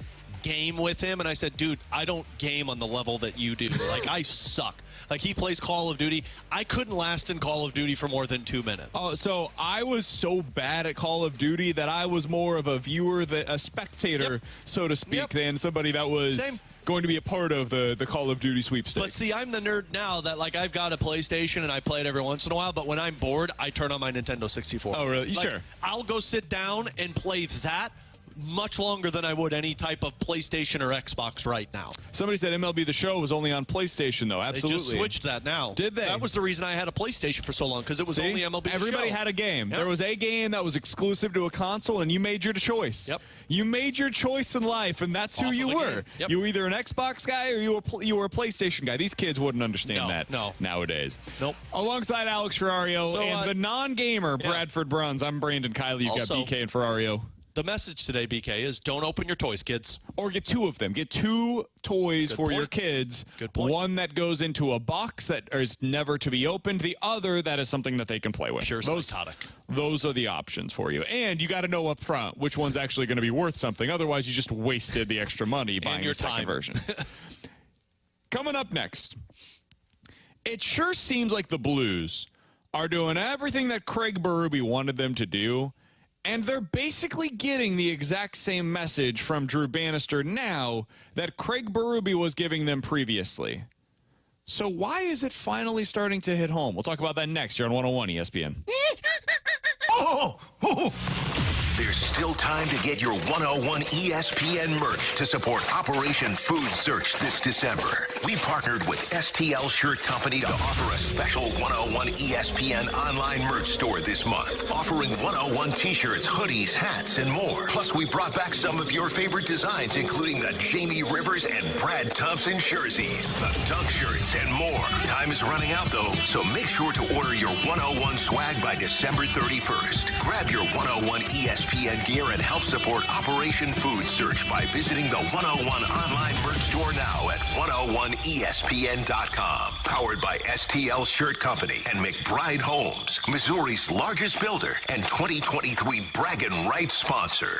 game with him. And I said, dude, I don't game on the level that you do. Like, I suck. Like, he plays Call of Duty. I couldn't last in Call of Duty for more than 2 minutes. Oh, so I was so bad at Call of Duty that I was more of a viewer, a spectator, so to speak, than somebody that was going to be a part of the Call of Duty sweepstakes. But see, I'm the nerd now that, like, I've got a PlayStation and I play it every once in a while, but when I'm bored, I turn on my Nintendo 64. Oh, really? Like, Sure. I'll go sit down and play that much longer than I would any type of PlayStation or Xbox right now. Somebody said MLB The Show was only on PlayStation, though. Absolutely. They just switched that now. Did they? That was the reason I had a PlayStation for so long, because it was only MLB The Show. Everybody had a game. Yep. There was a game that was exclusive to a console, and you made your choice. Yep. You made your choice in life, and that's who you were. Yep. You were either an Xbox guy or you were a PlayStation guy. These kids wouldn't understand that nowadays. Nope. Alongside Alex Ferrario and the non-gamer Bradford Bruns, I'm Brandon Kiley. You've got BK and Ferrario. The message today, BK, is don't open your toys, kids. Or get two of them. Get two toys for your kids. Good point. One that goes into a box that is never to be opened. The other that is something that they can play with. Pure psychotic. Those are the options for you. And you got to know up front which one's actually going to be worth something. Otherwise, you just wasted the extra money buying your a second time. version. Coming up next, it sure seems like the Blues are doing everything that Craig Berube wanted them to do. And they're basically getting the exact same message from Drew Bannister now that Craig Berube was giving them previously. So why is it finally starting to hit home? We'll talk about that next here on 101 ESPN. There's still time to get your 101 ESPN merch to support Operation Food Search this December. We partnered with STL Shirt Company to offer a special 101 ESPN online merch store this month, offering 101 t-shirts, hoodies, hats, and more. Plus, we brought back some of your favorite designs, including the Jamie Rivers and Brad Thompson jerseys, the dunk shirts, and more. Time is running out, though, so make sure to order your 101 swag by December 31st. Grab your 101 ESPN gear and help support Operation Food Search by visiting the 101 online merch store now at 101ESPN.com. Powered by STL Shirt Company and McBride Homes, Missouri's largest builder and 2023 Braggin' Rights sponsor.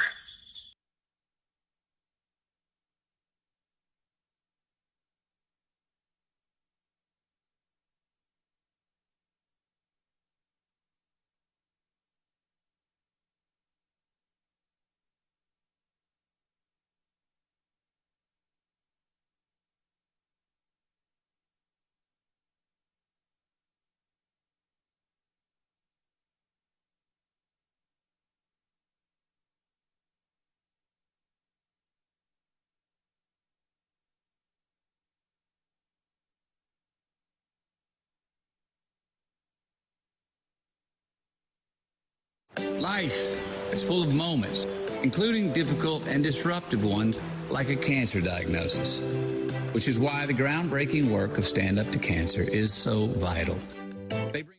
Life is full of moments, including difficult and disruptive ones like a cancer diagnosis, which is why the groundbreaking work of Stand Up to Cancer is so vital. They bring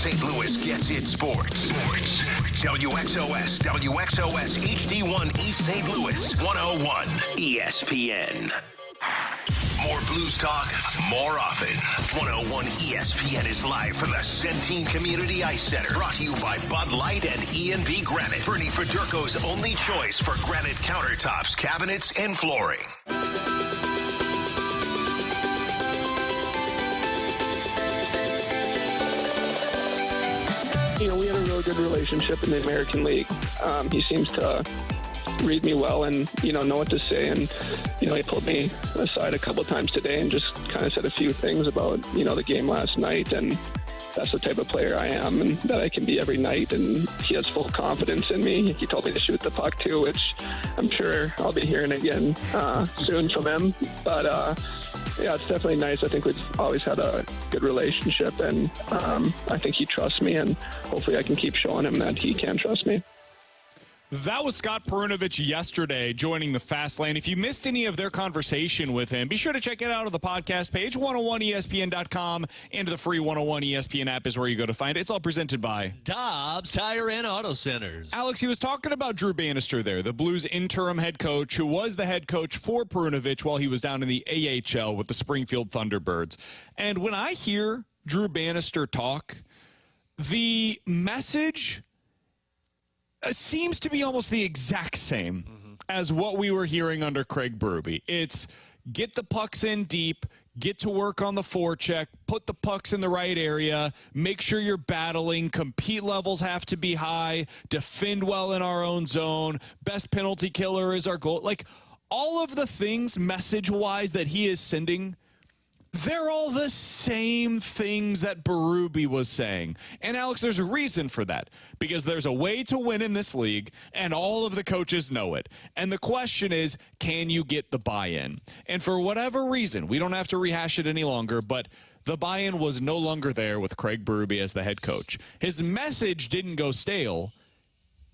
St. Louis gets its sports. WXOS HD1 East St. Louis, 101 ESPN. More Blues talk, more often. 101 ESPN is live from the Centene Community Ice Center. Brought to you by Bud Light and E&B Granite. Bernie Federko's only choice for granite countertops, cabinets, and flooring. We had a really good relationship in the American League. He seems to read me well and, know what to say. And, he pulled me aside a couple times today and just kind of said a few things about, the game last night. And that's the type of player I am and that I can be every night. And he has full confidence in me. He told me to shoot the puck too, which I'm sure I'll be hearing again soon from him. But, yeah, it's definitely nice. I think we've always had a good relationship, and I think he trusts me, and hopefully I can keep showing him that he can trust me. That was Scott Perunovich yesterday joining the Fast Lane. If you missed any of their conversation with him, be sure to check it out on the podcast page, 101ESPN.com, and the free 101 ESPN app is where you go to find it. It's all presented by Dobbs Tire and Auto Centers. Alex, he was talking about Drew Bannister there, the Blues interim head coach who was the head coach for Perunovich while he was down in the AHL with the Springfield Thunderbirds. And when I hear Drew Bannister talk, the message seems to be almost the exact same as what we were hearing under Craig Berube. It's get the pucks in deep, get to work on the forecheck, put the pucks in the right area, make sure you're battling, compete levels have to be high, defend well in our own zone, best penalty killer is our goal. Like, all of the things message-wise that he is sending, they're all the same things that Berube was saying. And, Alex, there's a reason for that, because there's a way to win in this league, and all of the coaches know it. And the question is, can you get the buy-in? And for whatever reason, we don't have to rehash it any longer, but the buy-in was no longer there with Craig Berube as the head coach. His message didn't go stale.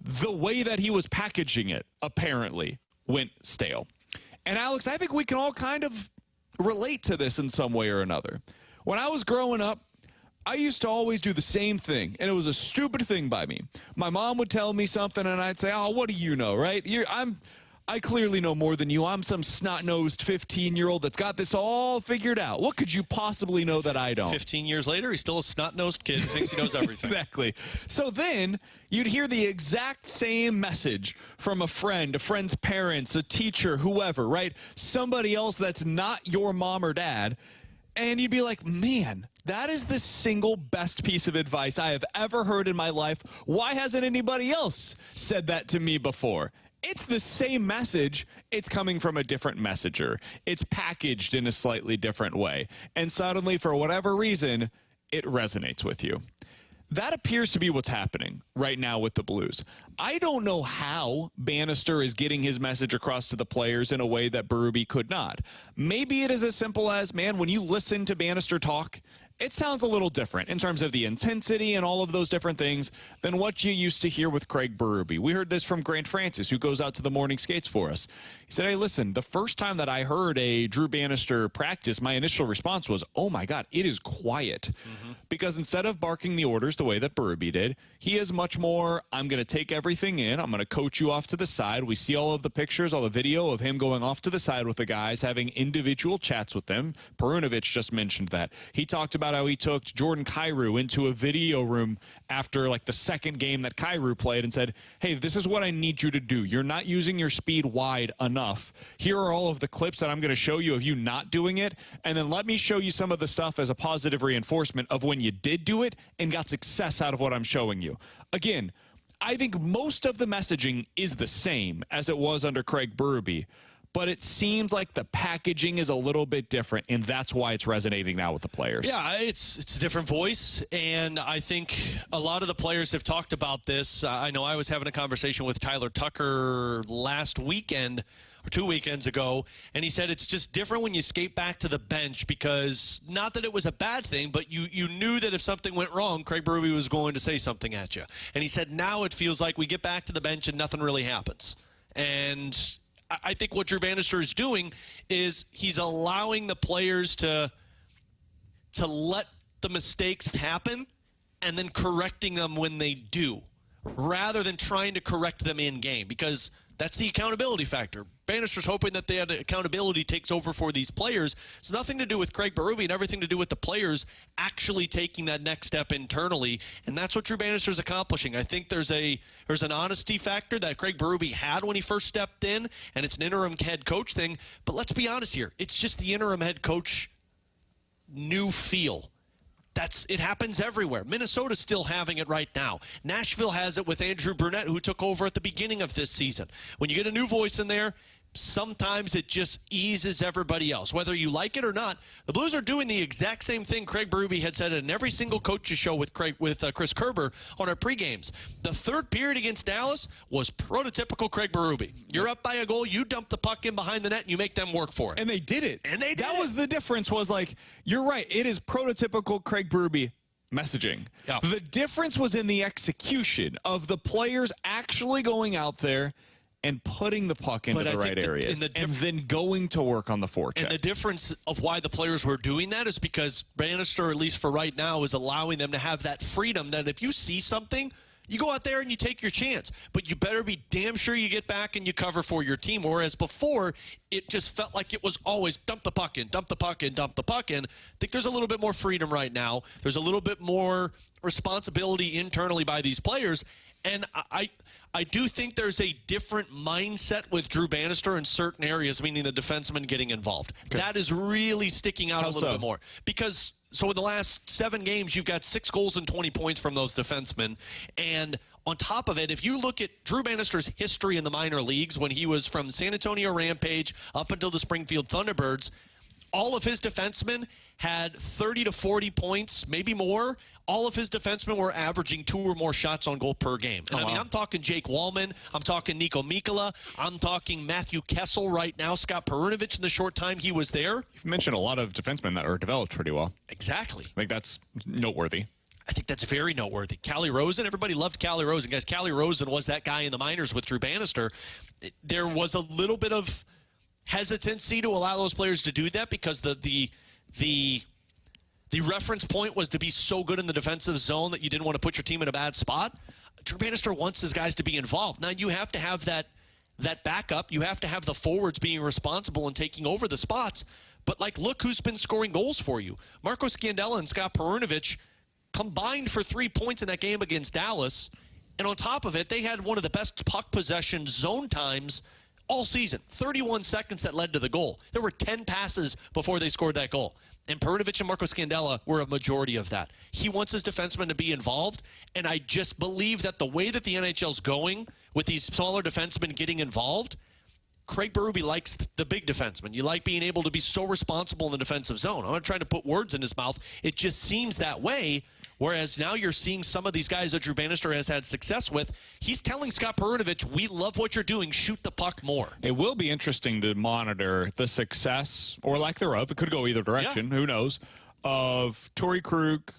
The way that he was packaging it, apparently, went stale. And, Alex, I think we can all kind of relate to this in some way or another. When I was growing up, I used to always do the same thing, and it was a stupid thing by me. My mom would tell me something, and I'd say, oh, what do you know, right? I clearly know more than you. I'm some snot-nosed 15-year-old that's got this all figured out. What could you possibly know that I don't? 15 years later, he's still a snot-nosed kid who thinks he knows everything. Exactly. So then you'd hear the exact same message from a friend's parents, a teacher, whoever, right? Somebody else that's not your mom or dad. And you'd be like, man, that is the single best piece of advice I have ever heard in my life. Why hasn't anybody else said that to me before? It's the same message. It's coming from a different messenger. It's packaged in a slightly different way. And suddenly, for whatever reason, it resonates with you. That appears to be what's happening right now with the Blues. I don't know how Bannister is getting his message across to the players in a way that Berube could not. Maybe it is as simple as, man, when you listen to Bannister talk, it sounds a little different in terms of the intensity and all of those different things than what you used to hear with Craig Berube. We heard this from Grant Francis, who goes out to the morning skates for us. He said, hey, listen, the first time that I heard a Drew Bannister practice, my initial response was, oh, my God, it is quiet. Because instead of barking the orders the way that Berube did, he is much more, I'm going to take everything in. I'm going to coach you off to the side. We see all of the pictures, all the video of him going off to the side with the guys, having individual chats with them. Perunovich just mentioned that. He talked about how he took Jordan Kyrou into a video room after like the second game that Kyrou played and said, hey, this is what I need you to do. You're not using your speed wide enough. Here are all of the clips that I'm going to show you of you not doing it. And then let me show you some of the stuff as a positive reinforcement of when you did do it and got success out of what I'm showing you. Again, I think most of the messaging is the same as it was under Craig Berube, but it seems like the packaging is a little bit different, and that's why it's resonating now with the players. Yeah, it's a different voice, and I think a lot of the players have talked about this. I know I was having a conversation with Tyler Tucker last weekend, or 2 weekends ago, and he said it's just different when you skate back to the bench because not that it was a bad thing, but you knew that if something went wrong, Craig Berube was going to say something at you. And he said now it feels like we get back to the bench and nothing really happens. And I think what Drew Bannister is doing is he's allowing the players to let the mistakes happen and then correcting them when they do, rather than trying to correct them in game, because that's the accountability factor. Bannister's hoping that the accountability takes over for these players. It's nothing to do with Craig Berube and everything to do with the players actually taking that next step internally, and that's what Drew Bannister's accomplishing. I think there's an honesty factor that Craig Berube had when he first stepped in, and it's an interim head coach thing. But let's be honest here. It's just the interim head coach new feel. It happens everywhere. Minnesota's still having it right now. Nashville has it with Andrew Brunette, who took over at the beginning of this season. When you get a new voice in there, sometimes it just eases everybody else. Whether you like it or not, the Blues are doing the exact same thing Craig Berube had said in every single coach's show with Chris Kerber on our pregames. The third period against Dallas was prototypical Craig Berube. You're up by a goal, you dump the puck in behind the net, and you make them work for it. And they did it. And they did That it. was the difference, was like, you're right, it is prototypical Craig Berube messaging. Yeah. The difference was in the execution of the players actually going out there and putting the puck into the right areas, and then going to work on the forecheck. And the difference of why the players were doing that is because Bannister, at least for right now, is allowing them to have that freedom that if you see something, you go out there and you take your chance. But you better be damn sure you get back and you cover for your team. Whereas before, it just felt like it was always dump the puck in, dump the puck in, dump the puck in. I think there's a little bit more freedom right now. There's a little bit more responsibility internally by these players. And I do think there's a different mindset with Drew Bannister in certain areas, meaning the defenseman getting involved. Okay. That is really sticking out a little bit more. Because, so in the last 7 games, you've got 6 goals and 20 points from those defensemen. And on top of it, if you look at Drew Bannister's history in the minor leagues, when he was from San Antonio Rampage up until the Springfield Thunderbirds, all of his defensemen had 30 to 40 points, maybe more. All of his defensemen were averaging 2 or more shots on goal per game. And I mean, I'm talking Jake Wallman. I'm talking Nico Mikkola. I'm talking Matthew Kessel right now. Scott Perunovich in the short time he was there. You've mentioned a lot of defensemen that are developed pretty well. Exactly. I think that's noteworthy. I think that's very noteworthy. Callie Rosen, everybody loved Callie Rosen. Guys, Callie Rosen was that guy in the minors with Drew Bannister. There was a little bit of hesitancy to allow those players to do that because the reference point was to be so good in the defensive zone that you didn't want to put your team in a bad spot. Drew Bannister wants his guys to be involved. Now, you have to have that backup. You have to have the forwards being responsible and taking over the spots. But, like, look who's been scoring goals for you. Marco Scandella and Scott Perunovich combined for 3 points in that game against Dallas. And on top of it, they had one of the best puck possession zone times all season. 31 seconds that led to the goal. There were 10 passes before they scored that goal. And Perunovich and Marco Scandella were a majority of that. He wants his defensemen to be involved, and I just believe that the way that the NHL's going with these smaller defensemen getting involved, Craig Berube likes the big defenseman. You like being able to be so responsible in the defensive zone. I'm not trying to put words in his mouth. It just seems that way. Whereas now you're seeing some of these guys that Drew Bannister has had success with. He's telling Scott Perunovich, we love what you're doing. Shoot the puck more. It will be interesting to monitor the success, or lack thereof, it could go either direction, who knows, of Torrey Krug,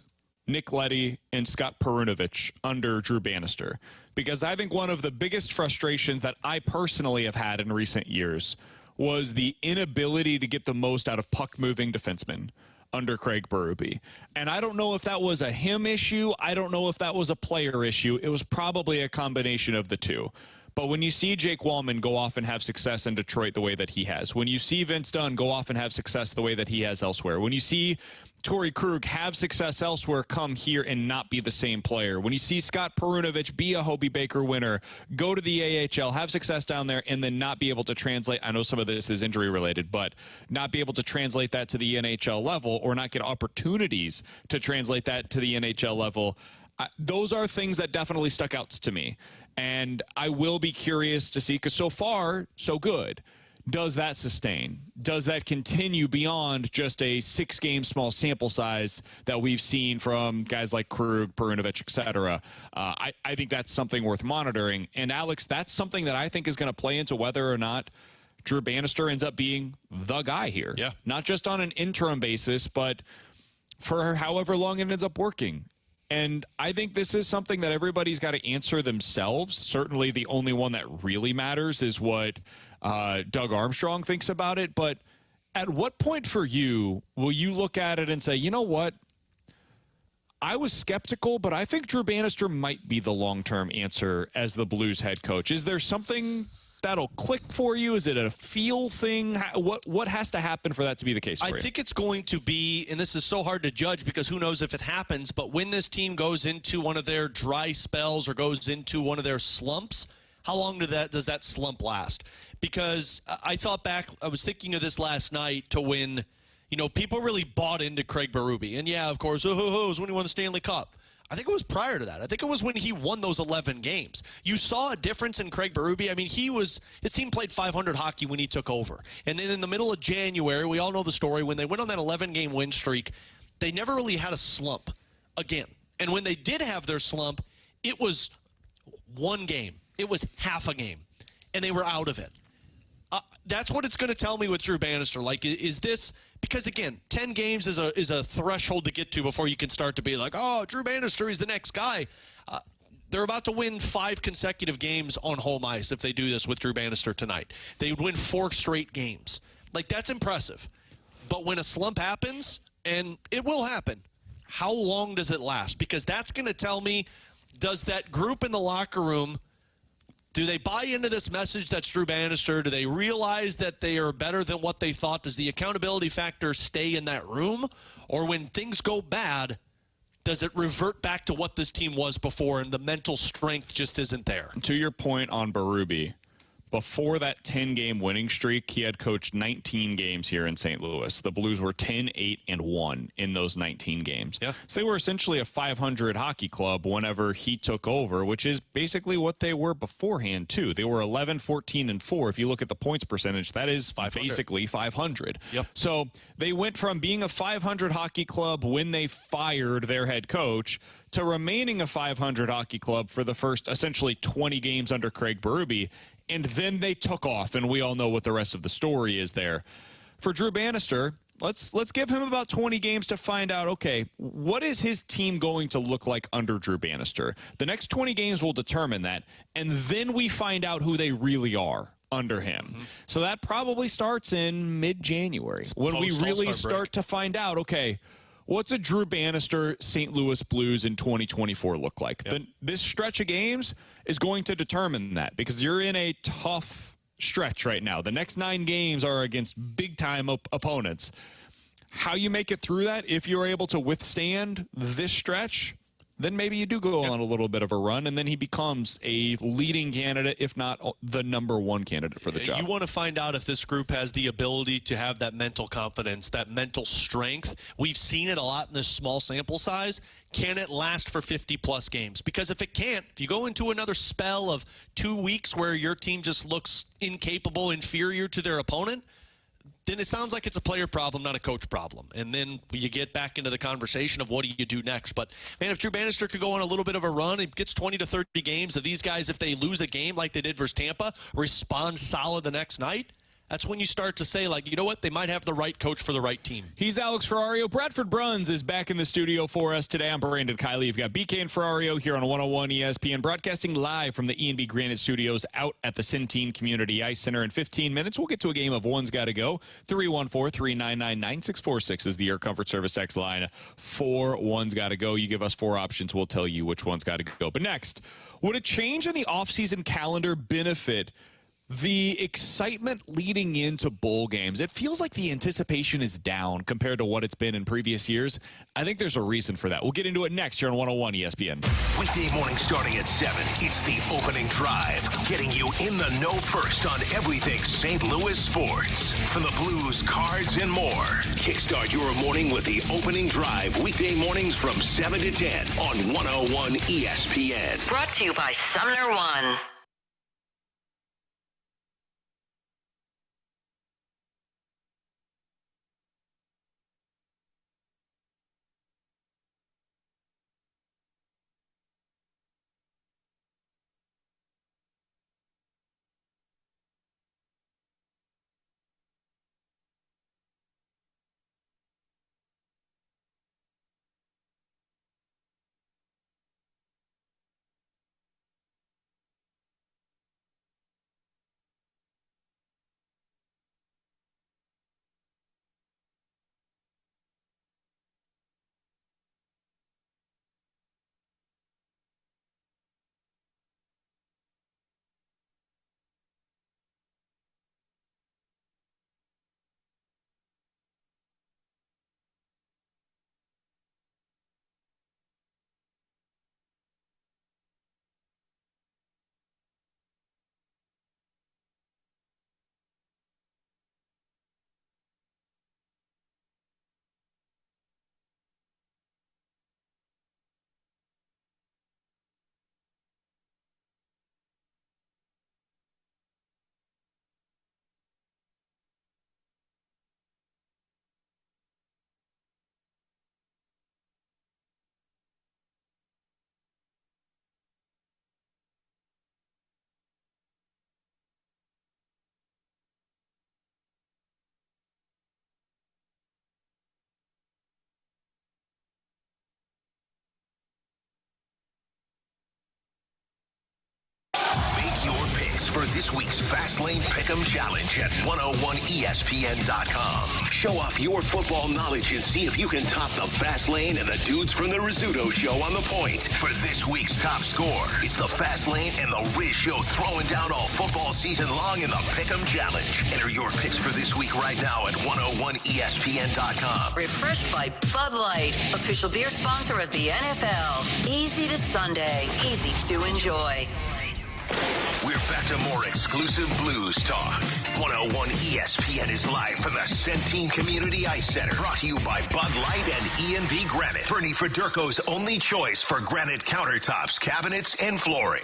Nick Leddy, and Scott Perunovich under Drew Bannister. Because I think one of the biggest frustrations that I personally have had in recent years was the inability to get the most out of puck-moving defensemen under Craig Berube. And I don't know if that was a him issue. I don't know if that was a player issue. It was probably a combination of the two. But when you see Jake Wallman go off and have success in Detroit the way that he has, when you see Vince Dunn go off and have success the way that he has elsewhere, when you see Torrey Krug have success elsewhere, come here and not be the same player, when you see Scott Perunovich be a Hobie Baker winner, go to the AHL, have success down there, and then not be able to translate, I know some of this is injury related, but not be able to translate that to the NHL level or not get opportunities to translate that to the NHL level, those are things that definitely stuck out to me. And I will be curious to see, because so far, so good. Does that sustain? Does that continue beyond just a 6-game small sample size that we've seen from guys like Krug, Perunovich, et cetera? I think that's something worth monitoring. And, Alex, that's something that I think is going to play into whether or not Drew Bannister ends up being the guy here. Yeah. Not just on an interim basis, but for however long it ends up working. And I think this is something that everybody's got to answer themselves. Certainly the only one that really matters is what Doug Armstrong thinks about it. But at what point for you will you look at it and say, you know what? I was skeptical, but I think Drew Bannister might be the long-term answer as the Blues head coach. Is there something that'll click for you? Is it a feel thing? What has to happen for that to be the case for you? I think it's going to be, and this is so hard to judge because who knows if it happens, but when this team goes into one of their dry spells or goes into one of their slumps, how long does that slump last? Because I thought back, I was thinking of this last night to when, people really bought into Craig Berube. And yeah, of course, it was when he won the Stanley Cup. I think it was prior to that. I think it was when he won those 11 games. You saw a difference in Craig Berube. I mean, his team played 500 hockey when he took over. And then in the middle of January, we all know the story, when they went on that 11-game win streak, they never really had a slump again. And when they did have their slump, it was one game. It was half a game. And they were out of it. That's what it's going to tell me with Drew Bannister. Like, is this – because, again, 10 games is a threshold to get to before you can start to be like, oh, Drew Bannister is the next guy. They're about to win 5 consecutive games on home ice if they do this with Drew Bannister tonight. They would win 4 straight games. Like, that's impressive. But when a slump happens, and it will happen, how long does it last? Because that's going to tell me, does that group in the locker room – do they buy into this message that's Drew Bannister? Do they realize that they are better than what they thought? Does the accountability factor stay in that room? Or when things go bad, does it revert back to what this team was before and the mental strength just isn't there? To your point on Berube, before that 10-game winning streak, he had coached 19 games here in St. Louis. The Blues were 10-8-1 in those 19 games. Yeah. So they were essentially a 500 hockey club whenever he took over, which is basically what they were beforehand, too. They were 11-14-4. If you look at the points percentage, that is 500. Basically 500. Yep. So they went from being a 500 hockey club when they fired their head coach to remaining a 500 hockey club for the first essentially 20 games under Craig Berube. And then they took off, and we all know what the rest of the story is there. For Drew Bannister, let's give him about 20 games to find out, okay, what is his team going to look like under Drew Bannister? The next 20 games will determine that, and then we find out who they really are under him. Mm-hmm. So that probably starts in mid-January when we really start to find out, okay, what's a Drew Bannister St. Louis Blues in 2024 look like? Yep. This stretch of games is going to determine that because you're in a tough stretch right now. The next 9 games are against big-time opponents. How you make it through that, if you're able to withstand this stretch, then maybe you do go on a little bit of a run, and then he becomes a leading candidate, if not the number 1 candidate for the job. You want to find out if this group has the ability to have that mental confidence, that mental strength. We've seen it a lot in this small sample size. Can it last for 50-plus games? Because if it can't, if you go into another spell of 2 weeks where your team just looks incapable, inferior to their opponent, then it sounds like it's a player problem, not a coach problem. And then you get back into the conversation of what do you do next. But, man, if Drew Bannister could go on a little bit of a run, it gets 20 to 30 games of these guys, if they lose a game like they did versus Tampa, respond solid the next night, that's when you start to say, like, you know what, they might have the right coach for the right team. He's Alex Ferrario. Bradford Bruns is back in the studio for us today. I'm Brandon Kiley. You've got BK and Ferrario here on 101 ESPN, broadcasting live from the E&B Granite Studios out at the Centene Community Ice Center. In 15 minutes, we'll get to a game of One's Gotta Go. 314-399-9646 is the Air Comfort Service X line for One's Gotta Go. You give us 4 options, we'll tell you which one's gotta go. But next, would a change in the offseason calendar benefit the excitement leading into bowl games? It feels like the anticipation is down compared to what it's been in previous years. I think there's a reason for that. We'll get into it next here on 101 ESPN. Weekday morning starting at 7. It's the opening drive, getting you in the know first on everything St. Louis sports. From the Blues, Cards, and more. Kickstart your morning with the opening drive, weekday mornings from 7 to 10 on 101 ESPN. Brought to you by Sumner One. for this week's Fastlane Pick'em Challenge at 101ESPN.com. Show off your football knowledge and see if you can top the Fastlane and the dudes from the Rizzuto Show on the point. For this week's top score, it's the Fastlane and the Riz Show throwing down all football season long in the Pick'em Challenge. Enter your picks for this week right now at 101ESPN.com. Refreshed by Bud Light, official beer sponsor of the NFL. Easy to Sunday, easy to enjoy. We're back to more exclusive Blues talk. 101 ESPN is live from the Centene Community Ice Center. Brought to you by Bud Light and E&B Granite. Bernie Federko's only choice for granite countertops, cabinets, and flooring.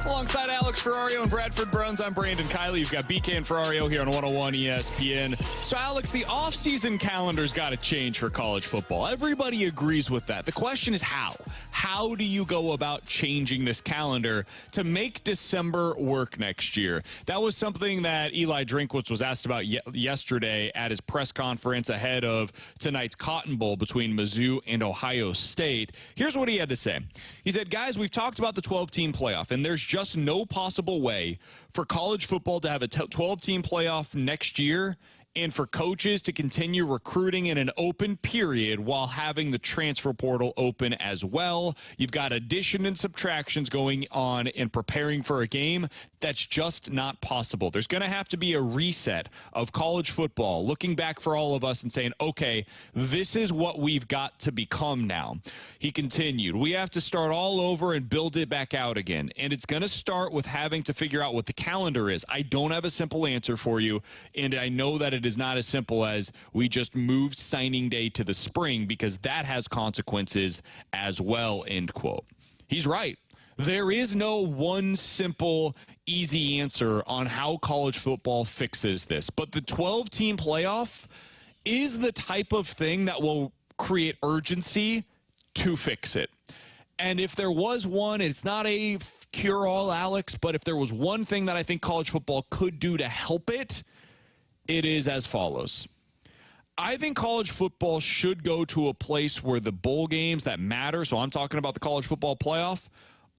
Alongside Alex Ferrario and Bradford Bruns, I'm Brandon Kiley. You've got BK and Ferrario here on 101 ESPN. So, Alex, the offseason calendar's got to change for college football. Everybody agrees with that. The question is how? How do you go about changing this calendar to make December work next year? That was something that Eli Drinkwitz was asked about yesterday at his press conference ahead of tonight's Cotton Bowl between Mizzou and Ohio State. Here's what he had to say. He said, guys, we've talked about the 12-team playoff, and there's just no possible way for college football to have a 12-team playoff next year and for coaches to continue recruiting in an open period while having the transfer portal open as well. You've got addition and subtractions going on and preparing for a game. That's just not possible. There's going to have to be a reset of college football, looking back for all of us and saying, okay, this is what we've got to become now. He continued, we have to start all over and build it back out again. And it's going to start with having to figure out what the calendar is. I don't have a simple answer for you, and I know that it is not as simple as we just moved signing day to the spring, because that has consequences as well, end quote. He's right. There is no one simple, easy answer on how college football fixes this. But the 12-team playoff is the type of thing that will create urgency to fix it. And if there was one, it's not a cure-all, Alex, but if there was one thing that I think college football could do to help it, it is as follows. I think college football should go to a place where the bowl games that matter, so I'm talking about the college football playoff,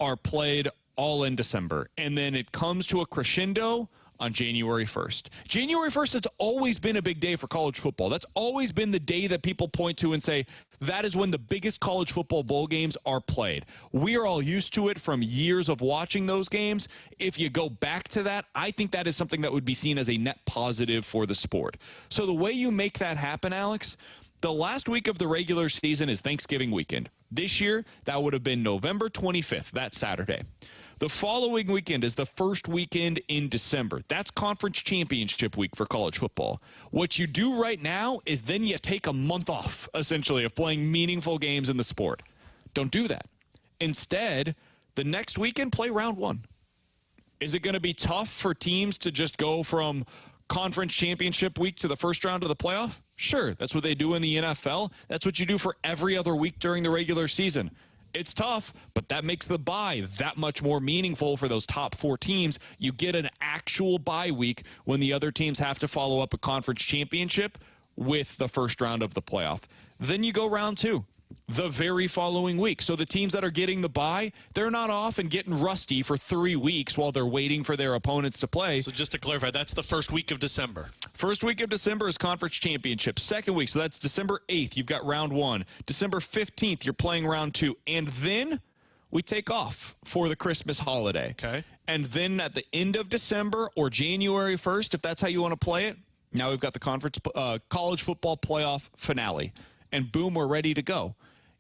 are played all in December. And then it comes to a crescendo on January 1st. January 1st has always been a big day for college football. That's always been the day that people point to and say, that is when the biggest college football bowl games are played. We are all used to it from years of watching those games. If you go back to that, I think that is something that would be seen as a net positive for the sport. So the way you make that happen, Alex, the last week of the regular season is Thanksgiving weekend. This year, that would have been November 25th, that Saturday. The following weekend is the first weekend in December. That's conference championship week for college football. What you do right now is then you take a month off, essentially, of playing meaningful games in the sport. Don't do that. Instead, the next weekend, play round one. Is it going to be tough for teams to just go from conference championship week to the first round of the playoff? Sure, that's what they do in the NFL. That's what you do for every other week during the regular season. It's tough, but that makes the bye that much more meaningful for those top four teams. You get an actual bye week when the other teams have to follow up a conference championship with the first round of the playoff. Then you go round two the very following week. So the teams that are getting the bye, they're not off and getting rusty for 3 weeks while they're waiting for their opponents to play. So just to clarify, that's the first week of December. First week of December is conference championship. Second week, so that's December 8th, you've got round one. December 15th, you're playing round two. And then we take off for the Christmas holiday. Okay. And then at the end of December or January 1st, if that's how you want to play it, now we've got the conference college football playoff finale. And boom, we're ready to go.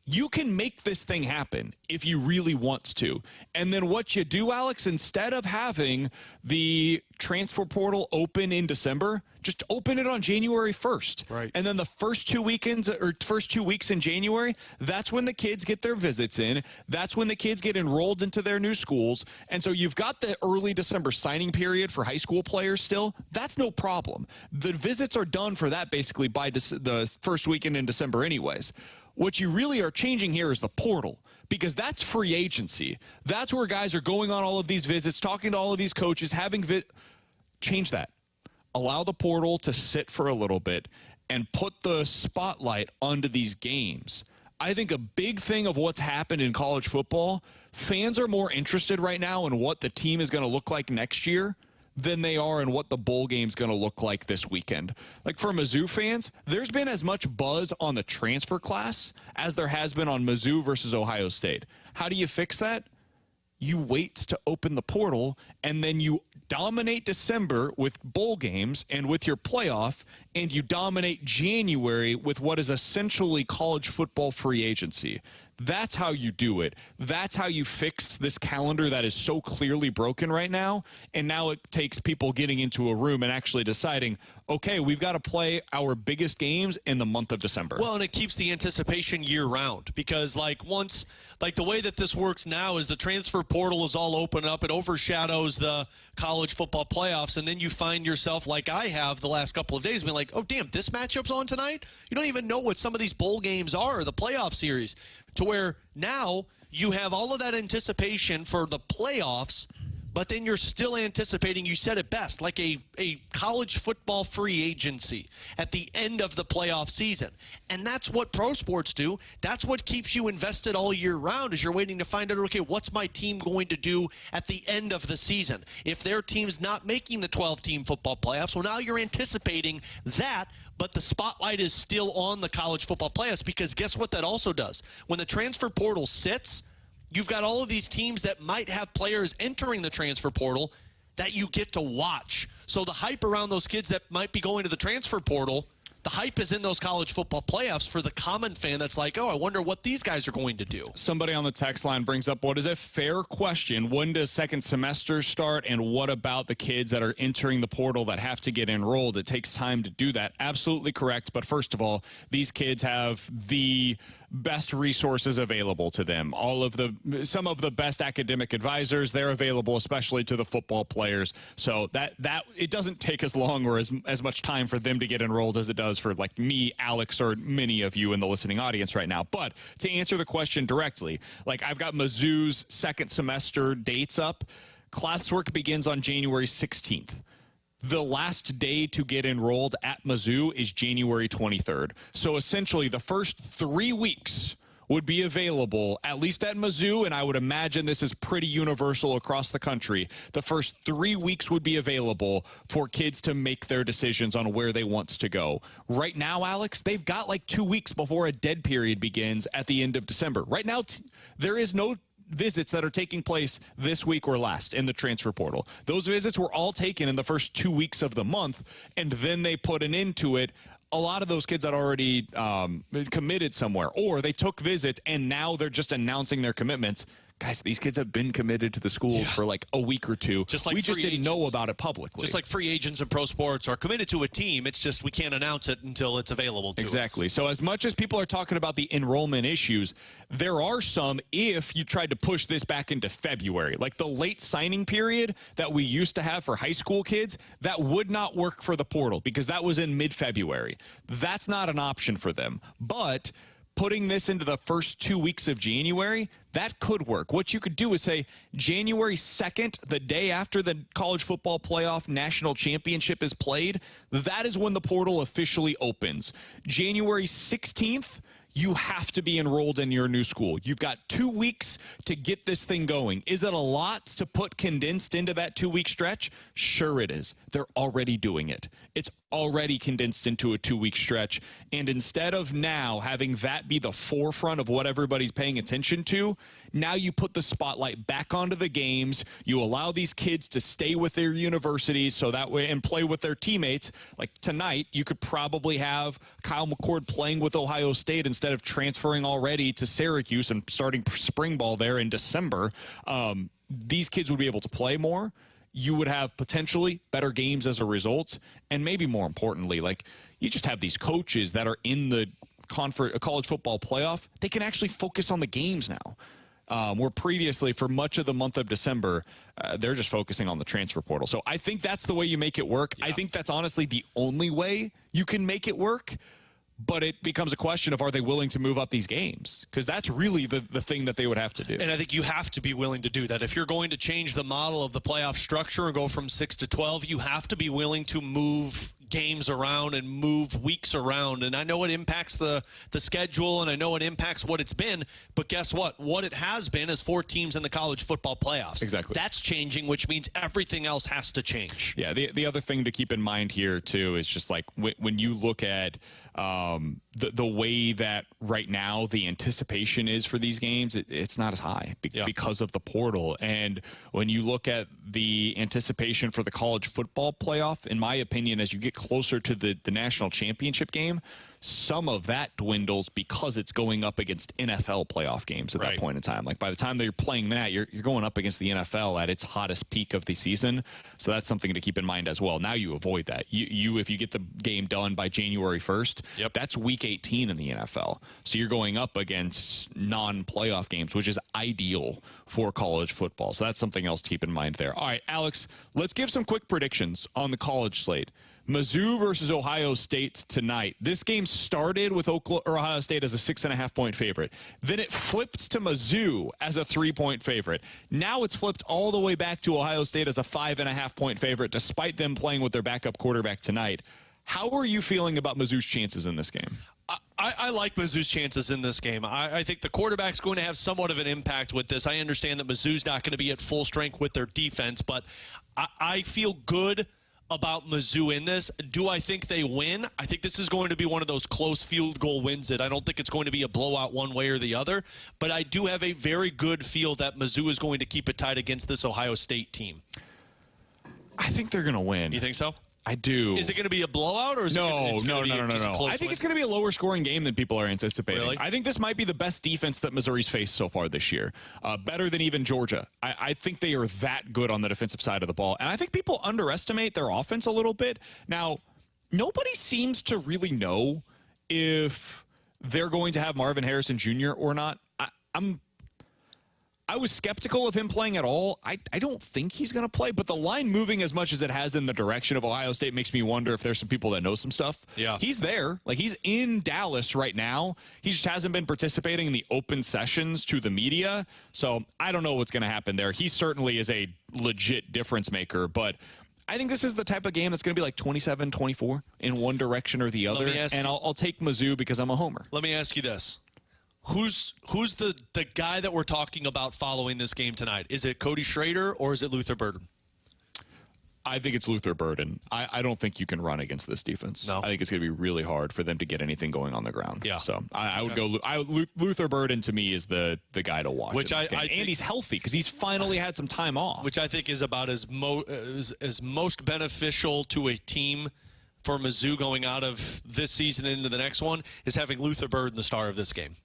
You can make this thing happen if you really want to. And then what you do, Alex, instead of having the transfer portal open in December, just open it on January 1st. Right. And then the first 2 weekends or first 2 weeks in January, that's when the kids get their visits in. That's when the kids get enrolled into their new schools. And so you've got the early December signing period for high school players still. That's no problem. The visits are done for that basically by the first weekend in December anyways. What you really are changing here is the portal, because that's free agency. That's where guys are going on all of these visits, talking to all of these coaches, having change that. allow the portal to sit for a little bit and put the spotlight onto these games. I think a big thing of what's happened in college football, fans are more interested right now in what the team is going to look like next year than they are in what the bowl game's going to look like this weekend. Like for Mizzou fans, there's been as much buzz on the transfer class as there has been on Mizzou versus Ohio State. How do you fix that? You wait to open the portal, and then you dominate December with bowl games and with your playoff, and you dominate January with what is essentially college football free agency. That's how you do it. That's how you fix this calendar that is so clearly broken right now. And now it takes people getting into a room and actually deciding, okay, we've got to play our biggest games in the month of December. Well, and it keeps the anticipation year round because the way that this works now is the transfer portal is all open up. It overshadows the college football playoffs. And then you find yourself like I have the last couple of days being like, oh, damn, this matchup's on tonight? You don't even know what some of these bowl games are, the playoff series. To where now you have all of that anticipation for the playoffs, but then you're still anticipating, you said it best, like a college football free agency at the end of the playoff season. And that's what pro sports do. That's what keeps you invested all year round is you're waiting to find out, okay, what's my team going to do at the end of the season? If their team's not making the 12-team football playoffs, well, now you're anticipating that, but the spotlight is still on the college football playoffs because guess what that also does? When the transfer portal sits, you've got all of these teams that might have players entering the transfer portal that you get to watch. So the hype around those kids that might be going to the transfer portal, the hype is in those college football playoffs for the common fan that's like, oh, I wonder what these guys are going to do. Somebody on the text line brings up what is a fair question. When does second semester start, and what about the kids that are entering the portal that have to get enrolled? It takes time to do that. Absolutely correct. But first of all, these kids have the best resources available to them. Some of the best academic advisors, they're available, especially to the football players. So that it doesn't take as long or as much time for them to get enrolled as it does for like me, Alex, or many of you in the listening audience right now. But to answer the question directly, like I've got Mizzou's second semester dates up. Classwork begins on January 16th. The last day to get enrolled at Mizzou is January 23rd. So essentially the first 3 weeks would be available, at least at Mizzou, and I would imagine this is pretty universal across the country. The first 3 weeks would be available for kids to make their decisions on where they want to go. Right now, Alex, they've got like 2 weeks before a dead period begins at the end of December. Right now, there is no visits that are taking place this week or last in the transfer portal. Those visits were all taken in the first 2 weeks of the month, and then they put an end to it. A lot of those kids had already committed somewhere, or they took visits and now they're just announcing their commitments. Guys, these kids have been committed to the schools for like a week or two. We just didn't know about it publicly. Just like free agents in pro sports are committed to a team. It's just we can't announce it until it's available to us. Exactly. So as much as people are talking about the enrollment issues, there are some if you tried to push this back into February. Like the late signing period that we used to have for high school kids, that would not work for the portal because that was in mid-February. That's not an option for them. But putting this into the first 2 weeks of January, that could work. What you could do is say January 2nd, the day after the college football playoff national championship is played, that is when the portal officially opens. January 16th, you have to be enrolled in your new school. You've got 2 weeks to get this thing going. Is it a lot to put condensed into that 2 week stretch? Sure it is. They're already doing it. It's already condensed into a 2 week stretch. And instead of now having that be the forefront of what everybody's paying attention to, now you put the spotlight back onto the games. You allow these kids to stay with their universities so that way and play with their teammates. Like tonight, you could probably have Kyle McCord playing with Ohio State instead of transferring already to Syracuse and starting spring ball there in December. These kids would be able to play more. You would have potentially better games as a result. And maybe more importantly, like you just have these coaches that are in the college football playoff. They can actually focus on the games now. Where previously, for much of the month of December, they're just focusing on the transfer portal. So I think that's the way you make it work. Yeah. I think that's honestly the only way you can make it work. But it becomes a question of, are they willing to move up these games? Because that's really the thing that they would have to do. And I think you have to be willing to do that. If you're going to change the model of the playoff structure and go from 6 to 12, you have to be willing to move games around and move weeks around. And I know it impacts the schedule, and I know it impacts what it's been, but guess what? What it has been is 4 teams in the college football playoffs. Exactly. That's changing, which means everything else has to change. Yeah, the other thing to keep in mind here, too, is just like when you look at the way that right now the anticipation is for these games, it's not as high because of the portal. And when you look at the anticipation for the college football playoff, in my opinion, as you get closer to the national championship game, some of that dwindles because it's going up against NFL playoff games at that point in time. Like by the time that you're playing that, you're going up against the NFL at its hottest peak of the season. So that's something to keep in mind as well. Now you avoid that. You if you get the game done by January 1st, that's week 18 in the NFL. So you're going up against non-playoff games, which is ideal for college football. So that's something else to keep in mind there. All right, Alex, let's give some quick predictions on the college slate. Mizzou versus Ohio State tonight. This game started with Ohio State as a 6.5-point favorite. Then it flipped to Mizzou as a 3-point favorite. Now it's flipped all the way back to Ohio State as a 5.5-point favorite, despite them playing with their backup quarterback tonight. How are you feeling about Mizzou's chances in this game? I like Mizzou's chances in this game. I think the quarterback's going to have somewhat of an impact with this. I understand that Mizzou's not going to be at full strength with their defense, but I feel good about Mizzou in this. Do I think they win? I think this is going to be one of those close field goal wins. I don't think it's going to be a blowout one way or the other, but I do have a very good feel that Mizzou is going to keep it tight against this Ohio State team. I think they're going to win. You think so? I do. Is it going to be a blowout, or is no? I think it's going to be a lower scoring game than people are anticipating. Really? I think this might be the best defense that Missouri's faced so far this year. Better than even Georgia. I think they are that good on the defensive side of the ball. And I think people underestimate their offense a little bit. Now, nobody seems to really know if they're going to have Marvin Harrison Jr. or not. I was skeptical of him playing at all. I don't think he's going to play, but the line moving as much as it has in the direction of Ohio State makes me wonder if there's some people that know some stuff. Yeah. He's there. Like, he's in Dallas right now. He just hasn't been participating in the open sessions to the media, so I don't know what's going to happen there. He certainly is a legit difference maker, but I think this is the type of game that's going to be like 27-24 in one direction or the other, and I'll take Mizzou because I'm a homer. Let me ask you this. Who's the guy that we're talking about following this game tonight? Is it Cody Schrader or is it Luther Burden? I think it's Luther Burden. I don't think you can run against this defense. No. I think it's going to be really hard for them to get anything going on the ground. Yeah. So I would go. Luther Burden to me is the guy to watch. Which I think, and he's healthy because he's finally had some time off. Which I think is about as most beneficial to a team for Mizzou going out of this season into the next one is having Luther Burden the star of this game.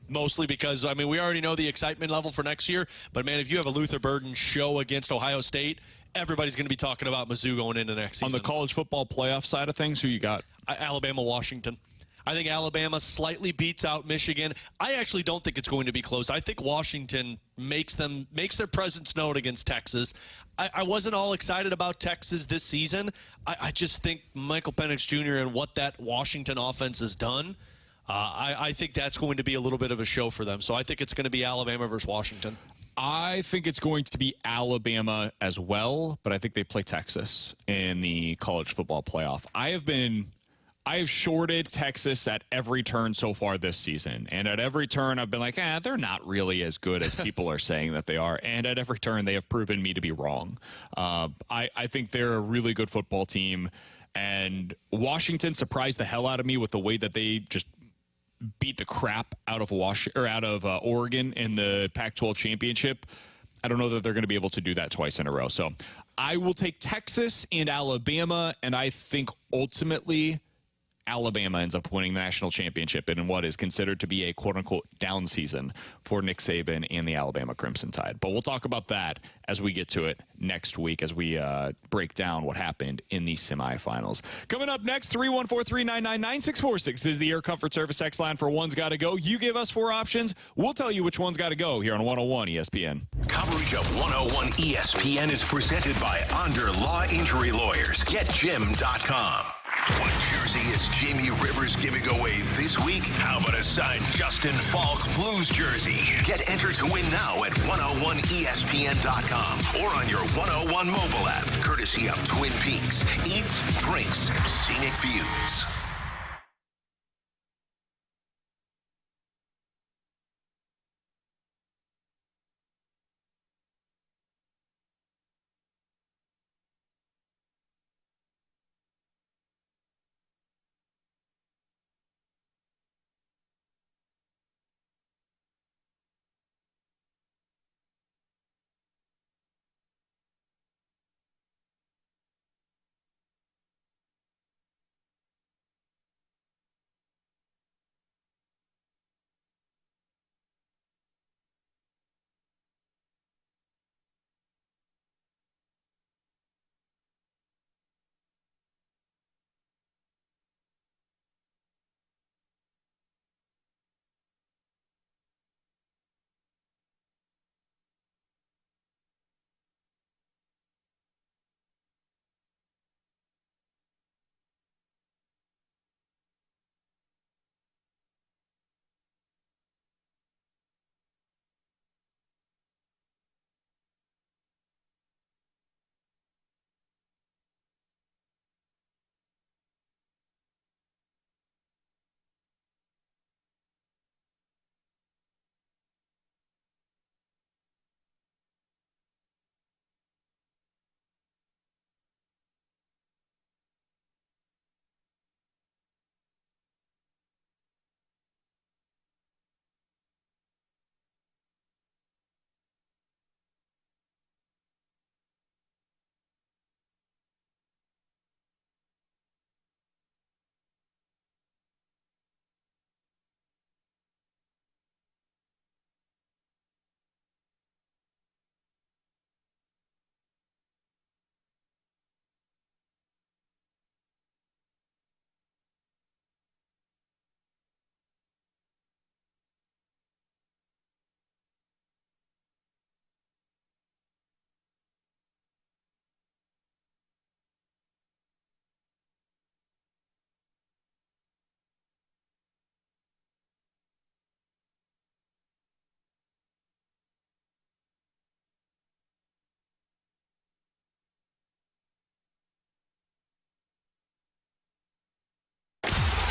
Mostly because, I mean, we already know the excitement level for next year, but, man, if you have a Luther Burden show against Ohio State, everybody's going to be talking about Mizzou going into next season. On the college football playoff side of things, who you got? Alabama, Washington. I think Alabama slightly beats out Michigan. I actually don't think it's going to be close. I think Washington makes their presence known against Texas. I wasn't all excited about Texas this season. I just think Michael Penix Jr. and what that Washington offense has done, I think that's going to be a little bit of a show for them. So I think it's going to be Alabama versus Washington. I think it's going to be Alabama as well, but I think they play Texas in the college football playoff. I have shorted Texas at every turn so far this season. And at every turn, I've been like, they're not really as good as people are saying that they are. And at every turn, they have proven me to be wrong. I think they're a really good football team. And Washington surprised the hell out of me with the way that they just beat the crap out of Oregon in the Pac-12 championship. I don't know that they're going to be able to do that twice in a row. So I will take Texas and Alabama, and I think ultimately Alabama ends up winning the national championship in what is considered to be a quote-unquote down season for Nick Saban and the Alabama Crimson Tide. But we'll talk about that as we get to it next week as we break down what happened in the semifinals. Coming up next, 314-399-9646 is the Air Comfort Service text line for One's Gotta Go. You give us 4 options. We'll tell you which one's got to go here on 101 ESPN. Coverage of 101 ESPN is presented by Under Law Injury Lawyers. GetJim.com. What jersey is Jamie Rivers giving away this week? How about a signed Justin Falk Blues jersey? Get entered to win now at 101ESPN.com or on your 101 mobile app, courtesy of Twin Peaks. Eats, drinks, scenic views.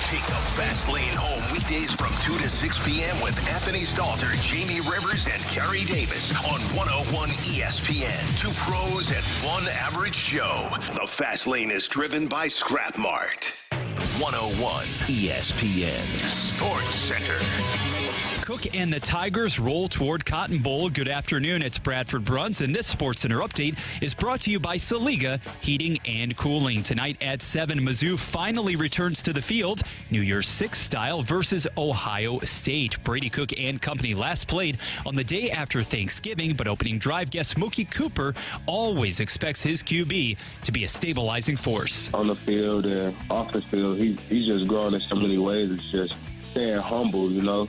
Take the fast lane home weekdays from 2 to 6 p.m. with Anthony Stalter, Jamie Rivers, and Kerry Davis on 101 ESPN. Two pros and one average Joe. The fast lane is driven by Scrap Mart. 101 ESPN Sports Center. Cook and the Tigers roll toward Cotton Bowl. Good afternoon. It's Bradford Bruns, and this Sports Center update is brought to you by Saliga Heating and Cooling. Tonight at 7, Mizzou finally returns to the field. New Year's 6 style versus Ohio State. Brady Cook and company last played on the day after Thanksgiving, but opening drive guest Mookie Cooper always expects his QB to be a stabilizing force. On the field and off the field, he's just growing in so many ways. It's just staying humble, you know.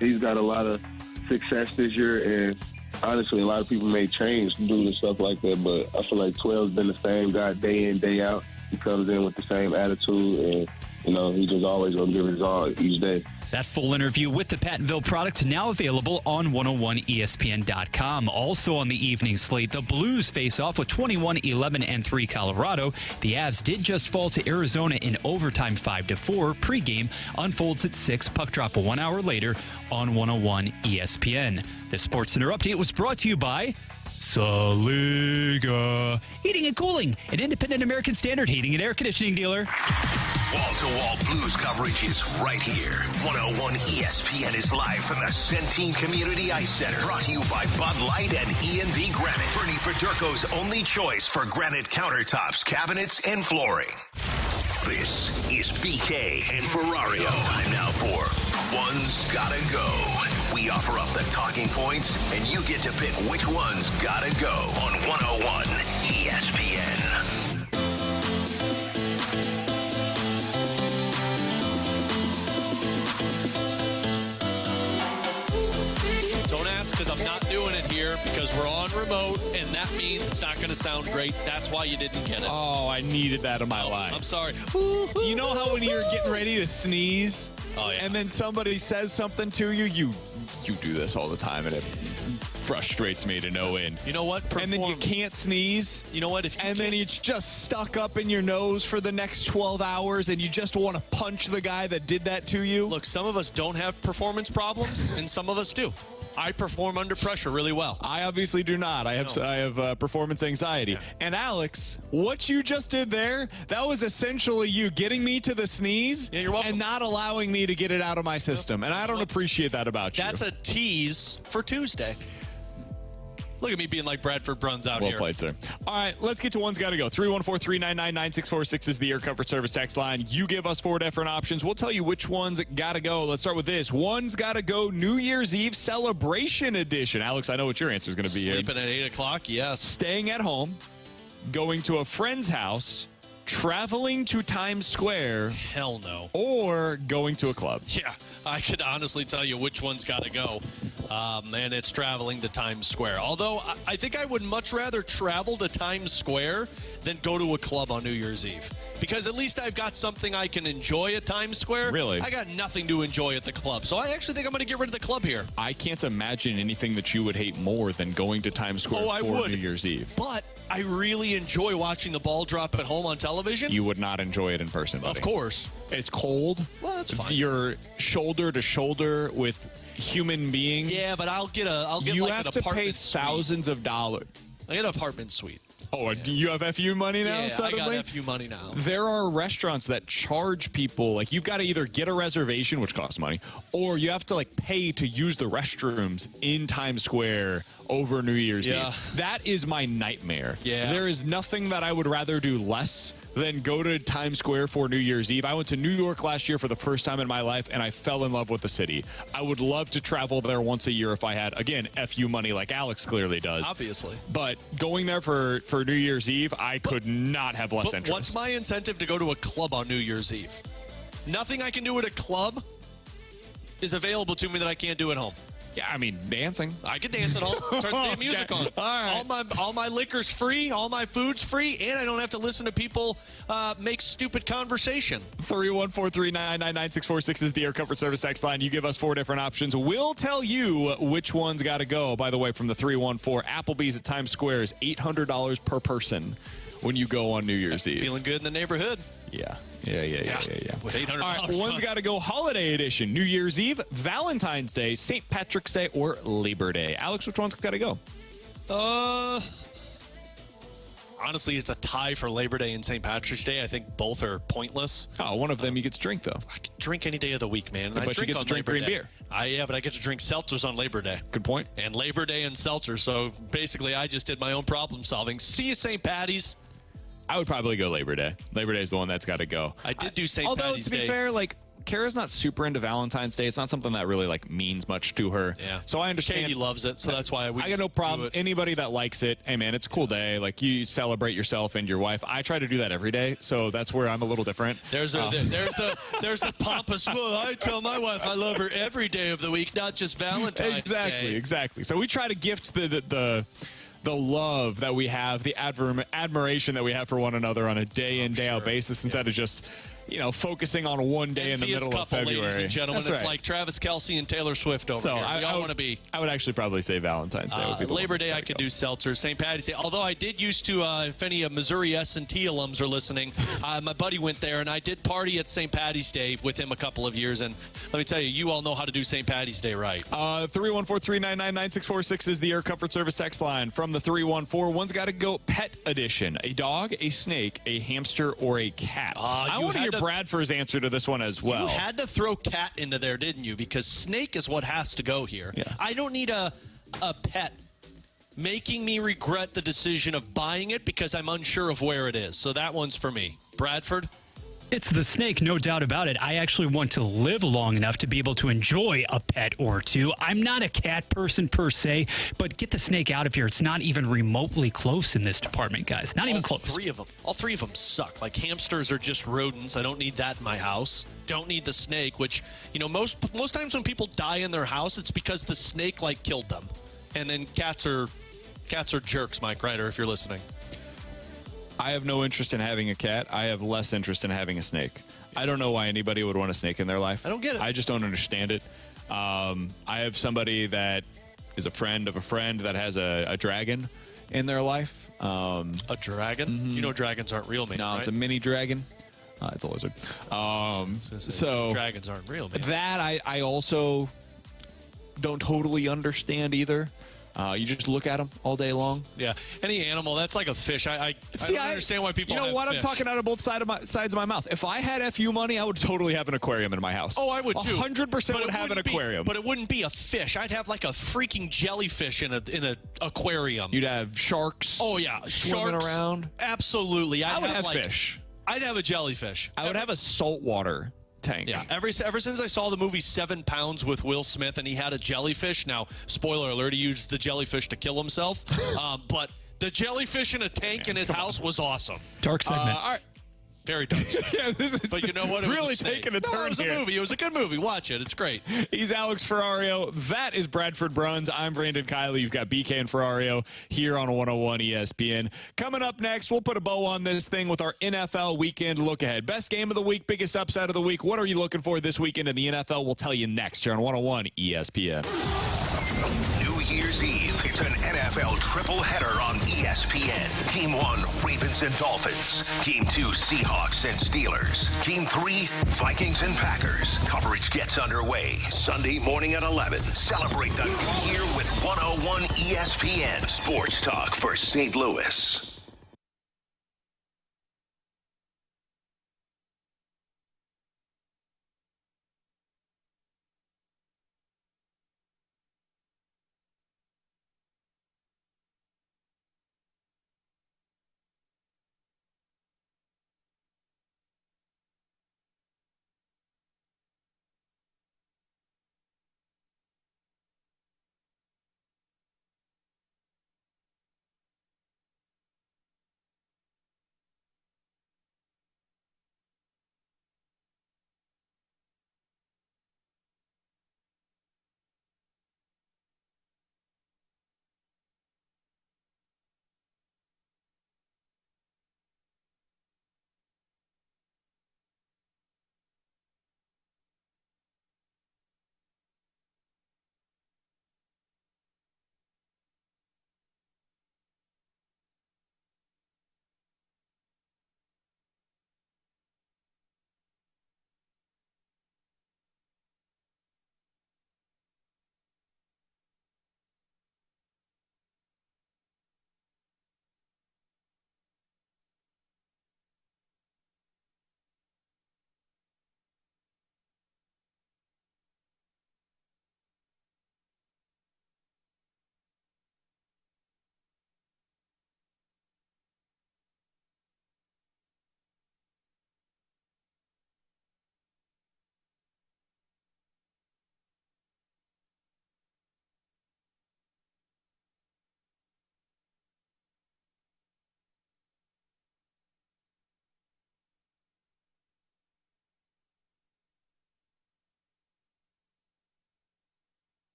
He's got a lot of success this year, and honestly, a lot of people may change due to stuff like that, but I feel like 12's been the same guy day in, day out. He comes in with the same attitude, and, you know, he's just always going to give his all each day. That full interview with the Pattonville product now available on 101ESPN.com. Also on the evening slate, the Blues face off with 21-11-3 Colorado. The Avs did just fall to Arizona in overtime 5-4. Pregame unfolds at 6. Puck drop 1 hour later on 101 ESPN. The Sports Center update was brought to you by Saliga Heating and Cooling, an independent American Standard heating and air conditioning dealer. Wall-to-wall Blues coverage is right here. 101 ESPN is live from the Centene Community Ice Center. Brought to you by Bud Light and E&B Granite. Bernie Federko's only choice for granite countertops, cabinets, and flooring. This is BK and Ferrario. Time now for One's Gotta Go. We offer up the talking points, and you get to pick which one's gotta go on 101 ESPN. Don't ask because I'm not doing it here because we're on remote, and that means it's not going to sound great. That's why you didn't get it. Oh, I needed that in my life. I'm sorry. You know how when you're getting ready to sneeze, and then somebody says something to you, you do this all the time, and it frustrates me to no end. You know what? And then you can't sneeze. You know what? Then it's just stuck up in your nose for the next 12 hours, and you just want to punch the guy that did that to you. Look, some of us don't have performance problems, and some of us do. I perform under pressure really well. I obviously do not. I have performance anxiety. Yeah. And Alex, what you just did there, that was essentially you getting me to the sneeze and not allowing me to get it out of my system. And I don't appreciate that about you. That's a tease for Tuesday. Look at me being like Bradford Bruns out here. Well played, sir. All right, let's get to One's Gotta Go. 314-399-9646 is the Air Comfort Service text line. You give us 4 different options. We'll tell you which ones gotta go. Let's start with this. One's Gotta Go New Year's Eve Celebration Edition. Alex, I know what your answer is going to be here. Sleeping at 8 o'clock, yes. Staying at home, going to a friend's house, traveling to Times Square. Hell no. Or going to a club. Yeah, I could honestly tell you which one's got to go. And it's traveling to Times Square. Although, I think I would much rather travel to Times Square than go to a club on New Year's Eve. Because at least I've got something I can enjoy at Times Square. Really? I got nothing to enjoy at the club. So I actually think I'm going to get rid of the club here. I can't imagine anything that you would hate more than going to Times Square for New Year's Eve. But I really enjoy watching the ball drop at home on television. You would not enjoy it in person, buddy. Of course. It's cold. Well, that's fine. You're shoulder to shoulder with human beings. Yeah, but I'll get you like have an to pay apartment thousands of dollars. I get an apartment suite. Oh, do you have FU money now? Yeah, suddenly? I got FU money now. There are restaurants that charge people, like you've got to either get a reservation, which costs money, or you have to like pay to use the restrooms in Times Square over New Year's Eve. That is my nightmare. Yeah. There is nothing that I would rather do less than go to Times Square for New Year's Eve. I went to New York last year for the first time in my life, and I fell in love with the city. I would love to travel there once a year if I had, again, FU money like Alex clearly does. Obviously. But going there for New Year's Eve, I could not have less interest. What's my incentive to go to a club on New Year's Eve? Nothing I can do at a club is available to me that I can't do at home. Yeah, I mean, dancing. I can dance at home. Turn the damn music on. All right. All my liquor's free. All my food's free. And I don't have to listen to people make stupid conversation. 314-399-9646 is the Air Comfort Service text line. You give us 4 different options. We'll tell you which one's got to go. By the way, from the 314, Applebee's at Times Square is $800 per person when you go on New Year's Eve. Feeling good in the neighborhood. Yeah. With $800. All right, one's got to go Holiday Edition. New Year's Eve, Valentine's Day, St. Patrick's Day, or Labor Day. Alex, which one's got to go? Honestly, it's a tie for Labor Day and St. Patrick's Day. I think both are pointless. Oh, one of them you get to drink, though. I can drink any day of the week, man. But you get to drink green beer. Yeah, but I get to drink seltzers on Labor Day. Good point. And Labor Day and seltzers. So basically, I just did my own problem solving. See you, St. Patty's. I would probably go Labor Day. Labor Day is the one that's got to go. I did do St. Although, Patty's to be Day. fair, like, Kara's not super into Valentine's Day. It's not something that really, like, means much to her. Yeah. So I understand. Katie loves it, so that's why I got no problem. Anybody that likes it, hey, man, it's a cool day. Like, you celebrate yourself and your wife. I try to do that every day, so that's where I'm a little different. There's the pompous, well, I tell my wife I love her every day of the week, not just Valentine's Day. Exactly. So we try to gift the love that we have, the admiration that we have for one another on a day in, day out basis instead of just, focusing on one day in the middle of February. Ladies and gentlemen. That's it's right. like Travis Kelce and Taylor Swift over here. We all want to be. I would actually probably say Valentine's Day would be the Labor Day I could do seltzers. St. Patty's Day. Although I did used to, if any Missouri S&T alums are listening, my buddy went there, and I did party at St. Patty's Day with him a couple of years. And let me tell you, you all know how to do St. Patty's Day right. 314-399-9646 is the Air Comfort Service text line. From the 314, one's got to go pet edition. A dog, a snake, a hamster, or a cat. I want to hear Bradford's answer to this one as well. You had to throw cat into there, didn't you? Because snake is what has to go here. Yeah. I don't need a pet making me regret the decision of buying it because I'm unsure of where it is. So that one's for me. Bradford? It's the snake, no doubt about it. I actually want to live long enough to be able to enjoy a pet or two. I'm not a cat person per se, but get the snake out of here. It's not even remotely close in this department, guys. Not even close. All three of them suck. Like, hamsters are just rodents. I don't need that in my house. Don't need the snake, which, most times when people die in their house, it's because the snake, killed them. And then cats are jerks, Mike Ryder, if you're listening. I have no interest in having a cat. I have less interest in having a snake. I don't know why anybody would want a snake in their life. I don't get it. I just don't understand it. I have somebody that is a friend of a friend that has a dragon in their life. A dragon? Mm-hmm. You know dragons aren't real, man. No, right? it's a mini dragon. It's a lizard. So dragons aren't real, man. That I also don't totally understand either. You just look at them all day long. Yeah, any animal that's like a fish. I don't understand why people. You know have what? fish. I'm talking out of both sides of my mouth. If I had FU money, I would totally have an aquarium in my house. Oh, I would too. 100% would have an aquarium. But it wouldn't be a fish. I'd have like a freaking jellyfish in an aquarium. You'd have sharks. Oh yeah, swimming sharks around. Absolutely. I would have fish. I'd have a jellyfish. I would have a saltwater tank. Yeah, ever since I saw the movie 7 Pounds with Will Smith and he had a jellyfish. Now, spoiler alert, he used the jellyfish to kill himself. But the jellyfish in a tank in his house was awesome. Dark segment. All right. Very dark. Yeah, this is but you know what? It really was taking a turn it was here. a movie. It was a good movie. Watch it. It's great. He's Alex Ferrario. That is Bradford Bruns. I'm Brandon Kiley. You've got BK and Ferrario here on 101 ESPN. Coming up next, we'll put a bow on this thing with our NFL weekend look ahead. Best game of the week, biggest upside of the week. What are you looking for this weekend in the NFL? We'll tell you next here on 101 ESPN. New Year's Eve, it's an NFL triple header on ESPN. Game 1, Ravens and Dolphins. Game 2, Seahawks and Steelers. Game 3, Vikings and Packers. Coverage gets underway Sunday morning at 11. Celebrate the new year with 101 ESPN. Sports talk for St. Louis.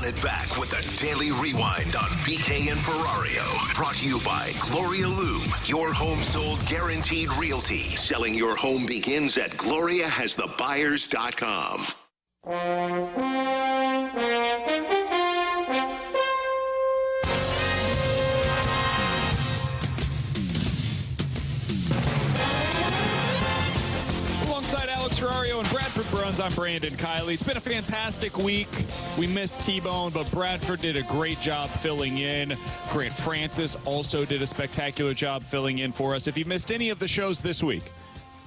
it back with the Daily Rewind on BK and Ferrario. Brought to you by Gloria Lube, your home sold guaranteed realty. Selling your home begins at GloriaHasTheBuyers.com. Alongside Alex Ferrario and Bradford Bruns, I'm Brandon Kiley. It's been a fantastic week. We missed T-Bone, but Bradford did a great job filling in. Grant Francis also did a spectacular job filling in for us. If you missed any of the shows this week,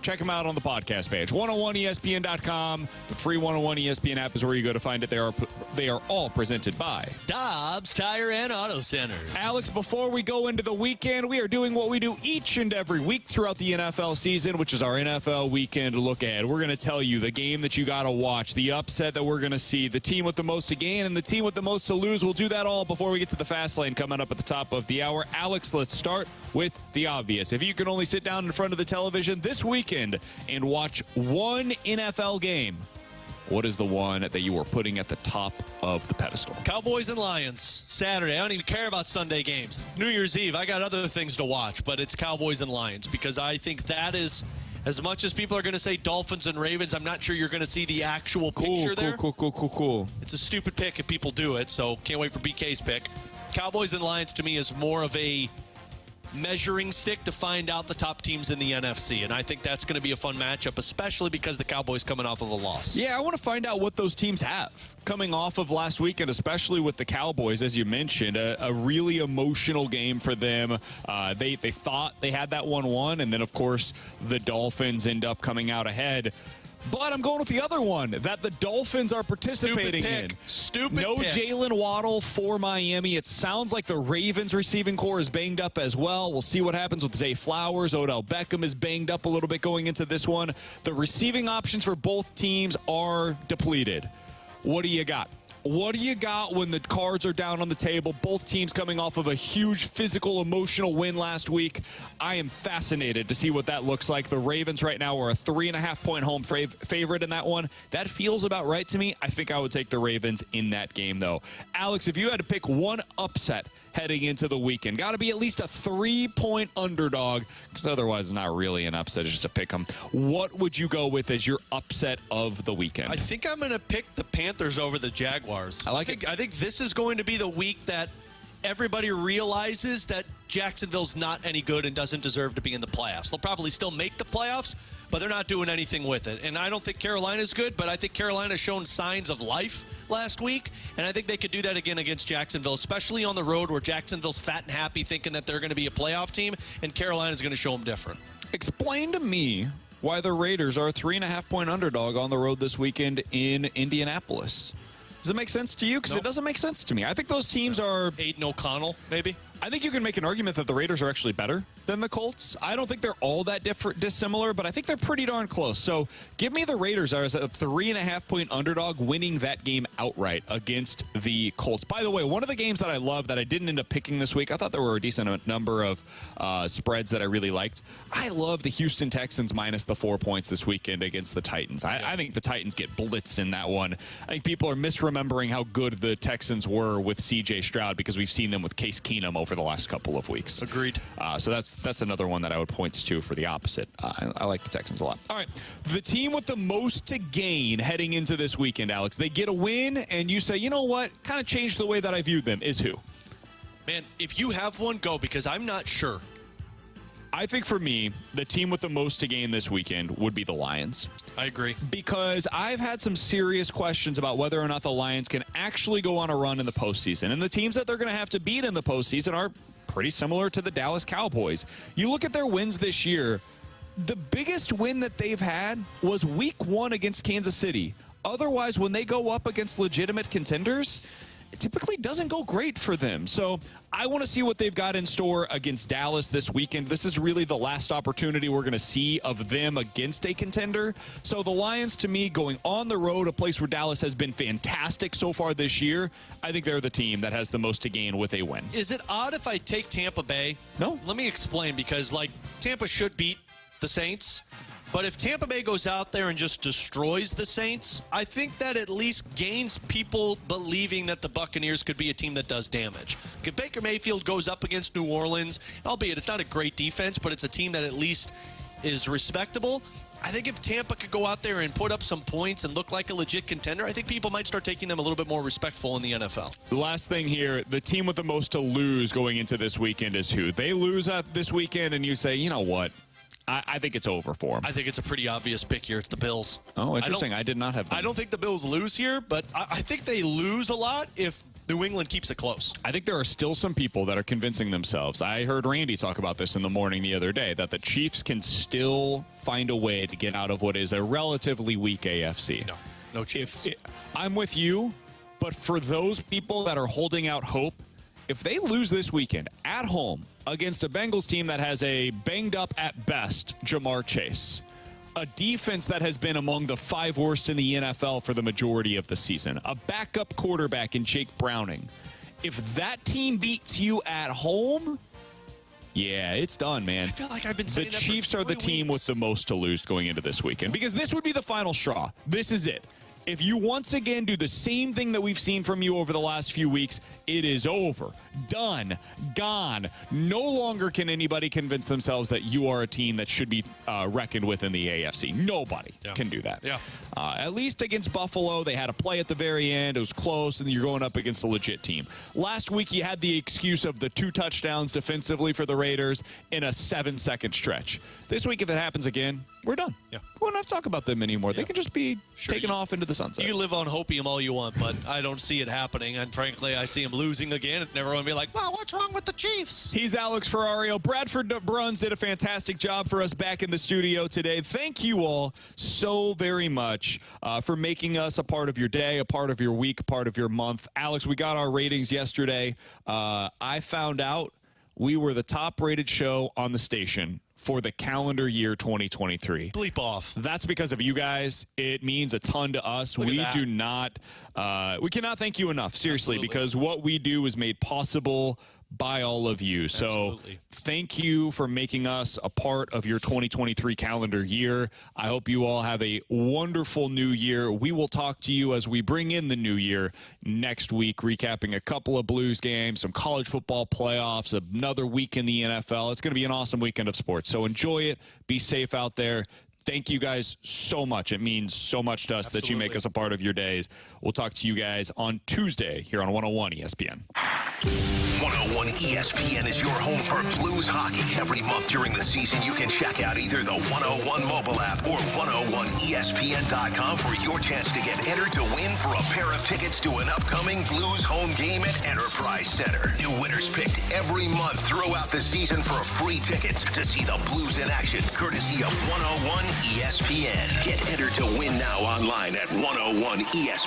check them out on the podcast page. 101ESPN.com. The free 101 ESPN app is where you go to find it. They are all presented by Dobbs Tire and Auto Centers. Alex, before we go into the weekend, we are doing what we do each and every week throughout the NFL season, which is our NFL weekend look ahead. We're going to tell you the game that you got to watch, the upset that we're going to see, the team with the most to gain, and the team with the most to lose. We'll do that all before we get to the fast lane coming up at the top of the hour. Alex, let's start with the obvious. If you can only sit down in front of the television this weekend and watch one NFL game, what is the one that you are putting at the top of the pedestal? Cowboys and Lions, Saturday. I don't even care about Sunday games. New Year's Eve, I got other things to watch, but it's Cowboys and Lions because I think that is, as much as people are going to say Dolphins and Ravens, I'm not sure you're going to see the actual picture there. Cool. It's a stupid pick if people do it, so can't wait for BK's pick. Cowboys and Lions to me is more of a measuring stick to find out the top teams in the NFC, and I think that's going to be a fun matchup, especially because the Cowboys coming off of a loss. Yeah, I want to find out what those teams have coming off of last week, and especially with the Cowboys, as you mentioned, a really emotional game for them. They thought they had that 1-1, and then, of course, the Dolphins end up coming out ahead. But I'm going with the other one that the Dolphins are participating in. No Jalen Waddle for Miami. It sounds like the Ravens receiving core is banged up as well. We'll see what happens with Zay Flowers. Odell Beckham is banged up a little bit going into this one. The receiving options for both teams are depleted. What do you got? What do you got when the cards are down on the table? Both teams coming off of a huge physical, emotional win last week. I am fascinated to see what that looks like. The Ravens right now are a 3.5-point home favorite in that one. That feels about right to me. I think I would take the Ravens in that game, though. Alex, if you had to pick one upset heading into the weekend, got to be at least a 3-point underdog, because otherwise it's not really an upset, it's just a pick 'em. What would you go with as your upset of the weekend? I think I'm going to pick the Panthers over the Jaguars. I think this is going to be the week that everybody realizes that Jacksonville's not any good and doesn't deserve to be in the playoffs. They'll probably still make the playoffs, but they're not doing anything with it. And I don't think Carolina's good, but I think Carolina's shown signs of life last week, and I think they could do that again against Jacksonville, especially on the road where Jacksonville's fat and happy thinking that they're going to be a playoff team, and Carolina's going to show them different. Explain to me why the Raiders are a 3.5-point underdog on the road this weekend in Indianapolis. Does it make sense to you? Because It doesn't make sense to me. I think those teams are... Aiden O'Connell, maybe? I think you can make an argument that the Raiders are actually better than the Colts. I don't think they're all that dissimilar, but I think they're pretty darn close. So give me the Raiders as a 3.5-point underdog winning that game outright against the Colts. By the way, one of the games that I love that I didn't end up picking this week, I thought there were a decent number of spreads that I really liked. I love the Houston Texans minus the 4 points this weekend against the Titans. I think the Titans get blitzed in that one. I think people are misremembering how good the Texans were with C.J. Stroud because we've seen them with Case Keenum over the last couple of weeks. Agreed. So that's another one that I would point to for the opposite. I like the Texans a lot. All right. The team with the most to gain heading into this weekend, Alex, they get a win, and you say, you know what, kind of changed the way that I viewed them, is who? Man, if you have one, go, because I'm not sure. I think for me, the team with the most to gain this weekend would be the Lions. I agree. Because I've had some serious questions about whether or not the Lions can actually go on a run in the postseason. And the teams that they're going to have to beat in the postseason are pretty similar to the Dallas Cowboys. You look at their wins this year, the biggest win that they've had was week 1 against Kansas City. Otherwise, when they go up against legitimate contenders, it typically doesn't go great for them. So I want to see what they've got in store against Dallas this weekend. This is really the last opportunity we're going to see of them against a contender. So the Lions, to me, going on the road, a place where Dallas has been fantastic so far this year, I think they're the team that has the most to gain with a win. Is it odd if I take Tampa Bay? No. Let me explain, because, Tampa should beat the Saints. But if Tampa Bay goes out there and just destroys the Saints, I think that at least gains people believing that the Buccaneers could be a team that does damage. If Baker Mayfield goes up against New Orleans, albeit it's not a great defense, but it's a team that at least is respectable, I think if Tampa could go out there and put up some points and look like a legit contender, I think people might start taking them a little bit more respectful in the NFL. The last thing here, the team with the most to lose going into this weekend is who? They lose this weekend, and you say, you know what? I think it's over for them. I think it's a pretty obvious pick here. It's the Bills. Oh, interesting. I did not have them. I don't think the Bills lose here, but I think they lose a lot if New England keeps it close. I think there are still some people that are convincing themselves. I heard Randy talk about this in the morning the other day, that the Chiefs can still find a way to get out of what is a relatively weak AFC. No chance. I'm with you, but for those people that are holding out hope, if they lose this weekend at home against a Bengals team that has a banged up at best Jamar Chase, a defense that has been among the 5 worst in the NFL for the majority of the season, a backup quarterback in Jake Browning, if that team beats you at home, yeah, it's done, man. I feel like I've been saying the Chiefs are the team with the most to lose going into this weekend, because this would be the final straw. This is it. If you once again do the same thing that we've seen from you over the last few weeks, it is over, done, gone. No longer can anybody convince themselves that you are a team that should be reckoned with in the AFC. Nobody can do that. Yeah. At least against Buffalo, they had a play at the very end. It was close, and you're going up against a legit team. Last week, you had the excuse of the 2 touchdowns defensively for the Raiders in a 7-second stretch. This week, if it happens again, we're done. Yeah. We don't have to talk about them anymore. They can just be taken off into the sunset. You live on hopium all you want, but I don't see it happening. And frankly, I see him losing again. And everyone will be like, well, what's wrong with the Chiefs? He's Alex Ferrario. Bradford Bruns did a fantastic job for us back in the studio today. Thank you all so very much for making us a part of your day, a part of your week, a part of your month. Alex, we got our ratings yesterday. I found out we were the top-rated show on the station for the calendar year 2023. Bleep off. That's because of you guys. It means a ton to us. We cannot thank you enough, seriously, because what we do is made possible by all of you. So thank you for making us a part of your 2023 calendar year. I hope you all have a wonderful new year. We will talk to you as we bring in the new year next week, recapping a couple of Blues games, some college football playoffs, another week in the NFL. It's going to be an awesome weekend of sports. So enjoy it. Be safe out there. Thank you guys so much. It means so much to us that you make us a part of your days. We'll talk to you guys on Tuesday here on 101 ESPN. 101 ESPN is your home for Blues hockey. Every month during the season, you can check out either the 101 mobile app or 101ESPN.com for your chance to get entered to win for a pair of tickets to an upcoming Blues home game at Enterprise Center. New winners picked every month throughout the season for free tickets to see the Blues in action, courtesy of 101 ESPN. Get entered to win now online at 101ESPN.com.